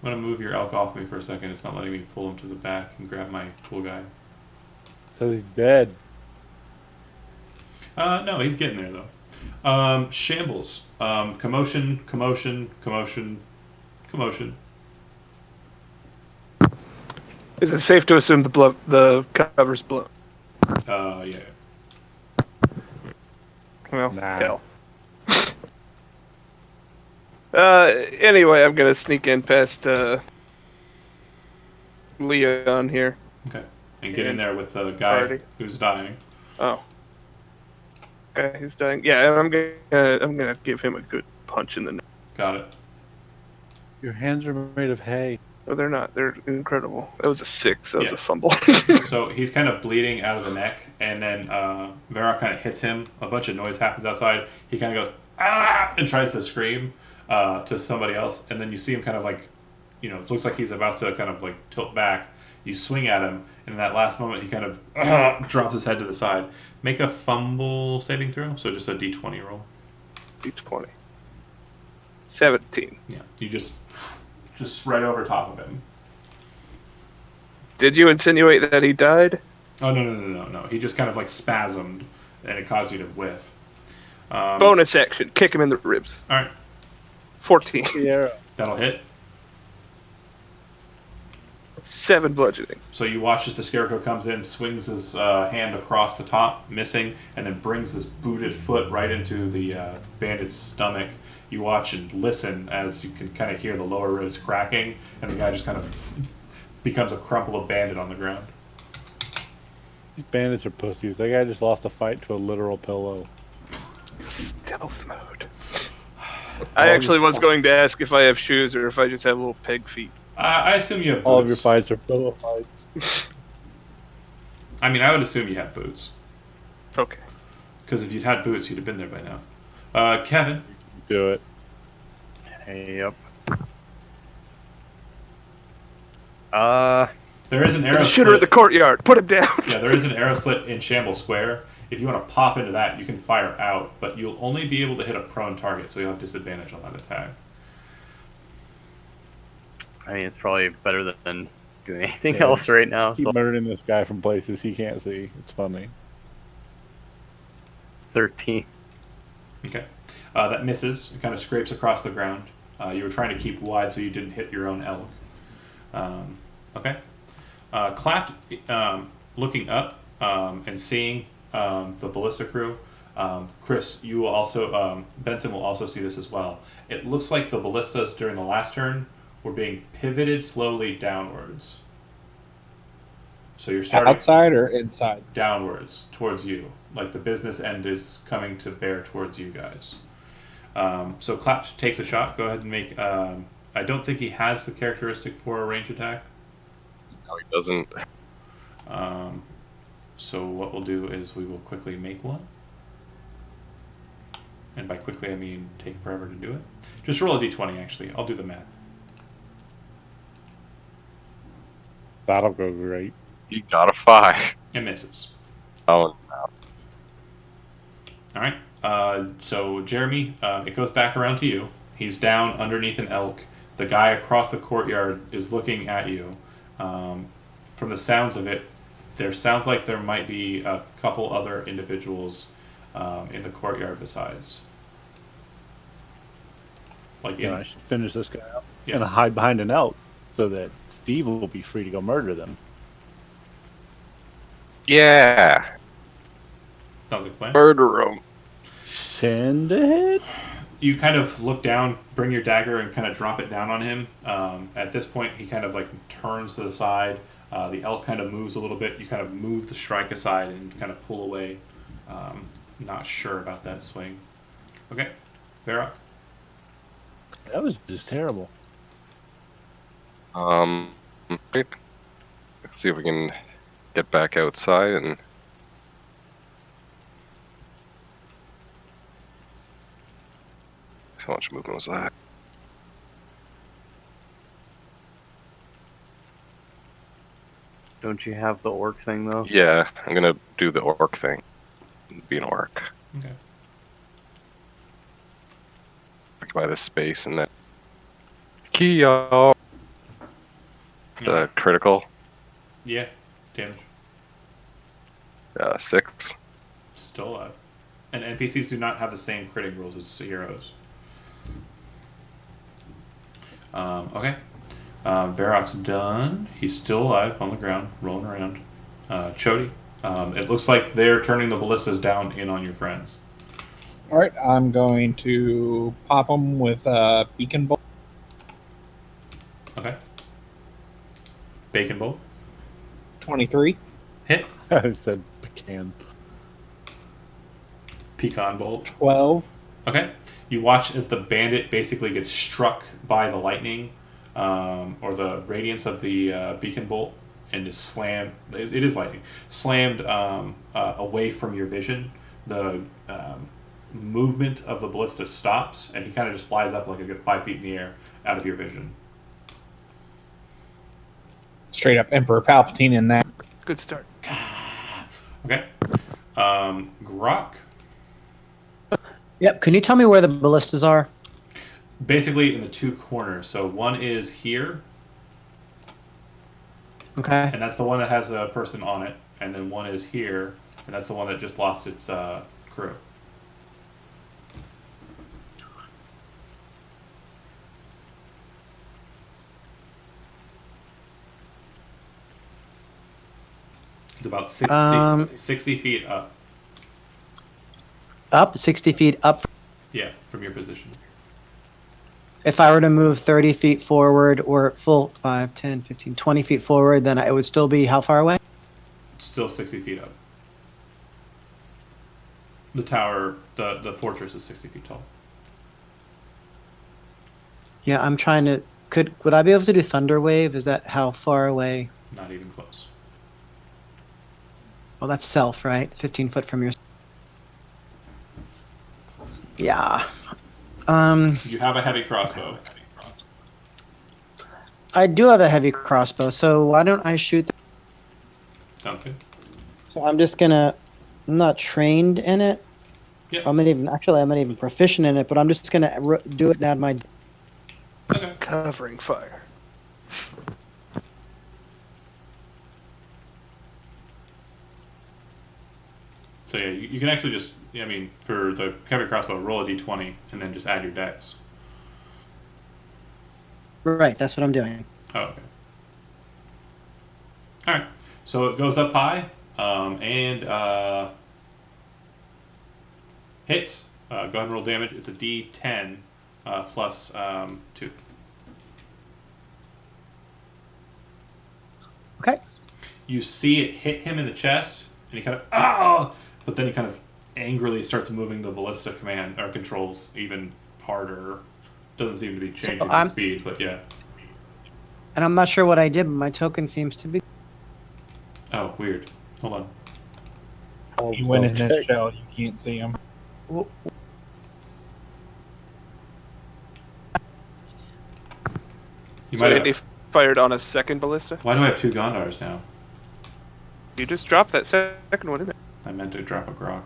I'm gonna move your elk off me for a second. It's not letting me pull him to the back and grab my cool guy. Because he's dead. No, he's getting there though. Shambles. Commotion. Is it safe to assume the cover's blown? Yeah. Well, Nah. hell. Anyway, I'm gonna sneak in past Leon here. Okay. And get in there with the guy Party. who's dying. Oh. Okay, he's dying. Yeah, and I'm gonna give him a good punch in the neck. Got it. Your hands are made of hay. Oh, they're not. They're incredible. That was a 6. That was Yeah. a fumble. So he's kind of bleeding out of the neck, and then Varrock kind of hits him. A bunch of noise happens outside. He kind of goes, ah, and tries to scream to somebody else, and then you see him kind of like, it looks like he's about to kind of like tilt back. You swing at him, and in that last moment, he kind of drops his head to the side. Make a fumble saving throw, so just a d20 roll. D20. 17. Yeah, you just right over top of him. Did you insinuate that he died? Oh, no. He just kind of like spasmed, and it caused you to whiff. Bonus action. Kick him in the ribs. All right, 14. Yeah. that'll hit. 7 bludgeoning. So you watch as the Scarecrow comes in, swings his hand across the top, missing, and then brings his booted foot right into the bandit's stomach. You watch and listen as you can kind of hear the lower ribs cracking, and the guy just kind of becomes a crumple of bandit on the ground. These bandits are pussies. That guy just lost a fight to a literal pillow. Stealth mode. I actually was going to ask if I have shoes or if I just have little peg feet. I assume you have boots. All of your fights are pillow fights. I mean, I would assume you have boots. Okay. Because if you'd had boots, you'd have been there by now. Kevin. Do it. Yep. There is an arrow There's a shooter in the courtyard. Put him down. Yeah, there is an arrow slit in Shamble Square. If you want to pop into that, you can fire out, but you'll only be able to hit a prone target, so you'll have disadvantage on that attack. I mean, it's probably better than doing anything else right now. Keep So murdering this guy from places he can't see. It's funny. 13. Okay. That misses. It kind of scrapes across the ground. You were trying to keep wide so you didn't hit your own elk. Okay. Clapped, looking up and seeing the ballista crew. Chris, you will also, Benson will also see this as well. It looks like the ballistas during the last turn were being pivoted slowly downwards. So you're starting Outside or inside? downwards towards you. Like the business end is coming to bear towards you guys. So Claps takes a shot. Go ahead and make. I don't think he has the characteristic for a range attack. No, he doesn't. So what we'll do is we will quickly make one. And by quickly, I mean take forever to do it. Just roll a d20, actually. I'll do the math. That'll go great. He got a 5. It misses. Oh, All right. So Jeremy, it goes back around to you. He's down underneath an elk. The guy across the courtyard is looking at you. From the sounds of it, there sounds like there might be a couple other individuals in the courtyard besides. Like Yeah, I should finish this guy up Yeah. and hide behind an elk so that Steve will be free to go murder them. yeah. sounds like a plan. Murder him. Send it. You kind of look down, bring your dagger, and kind of drop it down on him. At this point, he kind of like turns to the side. The elk kind of moves a little bit. You kind of move the strike aside and kind of pull away. Not sure about that swing. Okay, Varrock. That was just terrible. Let's see if we can get back outside and. How much movement was that? Don't you have the orc thing though? Yeah, I'm gonna do the orc thing. Be an orc. Okay. Occupy this space and then. Kyo! The critical. Yeah, damage. 6. Still alive. And NPCs do not have the same critting rules as heroes. Okay. Varrock's done. He's still alive on the ground, rolling around. Chody. It looks like they're turning the ballistas down in on your friends. All right, I'm going to pop them with a beacon bolt. Okay. Bacon bolt. 23. Hit. I said pecan. Pecan bolt. 12. Okay. You watch as the bandit basically gets struck by the lightning. or the radiance of the beacon bolt, and is slammed. It is lightning slammed away from your vision. The movement of the ballista stops, and he kind of just flies up like a good 5 feet in the air out of your vision. Straight up Emperor Palpatine in that. Good start. Okay. Grok. Yep. Can you tell me where the ballistas are? Basically in the two corners. So one is here, Okay. and that's the one that has a person on it. And then one is here, and that's the one that just lost its crew. It's about 60 feet up. Up 60 feet up. Yeah, from your position. If I were to move 30 feet forward or full 5, 10, 15, 20 feet forward, then it would still be how far away? Still 60 feet up. The tower, the fortress is 60 feet tall. Yeah, I'm trying to. Would I be able to do thunder wave? Is that how far away? Not even close. Well, that's self, right? 15 foot from your. Yeah. You have a heavy crossbow. I do have a heavy crossbow, so why don't I shoot? Sounds good. So I'm just gonna. I'm not trained in it. Yep. I'm not even proficient in it, but I'm just gonna do it out of my. Okay. Covering fire. So yeah, you can actually just, I mean, for the heavy crossbow, roll a d20 and then just add your dex. Right, that's what I'm doing. Oh, okay. All right. So it goes up high and hits. Go ahead and roll damage. It's a d10 plus 2. Okay. You see it hit him in the chest, and he kind of ah, but then he kind of angrily starts moving the ballista command or controls even harder. Doesn't seem to be changing the speed, but yeah. And I'm not sure what I did, but my token seems to be. Oh, weird. Hold on. He went in his shell. You can't see him. You So might Andy have, fired on a second ballista. why do I have 2 Gondars now? You just dropped that second one in there. I meant to drop a Grok.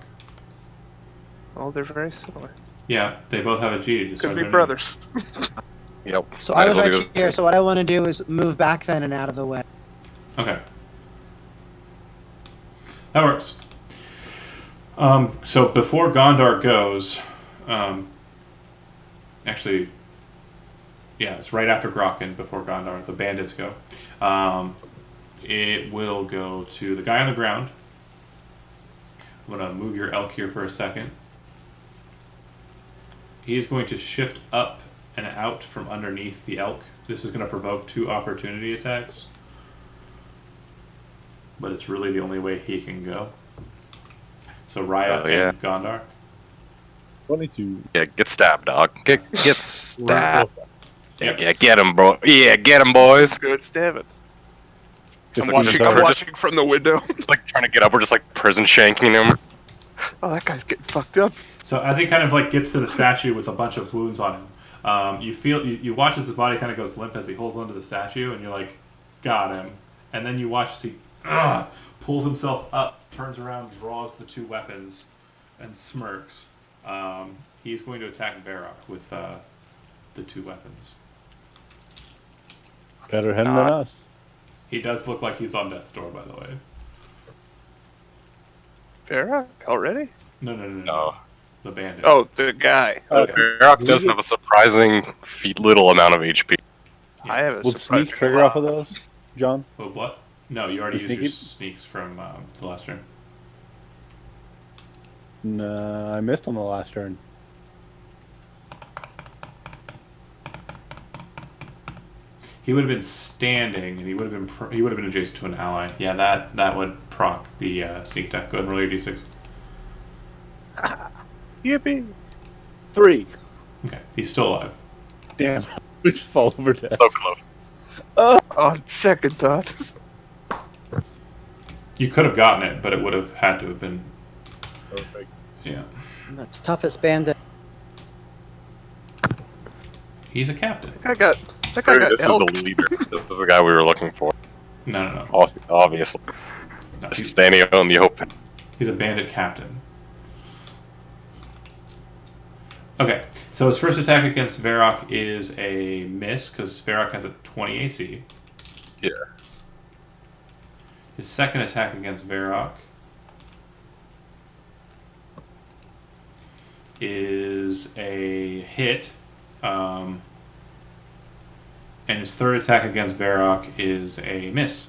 Oh, they're very similar. Yeah, they both have a G. Just Could be underneath. brothers. Yep. So Might I as was well right do here. it. So what I want to do is move back then and out of the way. Okay. That works. So before Gondar goes, actually, yeah, it's right after Grokken, before Gondar, the bandits go. It will go to the guy on the ground. I'm going to move your elk here for a second. He's going to shift up and out from underneath the elk. This is going to provoke 2 opportunity attacks. But it's really the only way he can go. So Raya and Gondar. 22. Yeah, get stabbed, dog. Get stabbed. Yep. Yeah, get him, bro. Yeah, get him, boys. Good, stab it. I'm 15 watching, I'm total. watching from the window. Like trying to get up, we're just like prison shanking him. Oh, that guy's getting fucked up. So as he kind of like gets to the statue with a bunch of wounds on him, you watch as his body kind of goes limp as he holds onto the statue, and you're like, got him. And then you watch as he pulls himself up, turns around, draws the 2 weapons, and smirks. He's going to attack Varrock with the 2 weapons. Better him than us. He does look like he's on death's door, by the way. Farah? Already? No. The bandit. Oh, the guy. Okay. Varrock does have a surprising little amount of HP. I have a Would surprise sneak trigger off of those, John? Oh, what? No, you already The used your sneaky- sneaks from the last turn. No, I missed on the last turn. He would have been standing, and he would have been adjacent to an ally. Yeah, that would proc the sneak attack. Go ahead and roll your d6. Yippee. 3. Okay, he's still alive. Damn. We just fall over dead. So close. On second thought. You could have gotten it, but it would have had to have been. Perfect. Yeah. The toughest bandit. He's a captain. That guy got This is elk. the leader. This is the guy we were looking for. No. Obviously. No, Just standing out in the open. he's a bandit captain. Okay, so his first attack against Varrock is a miss because Varrock has a 20 AC. Yeah. His second attack against Varrock is a hit. And his third attack against Varrock is a miss.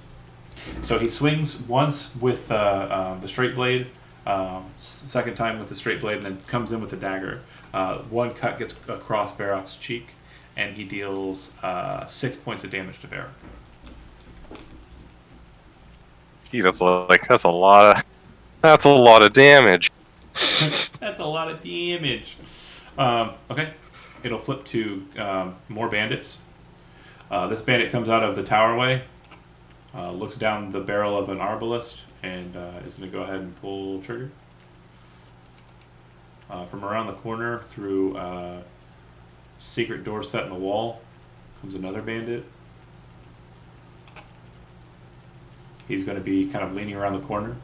So he swings once with the straight blade, second time with the straight blade, and then comes in with the dagger. One cut gets across Varrock's cheek, and he deals 6 points of damage to Varrock. Jeez, that's a lot of damage. That's a lot of damage. Okay, it'll flip to more bandits. This bandit comes out of the towerway, looks down the barrel of an arbalist, and is going to go ahead and pull trigger. From around the corner through a secret door set in the wall comes another bandit. He's going to be kind of leaning around the corner.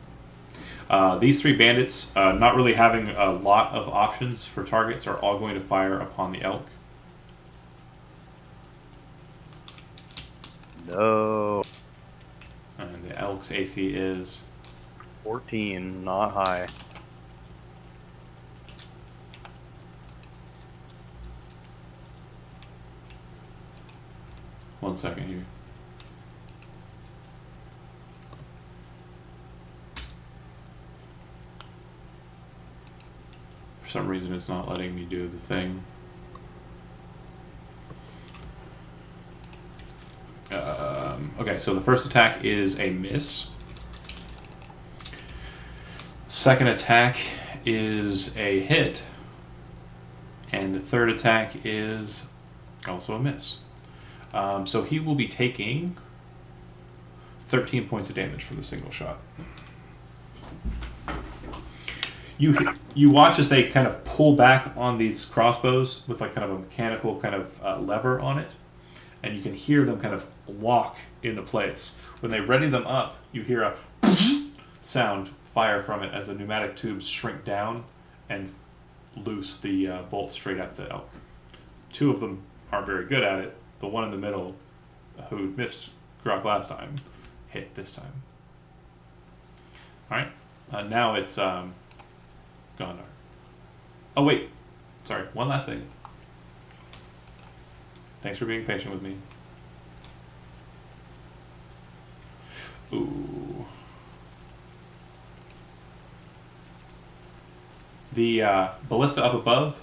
These three bandits, not really having a lot of options for targets, are all going to fire upon the elk. No. And the elk's AC is 14, not high. one second here. For some reason, it's not letting me do the thing. Okay, so the first attack is a miss. Second attack is a hit. And the third attack is also a miss. So he will be taking 13 points of damage for the single shot. You watch as they kind of pull back on these crossbows with like kind of a mechanical kind of lever on it, and you can hear them kind of lock into place. When they ready them up, you hear a sound fire from it as the pneumatic tubes shrink down and loose the bolt straight at the elk. Two of them aren't very good at it. The one in the middle, who missed Grok last time, hit this time. Alright, now it's Gondar. Oh wait, sorry, one last thing. Thanks for being patient with me. Ooh. The ballista up above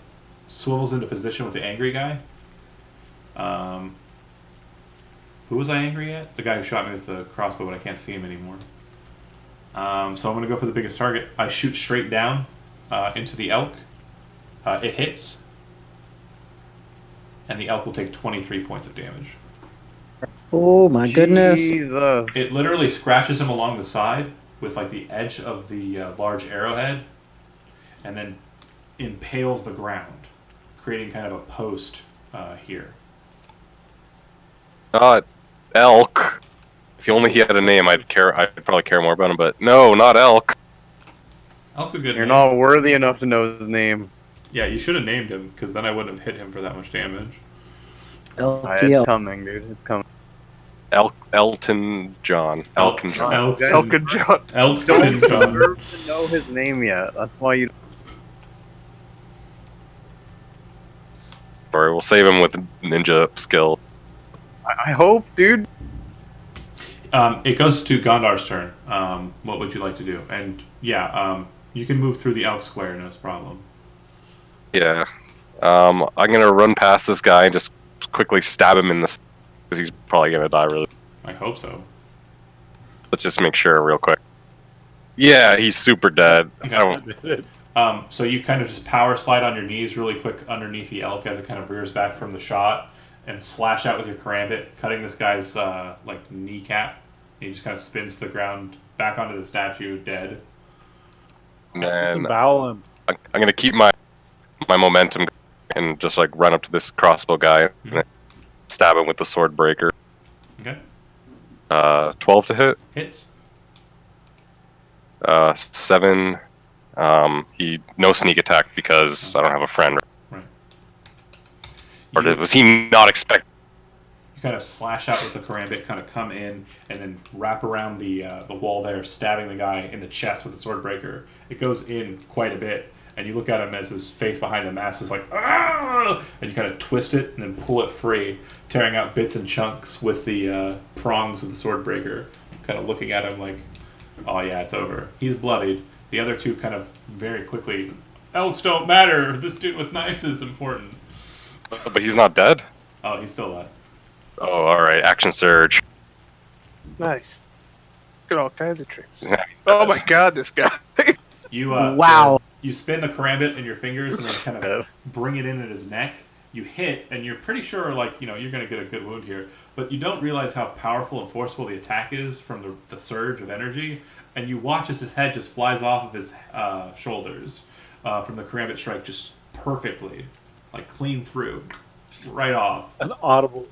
swivels into position with the angry guy. Who was I angry at? The guy who shot me with the crossbow, but I can't see him anymore. So I'm going to go for the biggest target. I shoot straight down into the elk. It hits. And the elk will take 23 points of damage. Oh my goodness. Jesus. It literally scratches him along the side with like the edge of the large arrowhead, and then impales the ground, creating kind of a post here. Elk. If only he had a name, I'd probably care more about him. But no, not Elk. Elk's a good You're name. not worthy enough to know his name. Yeah, you should have named him, because then I wouldn't have hit him for that much damage. It's coming, dude. It's coming. Elton John. Elton John. Elkin John. Elton Don't John. deserve to know his name yet. That's why you. Sorry, we'll save him with ninja skill. I hope, dude. It goes to Gondar's turn. What would you like to do? And yeah, you can move through the elk square, no problem. Yeah. I'm gonna run past this guy and just quickly stab him in the, because he's probably gonna die really. I hope so. Let's just make sure real quick. Yeah, he's super dead. Okay. I don't, So you kind of just power slide on your knees really quick underneath the elk as it kind of rears back from the shot, and slash out with your karambit, cutting this guy's like kneecap. He just kind of spins to the ground, back onto the statue, dead. And then Disembowel him. I'm gonna keep my momentum and just like run up to this crossbow guy and stab him with the sword breaker. Okay. 12 to hit. Hits. 7. He no sneak attack because I don't have a friend. Right. Or was he not expect? You kind of slash out with the karambit, kind of come in, and then wrap around the wall there, stabbing the guy in the chest with the sword breaker. It goes in quite a bit, and you look at him as his face behind the mask is like, ah! And you kind of twist it and then pull it free, tearing out bits and chunks with the prongs of the sword breaker, kind of looking at him like, oh yeah, it's over. He's bloodied. The other two kind of very quickly, elks don't matter. This dude with knives is important. But he's not dead. Oh, he's still alive. Oh, all right. Action surge. Nice. Got all kinds of tricks. Oh my god, this guy. You Wow. You spin the karambit in your fingers and then kind of bring it in at his neck. You hit, and you're pretty sure, like, you know, you're going to get a good wound here. But you don't realize how powerful and forceful the attack is from the surge of energy. And you watch as his head just flies off of his shoulders from the karambit strike just perfectly, like clean through, right off. An audible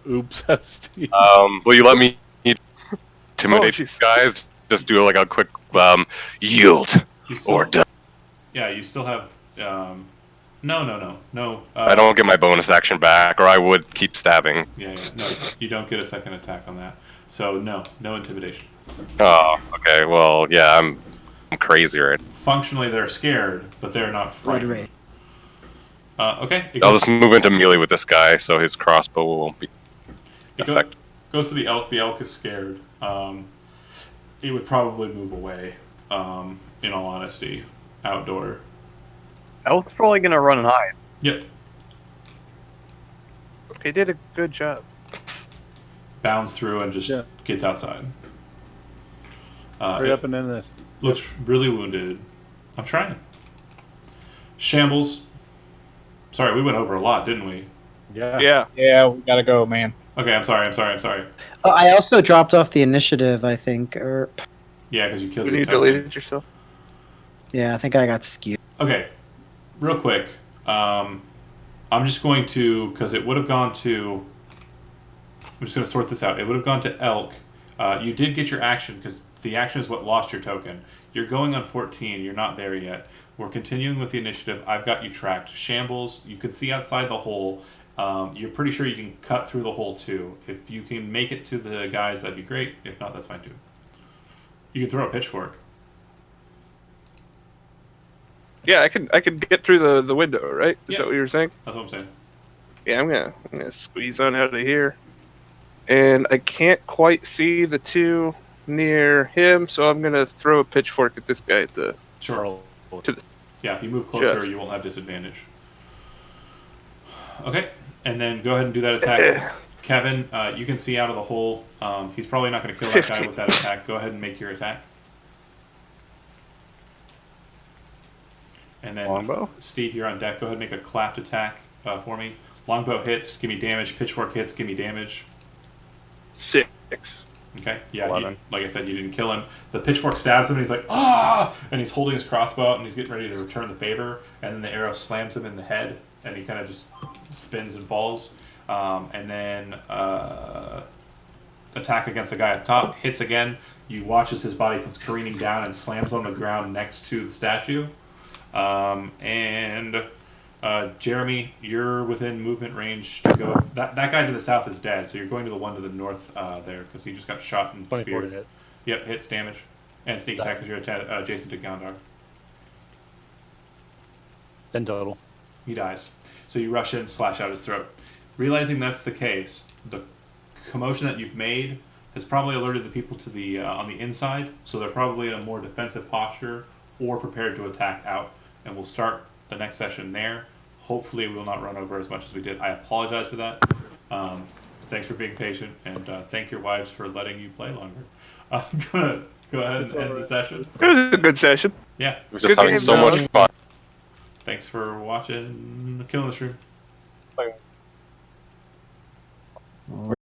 oops at Steve. Will you let me intimidate Oh, these guys? Just do like a quick yield You still- or die. Yeah, you still have... No. I don't get my bonus action back, or I would keep stabbing. Yeah, no, you don't get a second attack on that. So no intimidation. Oh, okay. Well, yeah, I'm crazy, right? Functionally, they're scared, but they're not Blood frightened. rage. Okay. I'll just move into melee with this guy, so his crossbow won't be It effective. goes to the elk. The elk is scared. It would probably move away, in all honesty, outdoor. Elk's probably gonna run and hide. Yep. He did a good job. Bounds through and just Yeah. gets outside. Hurry It up and end this. looks really wounded. I'm trying. Shambles. Sorry, we went over a lot, didn't we? Yeah. Yeah. Yeah, we gotta go, man. Okay, I'm sorry. Oh, I also dropped off the initiative, I think. Or Yeah, because you killed When your you token. deleted yourself. yeah, I think I got skewed. Okay, real quick. I'm just going to, because it would have gone to. I'm just going to sort this out. It would have gone to Elk. You did get your action because the action is what lost your token. You're going on 14. You're not there yet. We're continuing with the initiative. I've got you tracked. Shambles. You can see outside the hole. You're pretty sure you can cut through the hole too. If you can make it to the guys, that'd be great. If not, that's fine too. You can throw a pitchfork. Yeah, I can get through the window, right? Is Yeah. that what you were saying? That's what I'm saying. Yeah, I'm gonna squeeze on out of here. And I can't quite see the two near him, so I'm gonna throw a pitchfork at this guy at the Sure. to the Yeah, if you move closer, Yes. you won't have disadvantage. Okay, and then go ahead and do that attack. Kevin, you can see out of the hole. He's probably not going to kill that guy 15. with that attack. Go ahead and make your attack. And then, longbow. Steve, you're on deck. Go ahead and make a clapped attack for me. Longbow hits, give me damage. Pitchfork hits, give me damage. 6. Okay, yeah, 11. like I said, you didn't kill him. The pitchfork stabs him, and he's like, ah! And he's holding his crossbow out, and he's getting ready to return the favor. And then the arrow slams him in the head, and he kind of just spins and falls. And then attack against the guy at the top, hits again. You watch as his body comes careening down and slams on the ground next to the statue. Jeremy, you're within movement range to go. That guy to the south is dead, so you're going to the one to the north there because he just got shot and 24 to speared. hit. Yep, hits damage. And sneak attack because you're adjacent to Gondar. 10 total. He dies. So you rush in, slash out his throat. Realizing that's the case, the commotion that you've made has probably alerted the people to the on the inside, so they're probably in a more defensive posture or prepared to attack out. And we'll start the next session there. Hopefully we will not run over as much as we did. I apologize for that. Thanks for being patient, and thank your wives for letting you play longer. I'm going to go ahead and end the session. It was a good session. Yeah. We're just Good having game, so though. much fun. Thanks for watching Killing the Stream. All